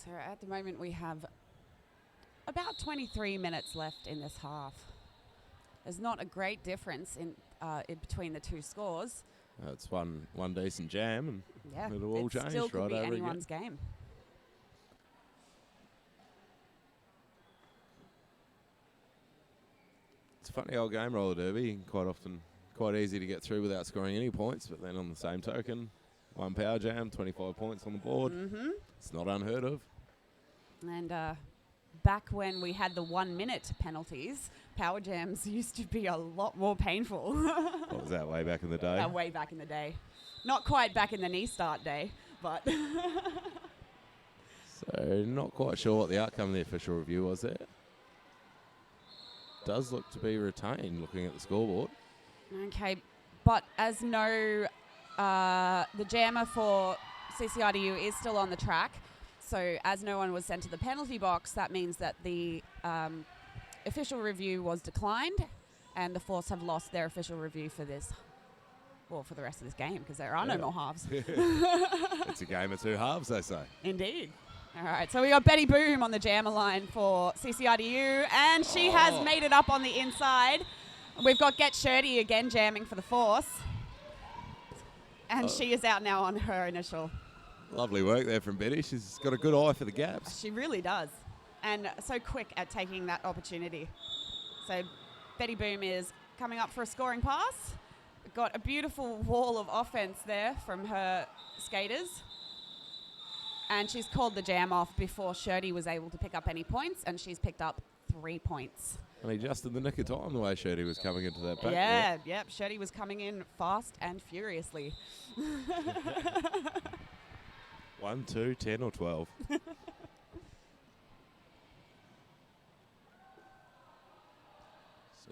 So at the moment we have about 23 minutes left in this half. There's not a great difference in between the two scores. It's one decent jam, and Yeah, it'll all it change still could right be over anyone's game. It's a funny old game, roller derby. Quite often, quite easy to get through without scoring any points. But then on the same token, one power jam, 25 points on the board. Mm-hmm. It's not unheard of. And back when we had the 1 minute penalties, power jams used to be a lot more painful. What was that, way back in the day? Way back in the day. Not quite back in the knee start day, but... So not quite sure what the outcome of the official review was there. Does look to be retained looking at the scoreboard. Okay, but as the jammer for CCRDU is still on the track, so as no one was sent to the penalty box, that means that the official review was declined, and the Force have lost their official review for this, well, for the rest of this game, because there are no more halves. It's a game of two halves, they say. Indeed. All right, so we got Betty Boom on the jammer line for CCRDU, and she has made it up on the inside. We've got Get Shirty again jamming for the Force, and she is out now on her initial. Lovely work there from Betty. She's got a good eye for the gaps. She really does, and so quick at taking that opportunity. So Betty Boom is coming up for a scoring pass. Got a beautiful wall of offense there from her skaters. And she's called the jam off before Shirty was able to pick up any points, and she's picked up 3 points. And just in the nick of time, the way Shirty was coming into that pack. Yep. Shirty was coming in fast and furiously. 1, 2, 10 or 12. So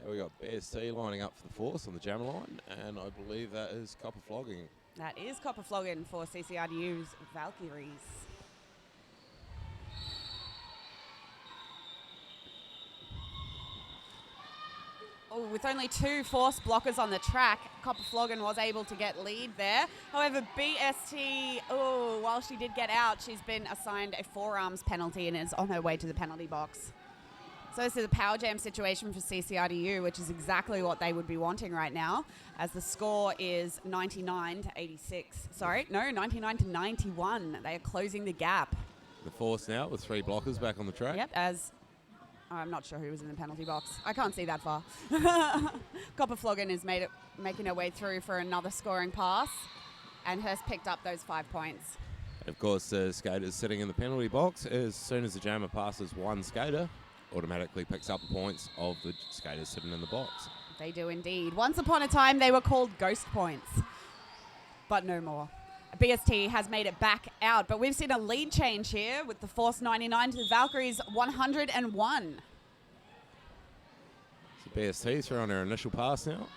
we got BST lining up for the Force on the jammer line, and I believe that is Copper Flogging. That is Copper Flogging for CCRDU's Valkyries. Oh, with only 2 Force blockers on the track, Copper Flogging was able to get lead there. However, BST, while she did get out, she's been assigned a forearms penalty and is on her way to the penalty box. So this is a power jam situation for CCRDU, which is exactly what they would be wanting right now, as the score is 99 to 86. Sorry, no, 99 to 91. They are closing the gap. The Force now with 3 blockers back on the track. Yep, as I'm not sure who was in the penalty box. I can't see that far. Copper Flogging is making her way through for another scoring pass, and has picked up those 5 points. Of course, the skaters sitting in the penalty box, as soon as the jammer passes one skater, automatically picks up the points of the skaters sitting in the box. They do indeed. Once upon a time, they were called ghost points, but no more. BST has made it back out, but we've seen a lead change here with the Force 99 to the Valkyries 101. So BST through on her initial pass now.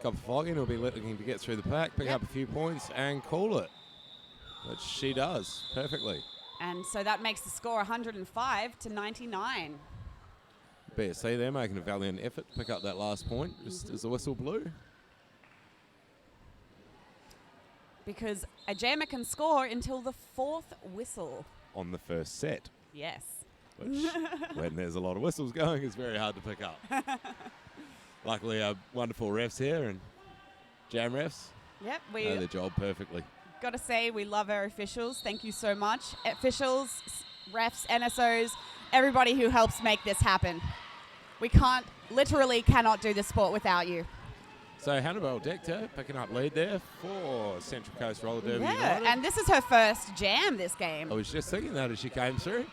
Copper Flogging will be looking to get through the pack, pick up a few points and call it, which she does perfectly. And so that makes the score 105 to 99. BSC there making a valiant effort to pick up that last point just as the whistle blew. Because a jammer can score until the 4th whistle. On the first set, Yes. which when there's a lot of whistles going is very hard to pick up. Luckily our wonderful refs here and jam refs Yep, know we their job perfectly. got to say we love our officials. Thank you so much. Officials, refs, NSOs, everybody who helps make this happen. We literally cannot do this sport without you. So Hannibal Dector picking up lead there for Central Coast Roller Derby Yeah, United. and this is her first jam this game. I was just thinking that as she came through.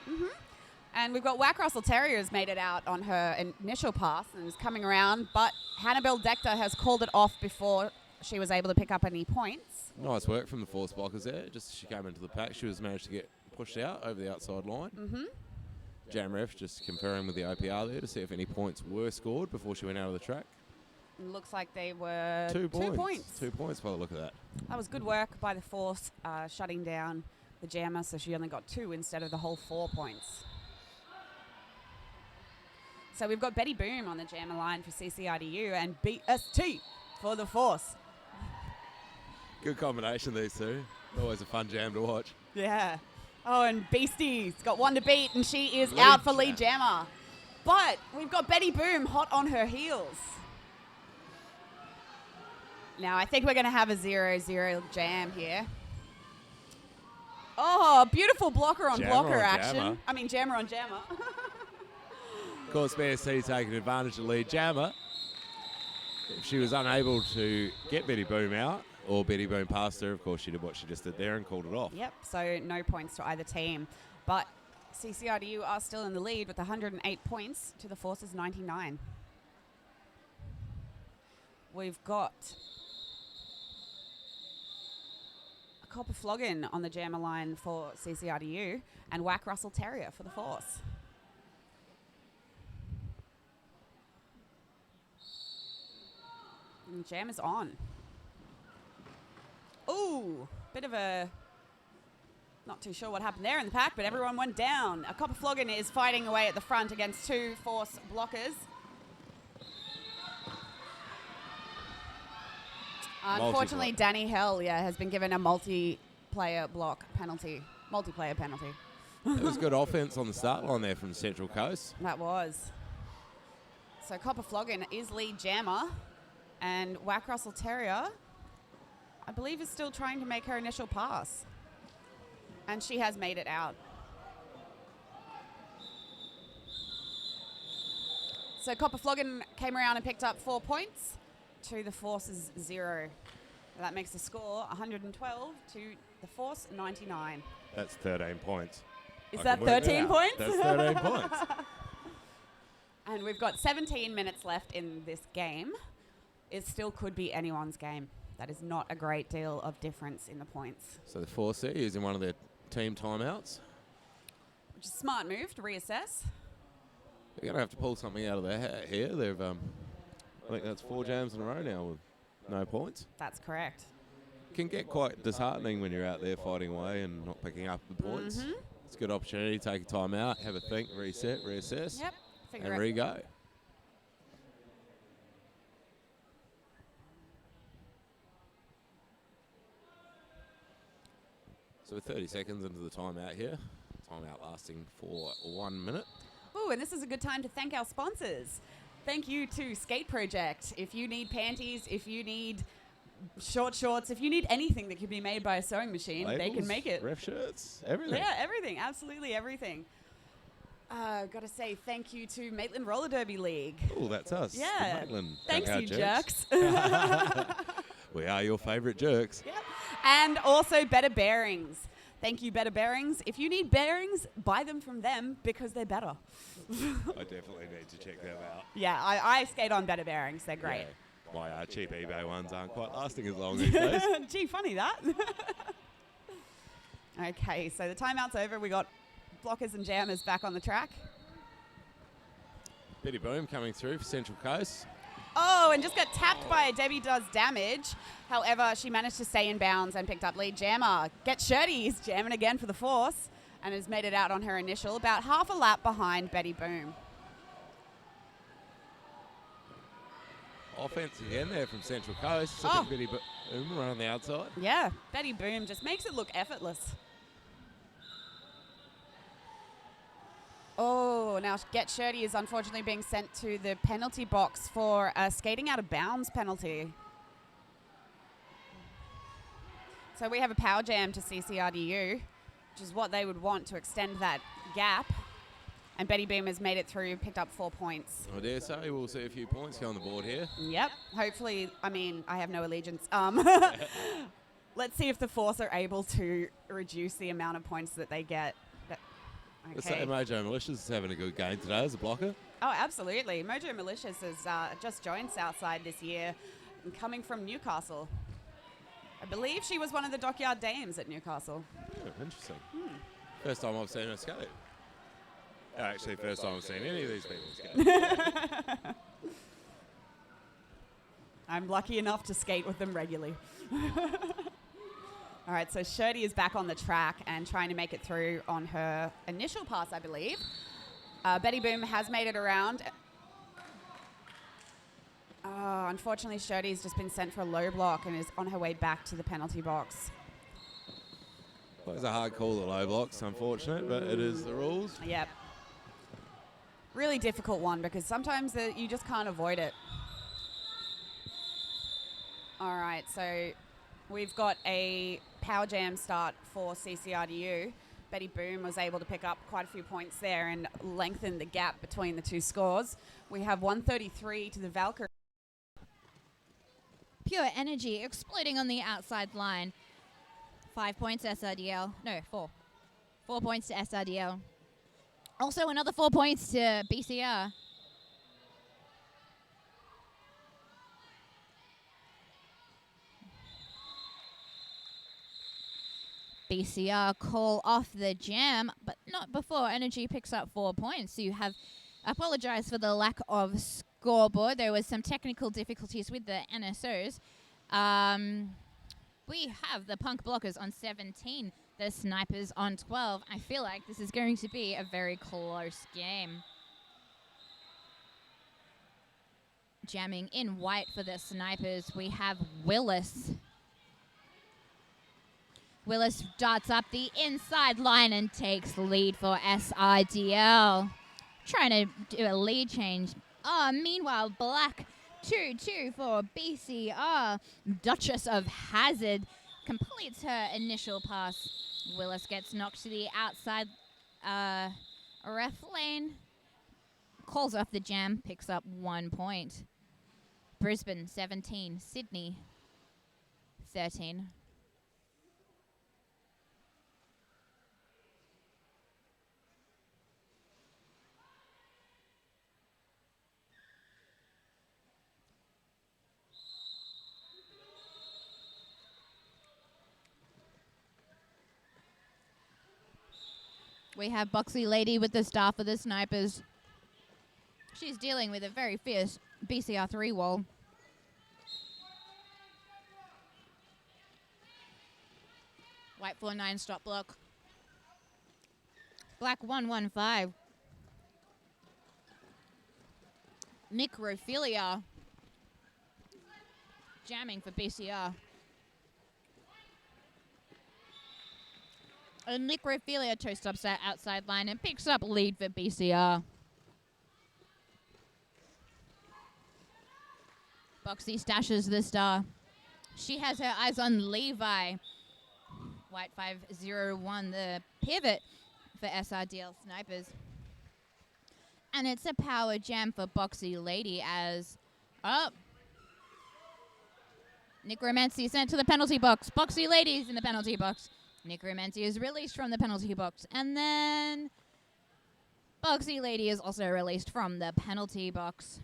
And we've got Whack Russell Terriers made it out on her initial pass and is coming around, but Hannibal Dector has called it off before she was able to pick up any points. Nice work from the Force blockers there. Just as she came into the pack, she was managed to get pushed out over the outside line. Jam ref just conferring with the OPR there to see if any points were scored before she went out of the track. It looks like they were 2 points. 2 points. 2 points by the look of that. That was good work by the Force, shutting down the jammer, so she only got 2 instead of the whole 4 points. So we've got Betty Boom on the jammer line for CCRDU and BST for the Force. Good combination, these two. Always a fun jam to watch. Yeah. Oh, and Beastie's got one to beat, and she is Lead out for lead Jammer. jammer. But we've got Betty Boom hot on her heels. Now, I think we're going to have a 0-0 jam here. Oh, beautiful blocker on Jammer blocker on action. jammer. I mean, jammer on jammer. Of course, BSC taking advantage of lead jammer. If she was unable to get Betty Boom out, or Betty Boom past her, of course, she did what she just did there and called it off. Yep, so no points to either team. But CCRDU are still in the lead with 108 points to the Force's 99. We've got a Copper Floggin on the jammer line for CCRDU and Whack Russell Terrier for the Force. And jam is on. Ooh, bit of a... Not too sure what happened there in the pack, but everyone went down. A Copper Floggin is fighting away at the front against two Force blockers. Unfortunately, Danny Hell, has been given a multiplayer penalty. It was good offense on the start line there from Central Coast. That was. So Copper Floggin is lead jammer, and Whack Russell Terrier, I believe, is still trying to make her initial pass. And she has made it out. So Copper Floggin came around and picked up 4 points to the Force's 0. That makes the score 112 to the Force 99. That's 13 points. Is I that can work 13 out. points? That's 13 points. And we've got 17 minutes left in this game. It still could be anyone's game. That is not a great deal of difference in the points. So the 4C is in one of their team timeouts. Which is a smart move to reassess. They're going to have to pull something out of their hat here. They've, I think that's 4 jams in a row now with no points. That's correct. Can get quite disheartening when you're out there fighting away and not picking up the points. Mm-hmm. It's a good opportunity to take a time out, have a think, reset, reassess, Yep. Figure and it. re-go. So we're 30 seconds into the timeout here. Timeout lasting for 1 minute. Ooh, and this is a good time to thank our sponsors. Thank you to Skate Project. If you need panties, if you need short shorts, if you need anything that can be made by a sewing machine, they can Labels, make it. Ref shirts, everything. Yeah, everything. Absolutely everything. Got to say thank you to Maitland Roller Derby League. Oh, that's us. the Yeah. Maitland Thanks, Junkyard you Jerks. jerks. We are your favourite jerks. Yep. And also Better Bearings. Thank you, Better Bearings. If you need bearings, buy them from them because they're better. I definitely need to check them out. Yeah, I skate on Better Bearings. They're great. Yeah. My cheap eBay ones aren't quite lasting as long these days. Gee, funny that. Okay, so the timeout's over. We got blockers and jammers back on the track. Betty Boom coming through for Central Coast. Oh, and just got tapped by Debbie Does Damage. However, she managed to stay in bounds and picked up lead jammer. Get Shirty is jamming again for the Force and has made it out on her initial, about half a lap behind Betty Boom. Offense again there from Central Coast. So Oh. Betty Boom around the outside. Yeah, Betty Boom just makes it look effortless. Oh, now Get Shirty is unfortunately being sent to the penalty box for a skating out of bounds penalty. So we have a power jam to CCRDU, which is what they would want to extend that gap. And Betty Boom has made it through, picked up 4 points. I dare say we'll see a few points go on the board here. Yep. Hopefully, I mean, I have no allegiance. Let's see if the Force are able to reduce the amount of points that they get. Let's say Mojo Malicious is having a good game today as a blocker. Oh, absolutely. Mojo Malicious has just joined Southside this year and coming from Newcastle. I believe she was one of the Dockyard Dames at Newcastle. Oh, interesting. First time I've seen her skate. Actually, first time I've seen any of these people skate. I'm lucky enough to skate with them regularly. All right, so Shirty is back on the track and trying to make it through on her initial pass, I believe. Betty Boom has made it around. Unfortunately, Shirty's just been sent for a low block and is on her way back to the penalty box. Well, it's a hard call, the low blocks, unfortunate, but it is the rules. Yep. Really difficult one because sometimes you just can't avoid it. All right, so we've got a power jam start for CCRDU. Betty Boom was able to pick up quite a few points there and lengthen the gap between the two scores. We have 133 to the Valkyrie. Pure Energy exploding on the outside line. 5 points SRDL. No, 4. 4 points to SRDL. Also another 4 points to BCR. BCR call off the jam, but not before Energy picks up 4 points. So you have apologized for the lack of scoreboard. There was some technical difficulties with the NSOs. We have the Punk Blockers on 17, the Snipers on 12. I feel like this is going to be a very close game. Jamming in white for the Snipers, we have Willis. Willis darts up the inside line and takes lead for SIDL. Trying to do a lead change. Meanwhile, Black 2-2 for BCR. Duchess of Hazard completes her initial pass. Willis gets knocked to the outside ref lane. Calls off the jam, picks up 1 point. Brisbane 17, Sydney 13. We have Boxy Lady with the staff of the Snipers. She's dealing with a very fierce BCR3 wall. White 4-9 stop block. Black 1-1-5. Necrophilia. Jamming for BCR. And Necrophilia toe stops that outside line and picks up lead for BCR. Boxy stashes the star. She has her eyes on Levi. White 5-0-1, the pivot for SRDL Snipers. And it's a power jam for Boxy Lady as... Necromancy sent to the penalty box. Boxy Lady's in the penalty box. Necromancy is released from the penalty box. And then Boxy Lady is also released from the penalty box.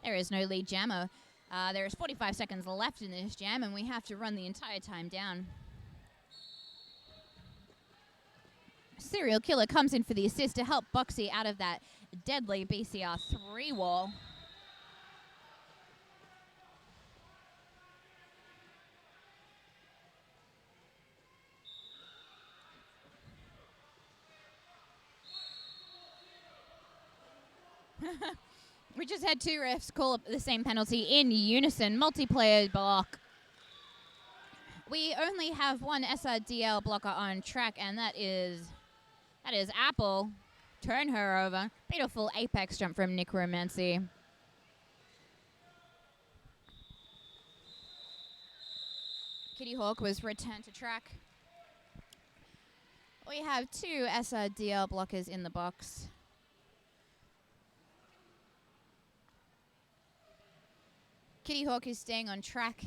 There is no lead jammer. There is 45 seconds left in this jam, and we have to run the entire time down. Serial Killer comes in for the assist to help Boxy out of that deadly BCR 3 wall. We just had 2 refs call up the same penalty in unison. Multiplayer block. We only have one SRDL blocker on track, and that is Apple. Turn her over. Beautiful apex jump from Necromancy. Kitty Hawk was returned to track. We have 2 SRDL blockers in the box. Kitty Hawk is staying on track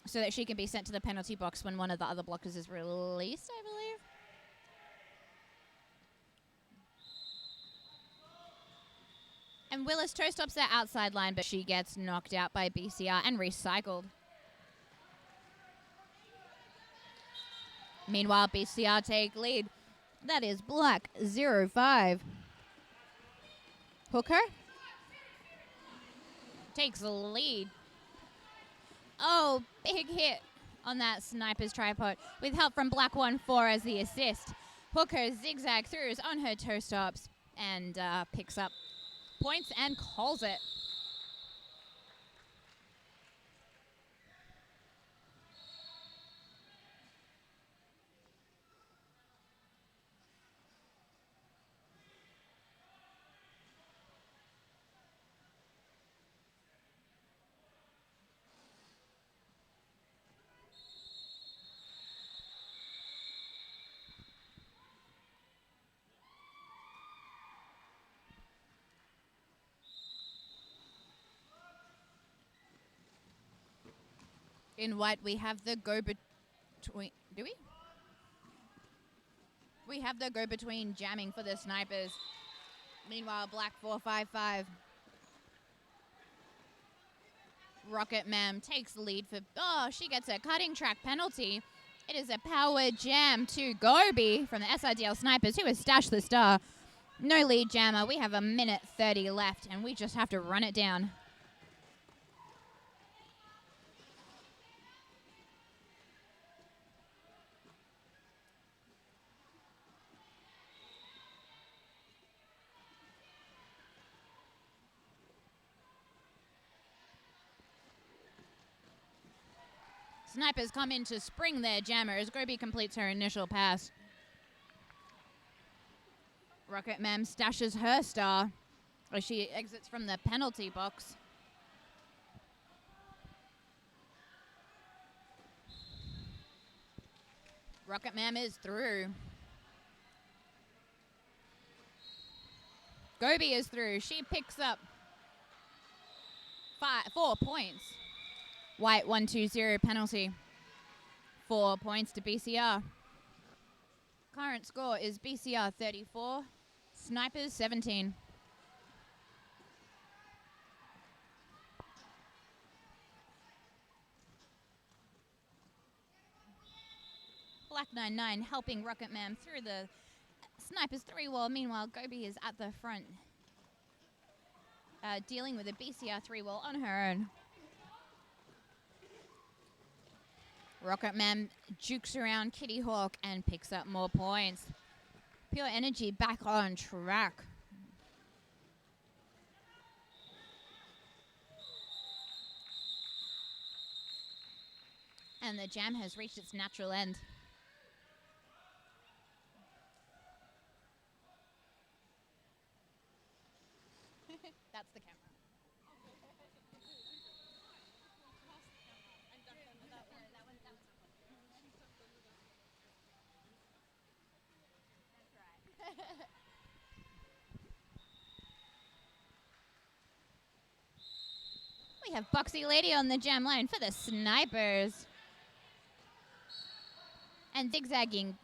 so that she can be sent to the penalty box when one of the other blockers is released, I believe. And Willis toe stops that outside line, but she gets knocked out by BCR and recycled. Meanwhile, BCR take lead. That is Black 0-5. Hooker takes the lead. Oh, big hit on that Sniper's tripod with help from Black 1-4 as the assist. Hooker zigzag throughs on her toe stops and picks up points and calls it. In white, we have the go-between. Do we? We have the go-between jamming for the snipers. Meanwhile, black 4-5-5. Rocket Ma'am takes the lead for... Oh, she gets a cutting track penalty. It is a power jam to Gobi from the SIDL Snipers, who has stashed the star. No lead jammer. We have a minute 30 left, and we just have to run it down. Snipers come in to spring their jammer as Gobi completes her initial pass. Rocket Ma'am stashes her star as she exits from the penalty box. Rocket Ma'am is through. Gobi is through. She picks up 4 points. White 1-2-0 penalty. 4 points to BCR. Current score is BCR 34, Snipers 17. Black 99 helping Rocket Ma'am through the Snipers 3-wall. Meanwhile, Gobi is at the front, dealing with a BCR 3-wall on her own. Rocket Ma'am jukes around Kitty Hawk and picks up more points. Pure Energy back on track. And the jam has reached its natural end. That's the camera. We have Boxy Lady on the jam line for the Snipers. And zigzagging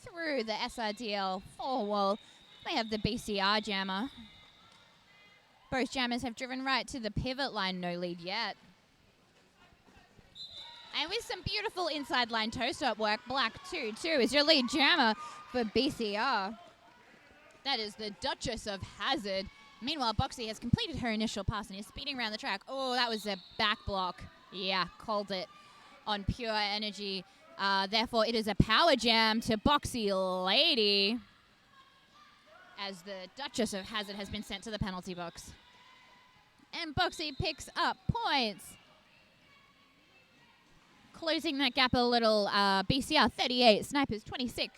through the SRDL 4-wall, we have the BCR jammer. Both jammers have driven right to the pivot line, no lead yet. And with some beautiful inside line toe-stop work, Black 2-2 is your lead jammer for BCR. That is the Duchess of Hazard. Meanwhile, Boxy has completed her initial pass and is speeding around the track. Oh, that was a back block. Yeah, called it on Pure Energy. Therefore, it is a power jam to Boxy Lady as the Duchess of Hazard has been sent to the penalty box. And Boxy picks up points. Closing that gap a little, BCR 38, Snipers 26.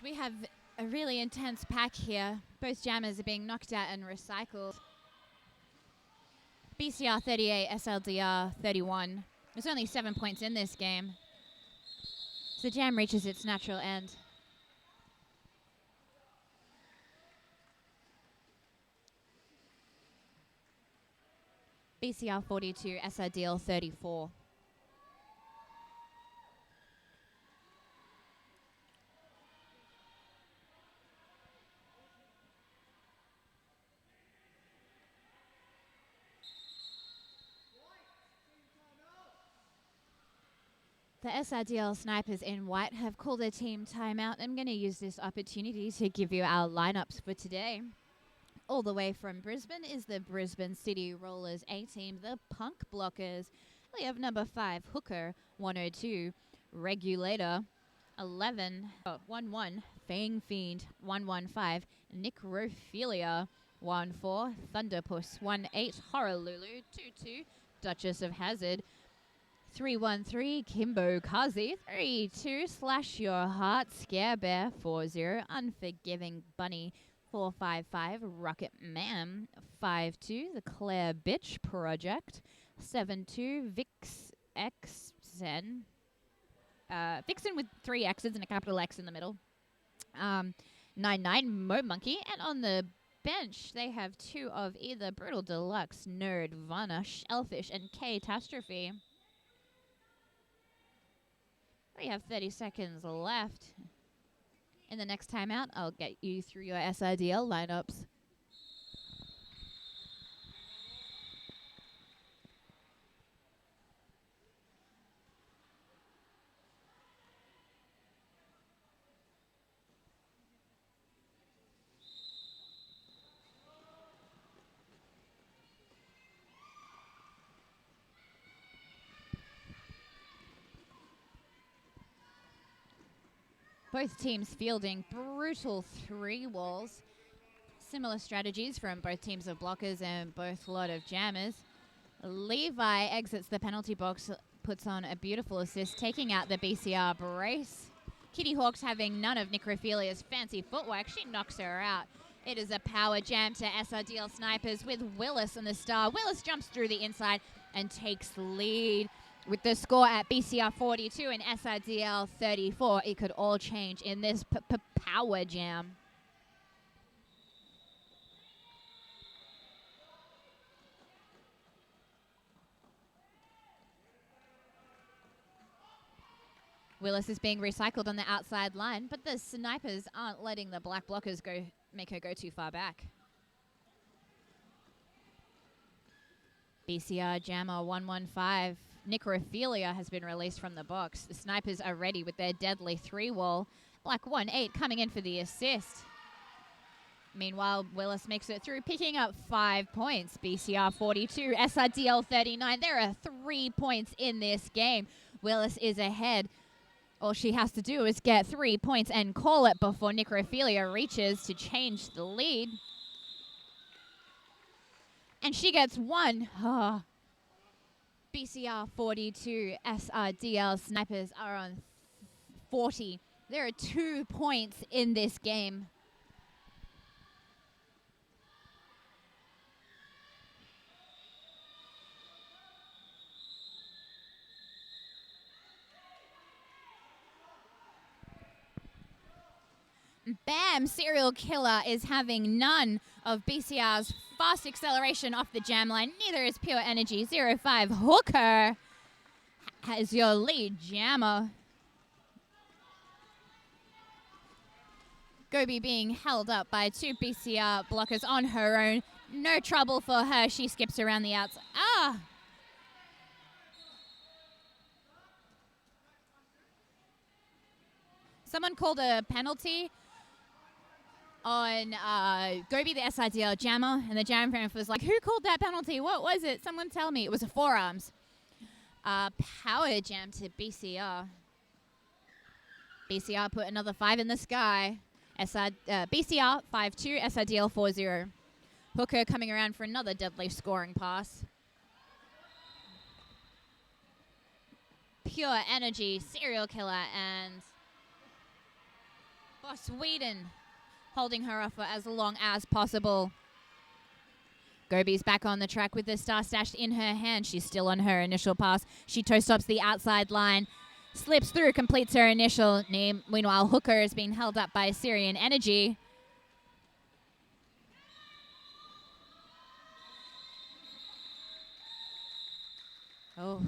We have a really intense pack here. Both jammers are being knocked out and recycled. BCR 38, SLDR 31. There's only 7 points in this game. So the jam reaches its natural end. BCR 42, SRDL 34. The SRDL snipers in white have called a team timeout. I'm going to use this opportunity to give you our lineups for today. All the way from Brisbane is the Brisbane City Rollers A team, the Punk Blockers. We have number 5, Hooker, 102, Regulator, 11, 1-1, Fang Fiend, 115, Necrophilia, 1-4, Thunderpuss, 1-8, Horror Lulu, 2-2, Duchess of Hazard, 313, Kimbo Kazi, 3-2, Slash Your Heart, Scare Bear, 4-0, Unforgiving Bunny, 455, Rocket Man, 5-2, The Claire Bitch Project, 7-2, Vix X Zen, Vixen with 3 X's and a capital X in the middle, 9-9, Mo Monkey, and on the bench they have 2 of either Brutal Deluxe, Nerd, Vanna, Shellfish, and Catastrophe. We have 30 seconds left. In the next timeout, I'll get you through your SIDL lineups. Both teams fielding brutal 3 walls. Similar strategies from both teams of blockers and both lot of jammers. Levi exits the penalty box, puts on a beautiful assist, taking out the BCR brace. Kitty Hawk's having none of Necrophilia's fancy footwork. She knocks her out. It is a power jam to SRDL snipers with Willis on the star. Willis jumps through the inside and takes the lead. With the score at BCR 42 and SRDL 34, it could all change in this power jam. Willis is being recycled on the outside line, but the snipers aren't letting the black blockers make her go too far back. BCR jammer 115. Necrophilia has been released from the box. The snipers are ready with their deadly 3-wall. Black 1-8 coming in for the assist. Meanwhile, Willis makes it through, picking up 5 points. BCR 42, SRDL 39. There are 3 points in this game. Willis is ahead. All she has to do is get 3 points and call it before Necrophilia reaches to change the lead. And she gets 1. BCR 42, SRDL snipers are on 40. There are 2 points in this game. Bam! Serial Killer is having none of BCR's fast acceleration off the jam line. Neither is Pure Energy. 05 Hooker has your lead jammer. Gobi being held up by 2 BCR blockers on her own. No trouble for her. She skips around the outside. Someone called a penalty on Gobi, the SIDL jammer, and the jam fan was like, who called that penalty? What was it? Someone tell me. It was a forearms. Power jam to BCR. BCR put another 5 in the sky. BCR 5-2, SIDL 4-0. Hooker coming around for another deadly scoring pass. Pure Energy, Serial Killer, and Boss Whedon holding her off for as long as possible. Gobi's back on the track with the star stashed in her hand. She's still on her initial pass. She toe stops the outside line, slips through, completes her initial name. Meanwhile, Hooker is being held up by Syrian Energy. Oh.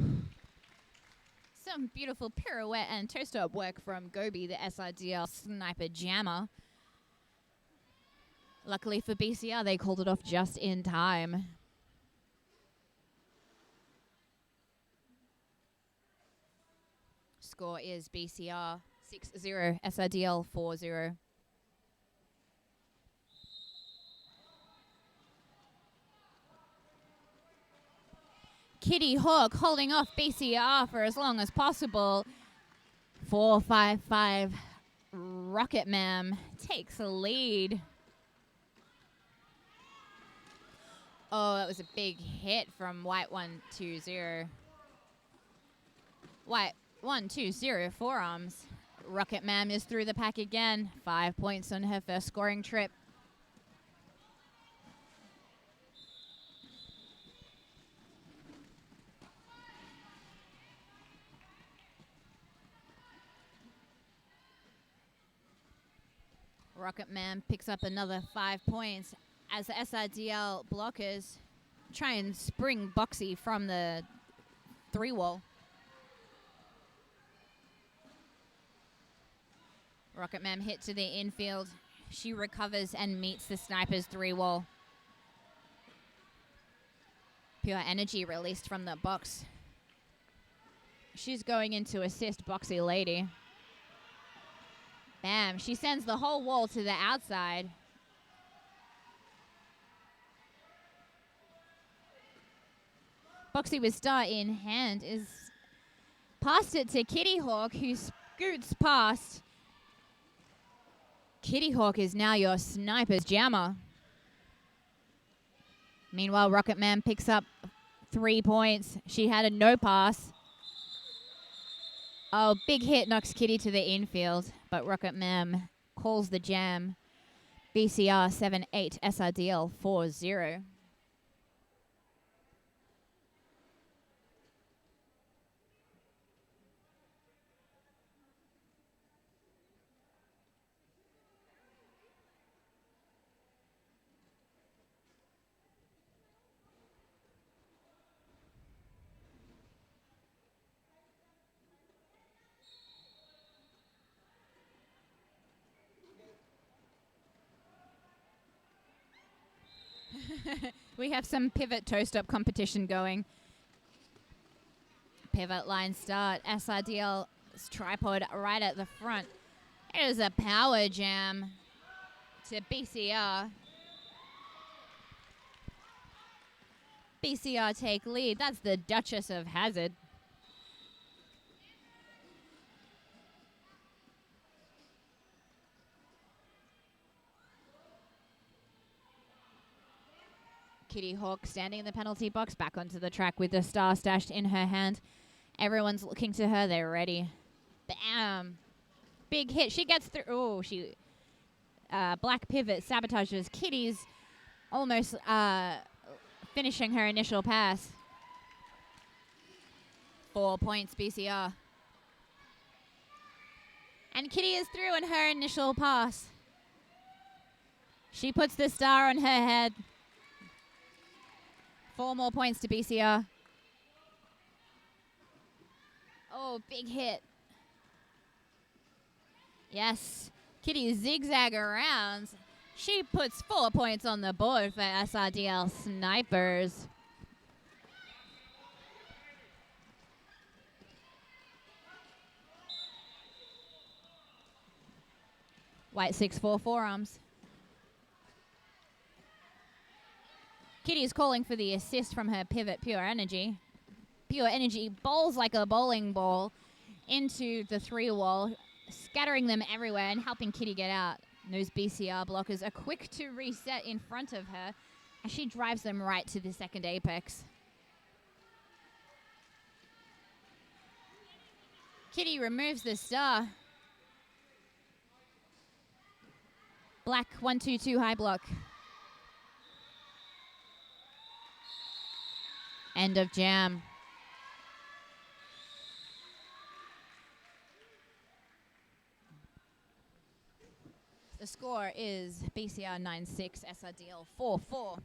Some beautiful pirouette and toe stop work from Gobi, the SIDL sniper jammer. Luckily for BCR, they called it off just in time. score is BCR 6-0, SRDL 4-0. Kitty Hawk holding off BCR for as long as possible. 4-5-5. Rocket Ma'am takes the lead. Oh, that was a big hit from White 1-2-0. White 1-2-0 forearms. Rocket Ma'am is through the pack again. 5 points on her first scoring trip. Rocket Man picks up another 5 points as the SRDL blockers try and spring Boxy from the 3-wall. Rocket Man hit to the infield. She recovers and meets the sniper's 3-wall. Pure energy released from the box. She's going in to assist Boxy Lady. Bam, she sends the whole wall to the outside. Boxy with star in hand is passed it to Kitty Hawk, who scoots past. Kitty Hawk is now your sniper's jammer. Meanwhile, Rocket Man picks up 3 points. She had a no pass. Oh, big hit knocks Kitty to the infield, but Rocket Man calls the jam. BCR 7-8, SRDL 4-0. We have some pivot toe-stop competition going. Pivot line start. SRDL's tripod right at the front. It is a power jam to BCR. BCR take lead. That's the Duchess of Hazard. Kitty Hawk standing in the penalty box, back onto the track with the star stashed in her hand. Everyone's looking to her. They're ready. Bam. Big hit. She gets through. Oh, she... black pivot sabotages Kitty's almost finishing her initial pass. 4 points, BCR. And Kitty is through in her initial pass. She puts the star on her head. 4 more points to BCR. Oh, big hit. Yes. Kitty zigzag around. She puts 4 points on the board for SRDL Snipers. White 6-4 forearms. Kitty is calling for the assist from her pivot, Pure Energy. Pure Energy bowls like a bowling ball into the 3-wall, scattering them everywhere and helping Kitty get out. Those BCR blockers are quick to reset in front of her as she drives them right to the second apex. Kitty removes the star. Black 1-2-2 high block. End of jam. The score is BCR 9-6, SRDL 4-4.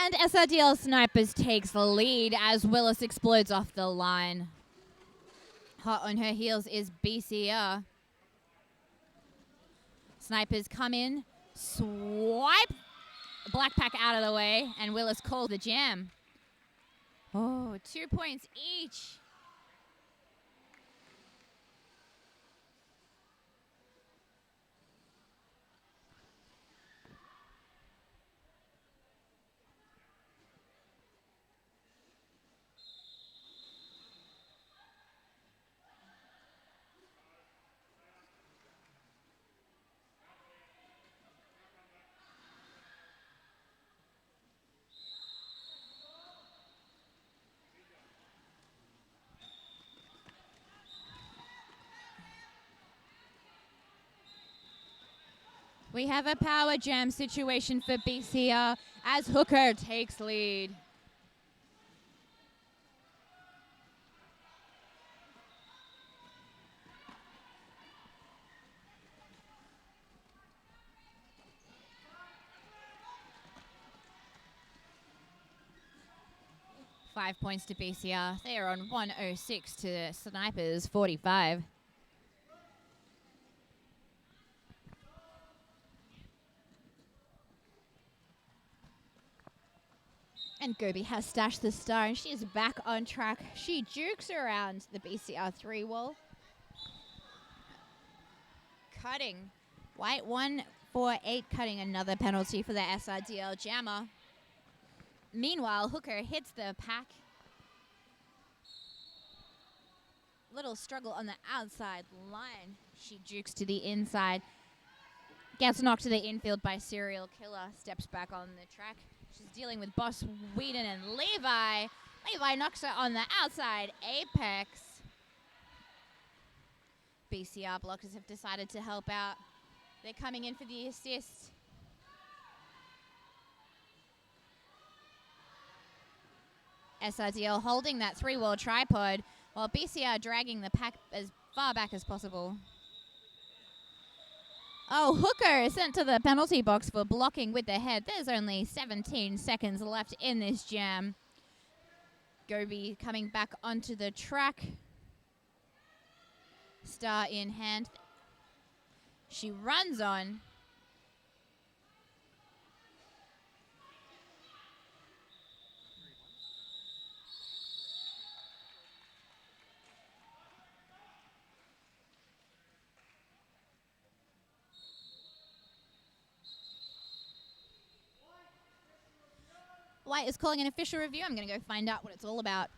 And SRDL Snipers takes the lead as Willis explodes off the line. Hot on her heels is BCR. Snipers come in, swipe Blackpack out of the way, and Willis called the jam. Oh, 2 points each. We have a power jam situation for BCR as Hooker takes lead. Five points to BCR. They are on 106 to Snipers 45. And Gobi has stashed the star, and she is back on track. She jukes around the BCR 3 wall. Cutting. White 148 cutting, another penalty for the SRDL jammer. Meanwhile, Hooker hits the pack. Little struggle on the outside line. She jukes to the inside. Gets knocked to the infield by Serial Killer. Steps back on the track. She's dealing with Boss Whedon and Levi. Levi knocks her on the outside apex. BCR blockers have decided to help out. They're coming in for the assist. SRDL holding that 3-wall tripod while BCR dragging the pack as far back as possible. Oh, Hooker is sent to the penalty box for blocking with the head. There's only 17 seconds left in this jam. Gobi coming back onto the track. Star in hand. She runs on. White is calling an official review. I'm going to go find out what it's all about.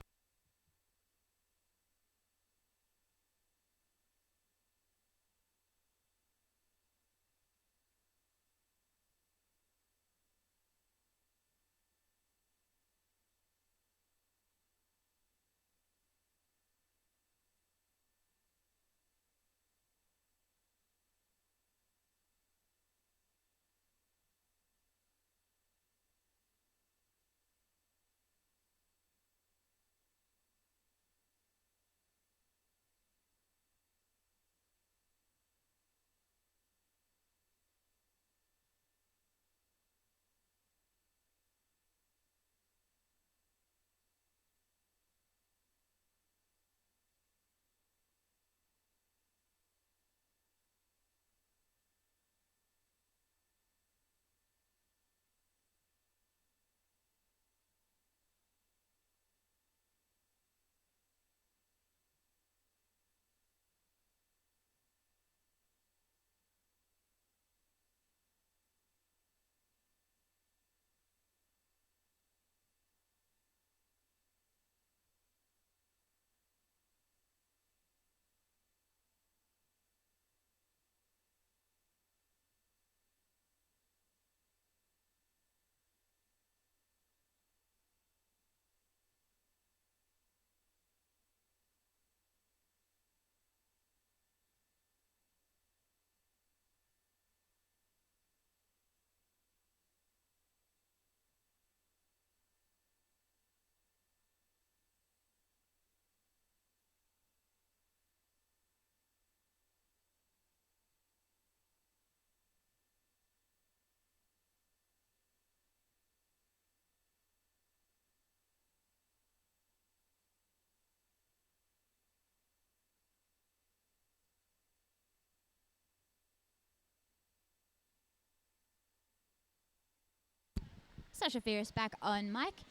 Sasha Fierce back on mic.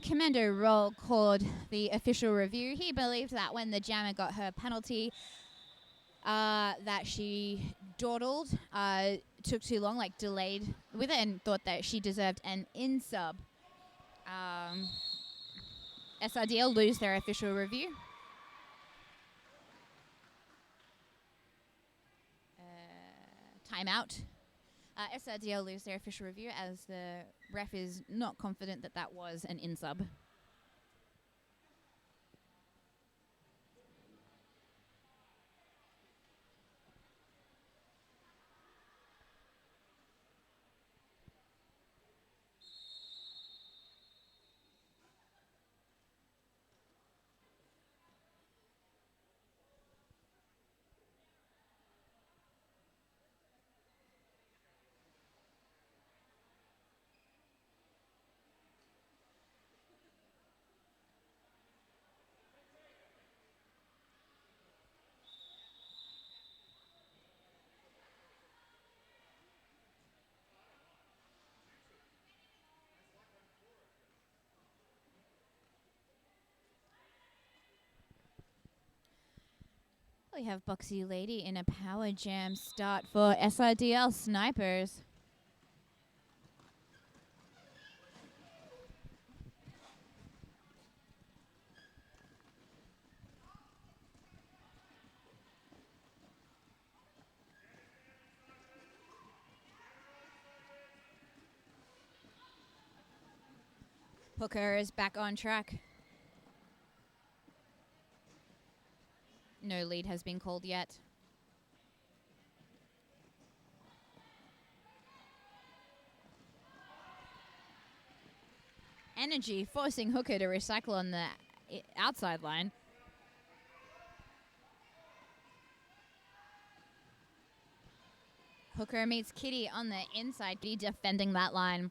Commander Roll called the official review. He believed that when the jammer got her penalty, that she dawdled, took too long, like delayed with it, and thought that she deserved an in-sub. SRDL lose their official review. Timeout. SRDL lose their official review as the ref is not confident that that was an in-sub. We have Boxy Lady in a power jam start for SRDL Snipers. Hooker is back on track. No lead has been called yet. Energy forcing Hooker to recycle on the outside line. Hooker meets Kitty on the inside, Kitty defending that line.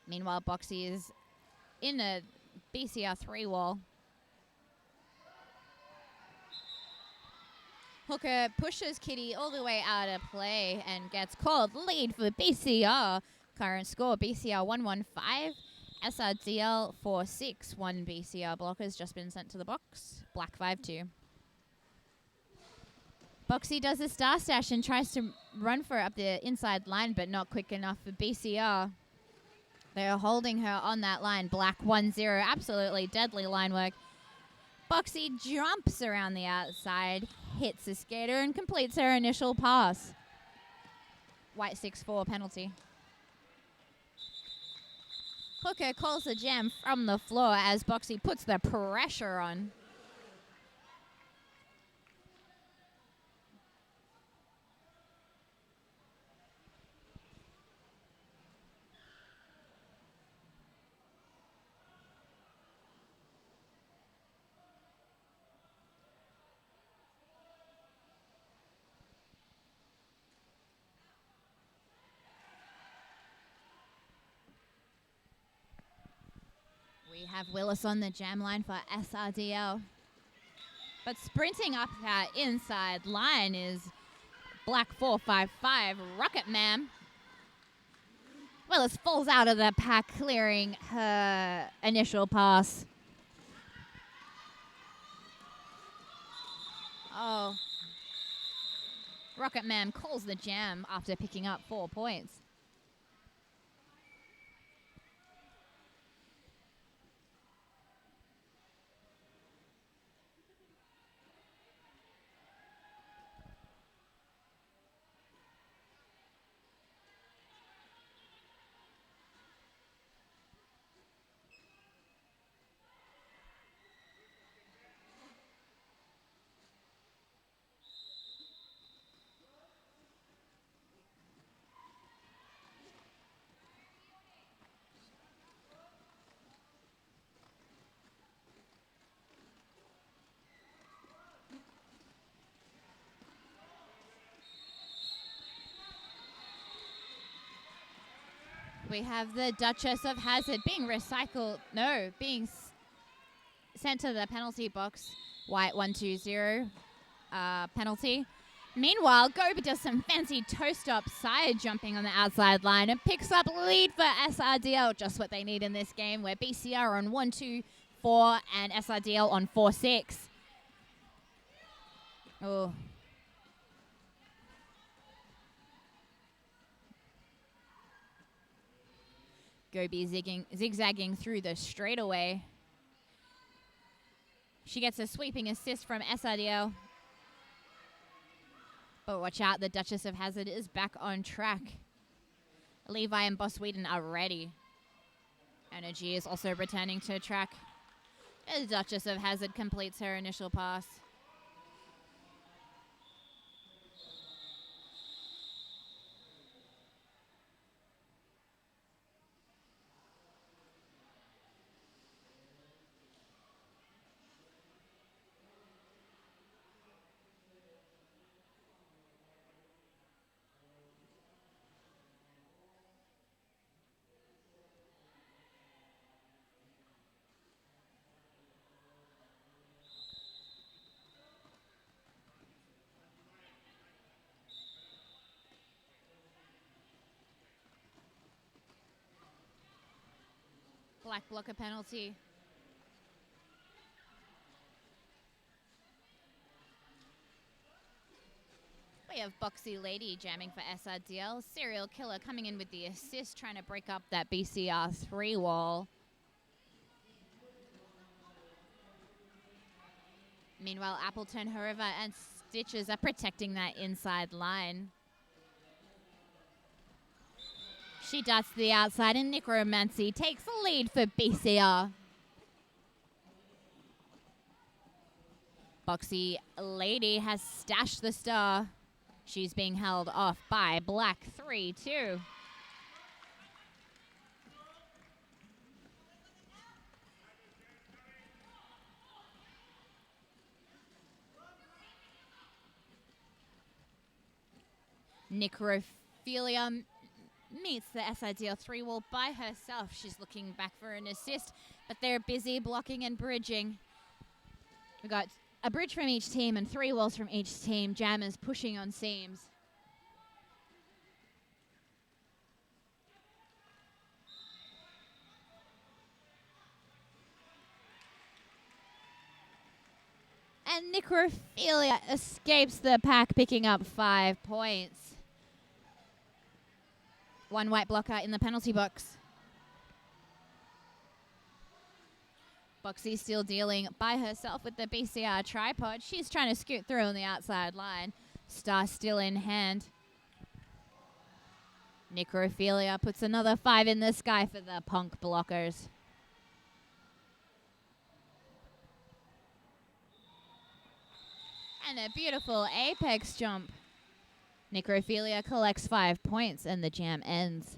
Meanwhile, Boxy is in a BCR 3 wall. Hooker pushes Kitty all the way out of play and gets called lead for BCR. Current score, BCR 115, SRDL 46. One BCR blocker has just been sent to the box. Black 5-2. Boxy does a star stash and tries to run for up the inside line, but not quick enough for BCR. They're holding her on that line. Black 1-0. Absolutely deadly line work. Boxy jumps around the outside, hits a skater, and completes her initial pass. White 6-4 penalty. Hooker calls a jam from the floor as Boxy puts the pressure on. We have Willis on the jam line for SRDL. But sprinting up that inside line is Black 455, Rocket Man. Willis falls out of the pack, clearing her initial pass. Oh. Rocket Man calls the jam after picking up 4 points. We have the Duchess of Hazard being recycled. No, being sent to the penalty box. White 1-2-0 penalty. Meanwhile, Gobi does some fancy toe-stop side jumping on the outside line and picks up lead for SRDL, just what they need in this game, where BCR on 1-2-4 and SRDL on 4-6. Oh. Gobi zigzagging through the straightaway. She gets a sweeping assist from SRDL. But watch out, the Duchess of Hazzard is back on track. Levi and Boss Whedon are ready. Energy is also returning to track. The Duchess of Hazzard completes her initial pass. Black blocker penalty. We have Boxy Lady jamming for SRDL. Serial Killer coming in with the assist, trying to break up that BCR 3 wall. Meanwhile, Appleton, Hariva, and Stitches are protecting that inside line. She darts to the outside, and Necromancy takes the lead for BCR. Boxy Lady has stashed the star. She's being held off by Black 3-2. Necrophilia meets the SIDL 3 wall by herself. She's looking back for an assist, but they're busy blocking and bridging. We've got a bridge from each team and 3 walls from each team. Jammers pushing on seams. And Necrophilia escapes the pack, picking up 5 points. 1 white blocker in the penalty box. Boxy still dealing by herself with the BCR tripod. She's trying to scoot through on the outside line. Star still in hand. Necrophilia puts another 5 in the sky for the punk blockers. And a beautiful apex jump. Necrophilia collects 5 points and the jam ends.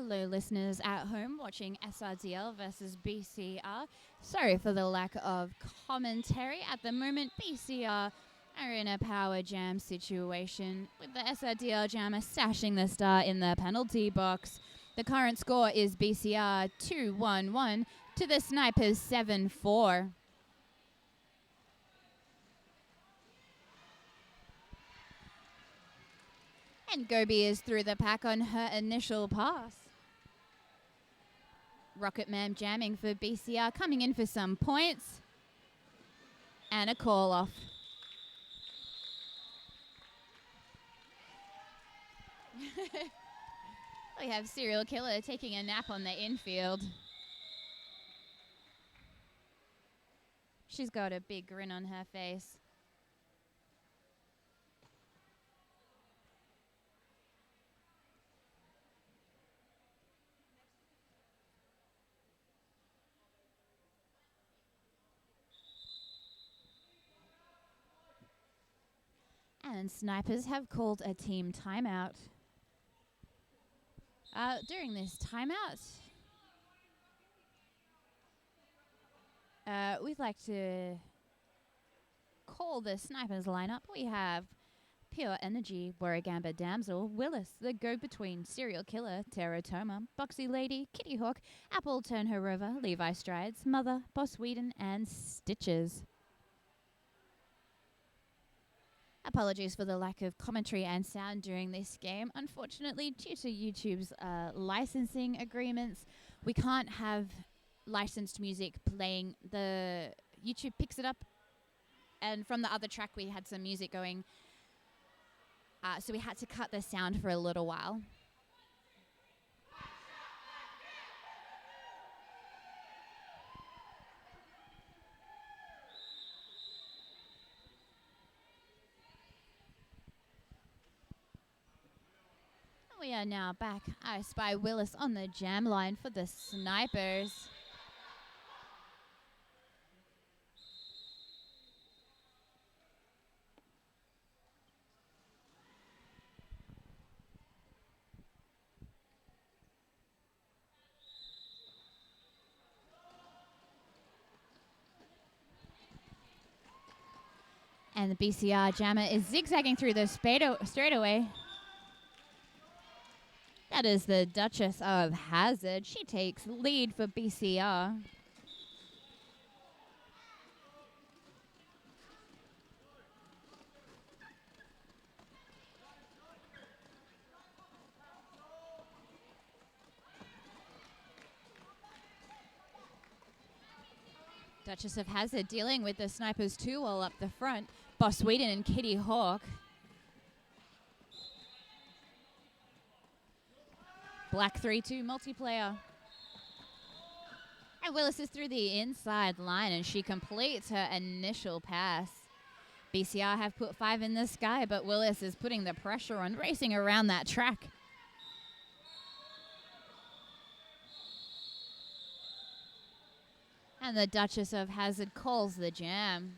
Hello, listeners at home watching SRDL versus BCR. Sorry for the lack of commentary. At the moment, BCR are in a power jam situation, with the SRDL jammer stashing the star in the penalty box. The current score is BCR 2-1-1 to the Snipers 7-4. And Gobi is through the pack on her initial pass. Rocket Man jamming for BCR, coming in for some points. And a call off. We have Serial Killer taking a nap on the infield. She's got a big grin on her face. And Snipers have called a team timeout. During this timeout, we'd like to call the Snipers lineup. We have Pure Energy, Warragamba Damsel, Willis, the go-between, Serial Killer, Teratoma, Boxy Lady, Kitty Hawk, Apple Turn Her Over, Levi Strides, Mother, Boss Whedon, and Stitches. Apologies for the lack of commentary and sound during this game. Unfortunately, due to YouTube's licensing agreements, we can't have licensed music playing. The YouTube picks it up, and from the other track we had some music going, so we had to cut the sound for a little while. We are now back. I spy Willis on the jam line for the Snipers. And the BCR jammer is zigzagging through the straightaway. That is the Duchess of Hazzard. She takes lead for BCR. Duchess of Hazzard dealing with the Snipers 2-wall up the front. Boss Whedon and Kitty Hawk. Black 3-2 multiplayer. And Willis is through the inside line and she completes her initial pass. BCR have put 5 in the sky, but Willis is putting the pressure on, racing around that track. And the Duchess of Hazzard calls the jam.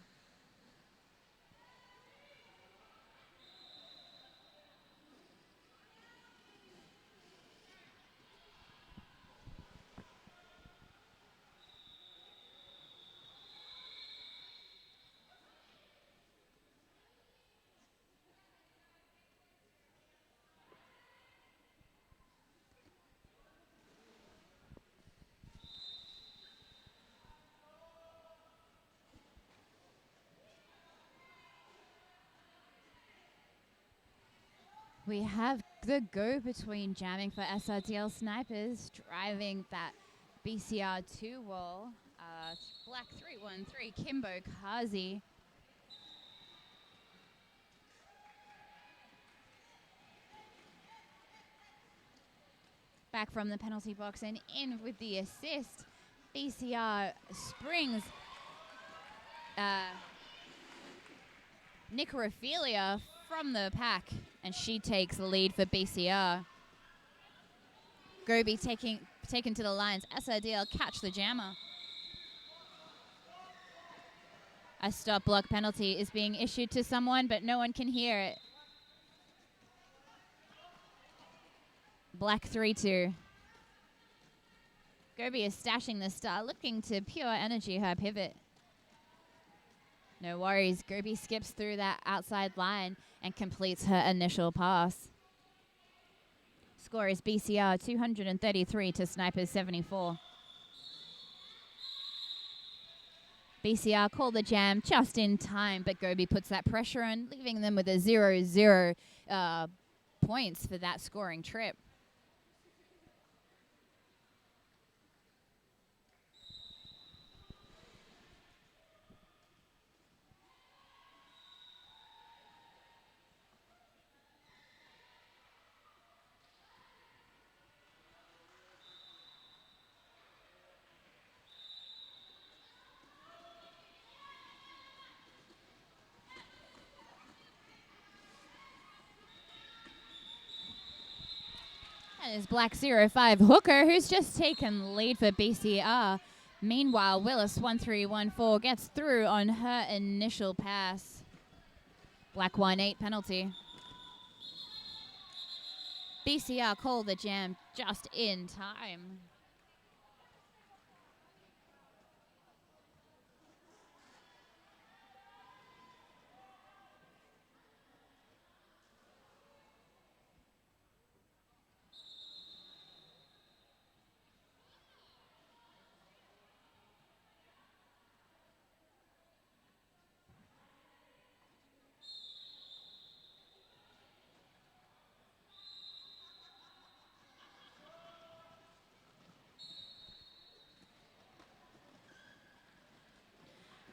We have the go-between jamming for SRDL Snipers, driving that BCR 2 wall. Black 313, Kimbo Kazi. Back from the penalty box and in with the assist. BCR springs Necrophilia from the pack, and she takes the lead for BCR. Gobi taken to the lines. SRDL catch the jammer. A stop block penalty is being issued to someone, but no one can hear it. Black 3-2. Gobi is stashing the star, looking to pure energy her pivot. No worries, Gobi skips through that outside line and completes her initial pass. Score is BCR 233 to Snipers 74. BCR call the jam just in time, but Gobi puts that pressure on, leaving them with a 0-0 points for that scoring trip. That is Black 05 Hooker, who's just taken lead for BCR. Meanwhile, Willis 1314 gets through on her initial pass. Black 18 penalty. BCR call the jam just in time.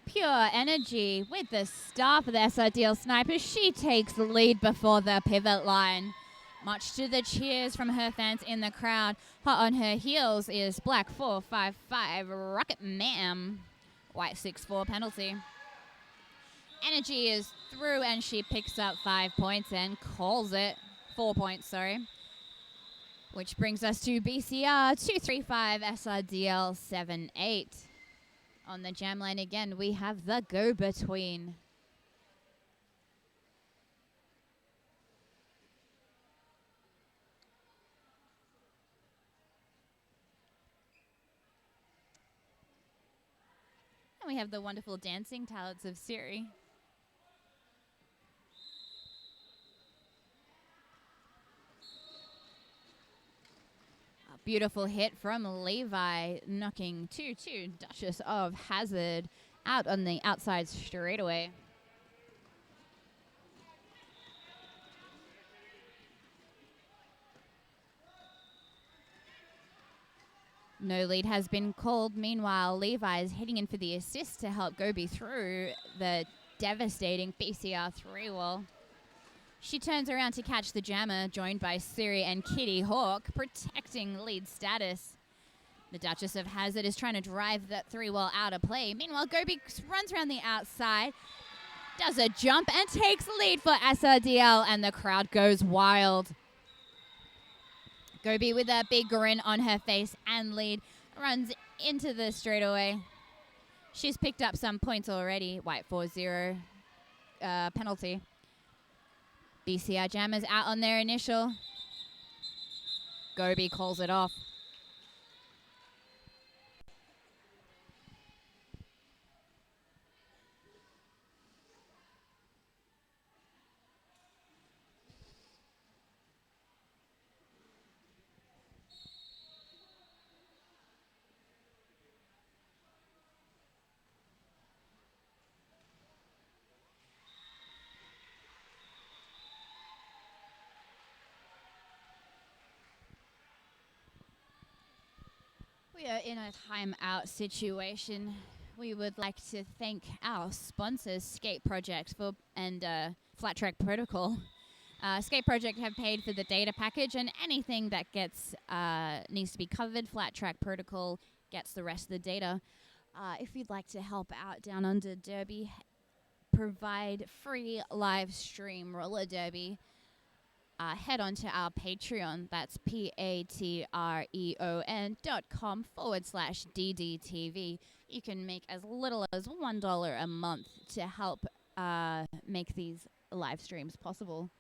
Pure energy with the star for the SRDL Snipers. She takes the lead before the pivot line. Much to the cheers from her fans in the crowd. Hot on her heels is Black 455 Rocket Ma'am. White 64 penalty. Energy is through and she picks up 5 points and calls it. 4 points, sorry. Which brings us to BCR 235 SRDL 78. On the jam lane again, we have the go-between. And we have the wonderful dancing talents of Siri. Beautiful hit from Levi, knocking 2-2 Duchess of Hazzard out on the outside straightaway. No lead has been called. Meanwhile, Levi is heading in for the assist to help Gobi through the devastating BCR 3-wall. She turns around to catch the jammer, joined by Siri and Kitty Hawk, protecting lead status. The Duchess of Hazzard is trying to drive that 3-wall out of play. Meanwhile, Gobi runs around the outside, does a jump, and takes lead for SRDL, and the crowd goes wild. Gobi with a big grin on her face and lead runs into the straightaway. She's picked up some points already. White 4-0 penalty. BCR Jammers out on their initial. Gobi calls it off. We are in a timeout situation. We would like to thank our sponsors, Skate Project and Flat Track Protocol. Skate Project have paid for the data package, and anything that gets needs to be covered, Flat Track Protocol gets the rest of the data. If you'd like to help out Downunder Derby, provide free live stream roller derby, head on to our Patreon. That's patreon.com/DDTV. You can make as little as $1 a month to help make these live streams possible.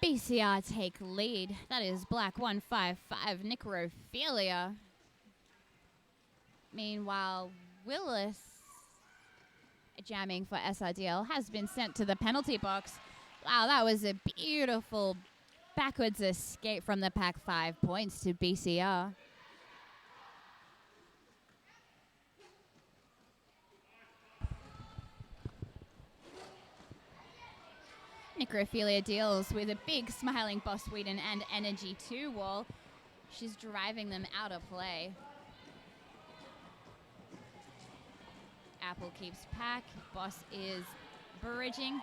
BCR take lead. That is Black 155, Necrophilia. Meanwhile, Willis, jamming for SRDL, has been sent to the penalty box. Wow, that was a beautiful backwards escape from the pack. 5 points to BCR. Necrophilia deals with a big smiling Boss Whedon and Energy 2 wall. She's driving them out of play. Apple keeps pack. Boss is bridging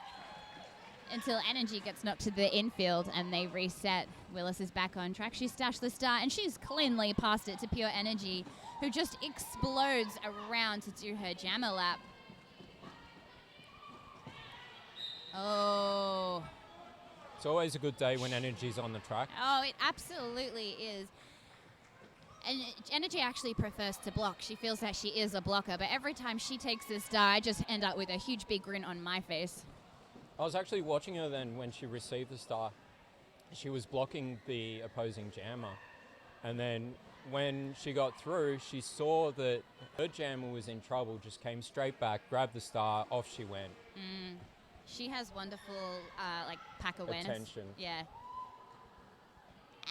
until Energy gets knocked to the infield and they reset. Willis is back on track. She stashed the star and she's cleanly passed it to Pure Energy, who just explodes around to do her jammer lap. Oh. It's always a good day when Energy's on the track. Oh, it absolutely is. And Energy actually prefers to block. She feels that she is a blocker, but every time she takes this die, I just end up with a huge big grin on my face. I was actually watching her then when she received the star. She was blocking the opposing jammer. And then when she got through, she saw that her jammer was in trouble, just came straight back, grabbed the star, off she went. She has wonderful pack awareness. Attention. Yeah.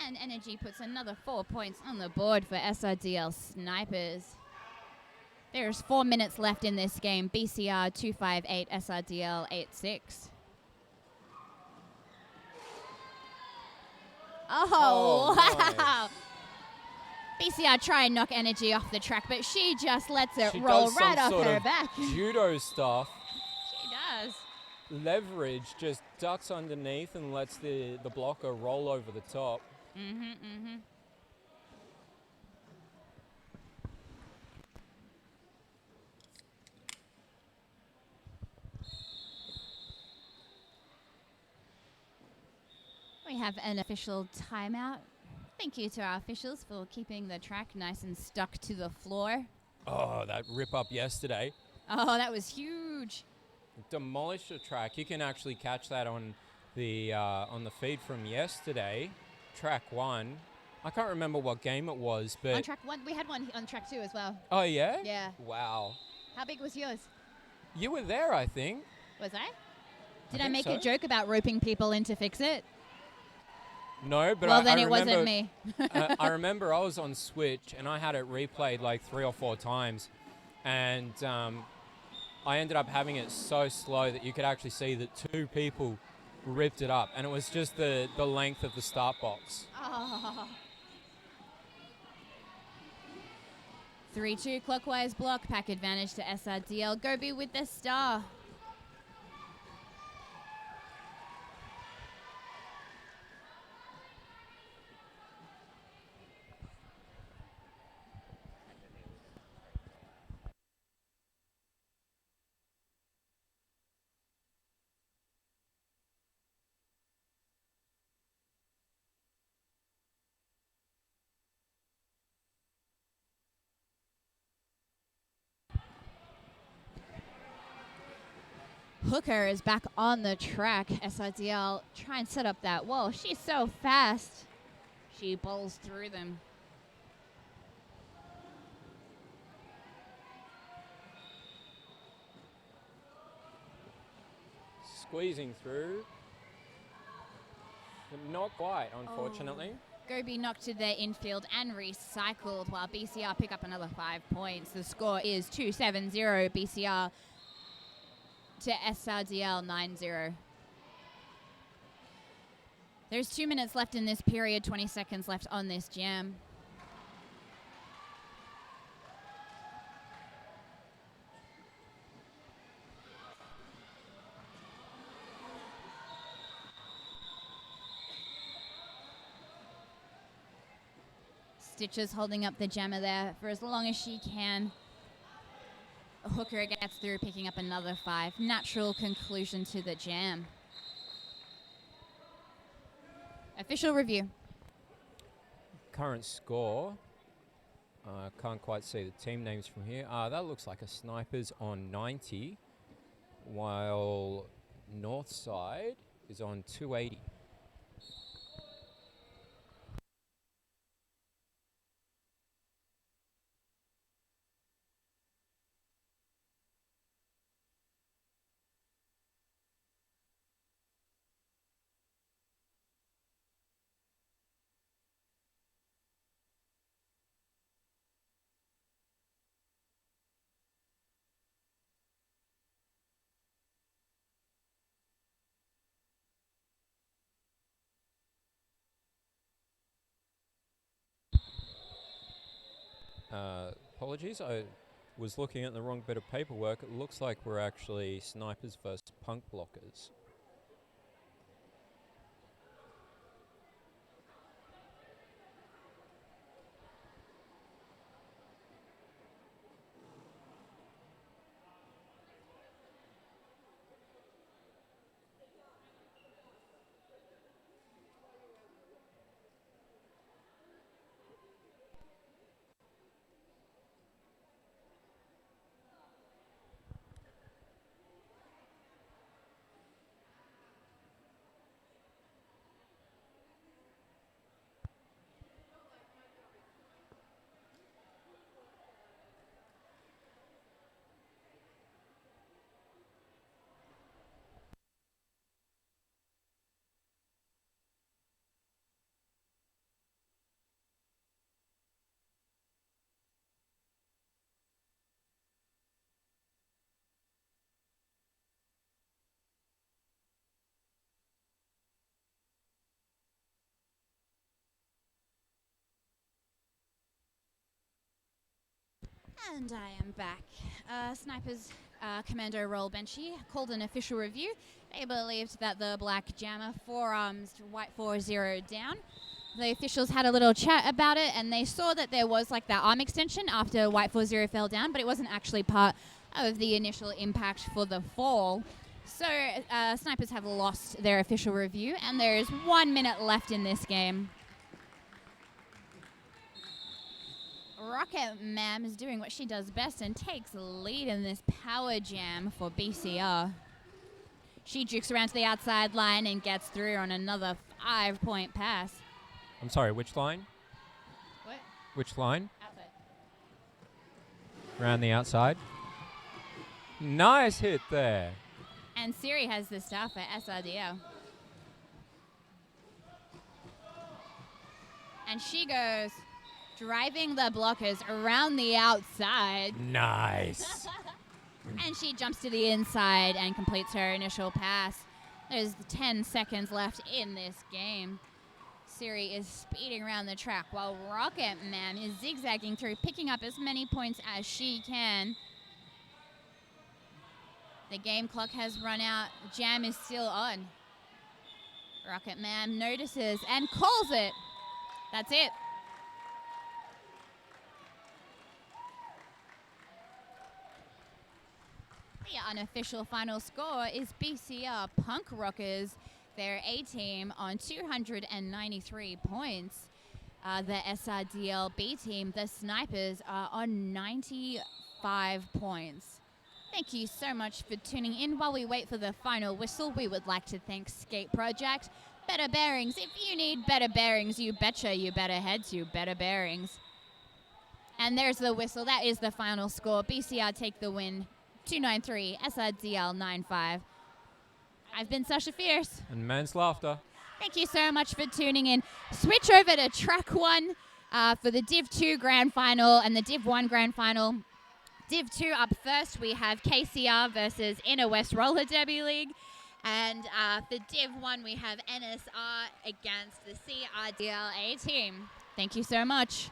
And Energy puts another 4 points on the board for SRDL Snipers. There's 4 minutes left in this game. BCR 258, SRDL 86. Oh, wow. Nice. BCR try and knock Energy off the track, but she just lets it She roll does right some off sort her of back. judo stuff. She does. Leverage, just ducks underneath and lets the blocker roll over the top. We have an official timeout. Thank you to our officials for keeping the track nice and stuck to the floor. Oh, that rip up yesterday. Oh, that was huge. Demolished the track. You can actually catch that on the feed from yesterday. Track 1. I can't remember what game it was, but... On track 1, we had one on track 2 as well. Oh, yeah? Yeah. Wow. How big was yours? You were there, I think. Was I? Did I think make so. a joke about roping people in to fix it? No, but Well, I then I it remember, wasn't me. I remember I was on Switch and I had it replayed like 3 or 4 times. And I ended up having it so slow that you could actually see that 2 people ripped it up. And it was just the length of the start box. Oh. 3-2 clockwise block. Pack advantage to SRDL. Gobi with the star. Hooker is back on the track. SRDL try and set up that wall. She's so fast. She bowls through them. Squeezing through. But not quite, unfortunately. Gobi knocked to the infield and recycled while BCR pick up another 5 points. The score is 2-7-0 BCR to SRDL 9-0. There's 2 minutes left in this period, 20 seconds left on this jam. Stitches holding up the jammer there for as long as she can. Hooker gets through, picking up another 5. Natural conclusion to the jam. Official review. Current score. Can't quite see the team names from here. That looks like a Snipers on 90, while Northside is on 280. Apologies, I was looking at the wrong bit of paperwork. It looks like we're actually snipers versus punk blockers. And I am back. Snipers Commando Roll Benchy called an official review. They believed that the black jammer forearms white 4-0 down. The officials had a little chat about it, and they saw that there was like that arm extension after white 4-0 fell down, but it wasn't actually part of the initial impact for the fall. So Snipers have lost their official review, and there is 1 minute left in this game. Rocket Mam is doing what she does best and takes the lead in this power jam for BCR. She jukes around to the outside line and gets through on another 5-point pass. I'm sorry, which line? What? Which line? Outside. Around the outside. Nice hit there. And Siri has the star for SRDL. And she goes driving the blockers around the outside. Nice. And she jumps to the inside and completes her initial pass. There's 10 seconds left in this game. Siri is speeding around the track while Rocket Man is zigzagging through, picking up as many points as she can. The game clock has run out. Jam is still on. Rocket Man notices and calls it. That's it. The unofficial final score is BCR Punk Rockers, their A team, on 293 points. The SRDL B team, the Snipers, are on 95 points. Thank you so much for tuning in. While we wait for the final whistle, we would like to thank Skate Project, Better Bearings. If you need better bearings, you betcha you better head to Better Bearings. And there's the whistle. That is the final score. BCR take the win. 293, SRDL 95. I've been Sasha Fierce. And Man's Laughter. Thank you so much for tuning in. Switch over to track 1 for the Div 2 Grand Final and the Div 1 Grand Final. Div 2 up first, we have KCR versus Inner West Roller Derby League. And for Div 1, we have NSR against the CRDL A team. Thank you so much.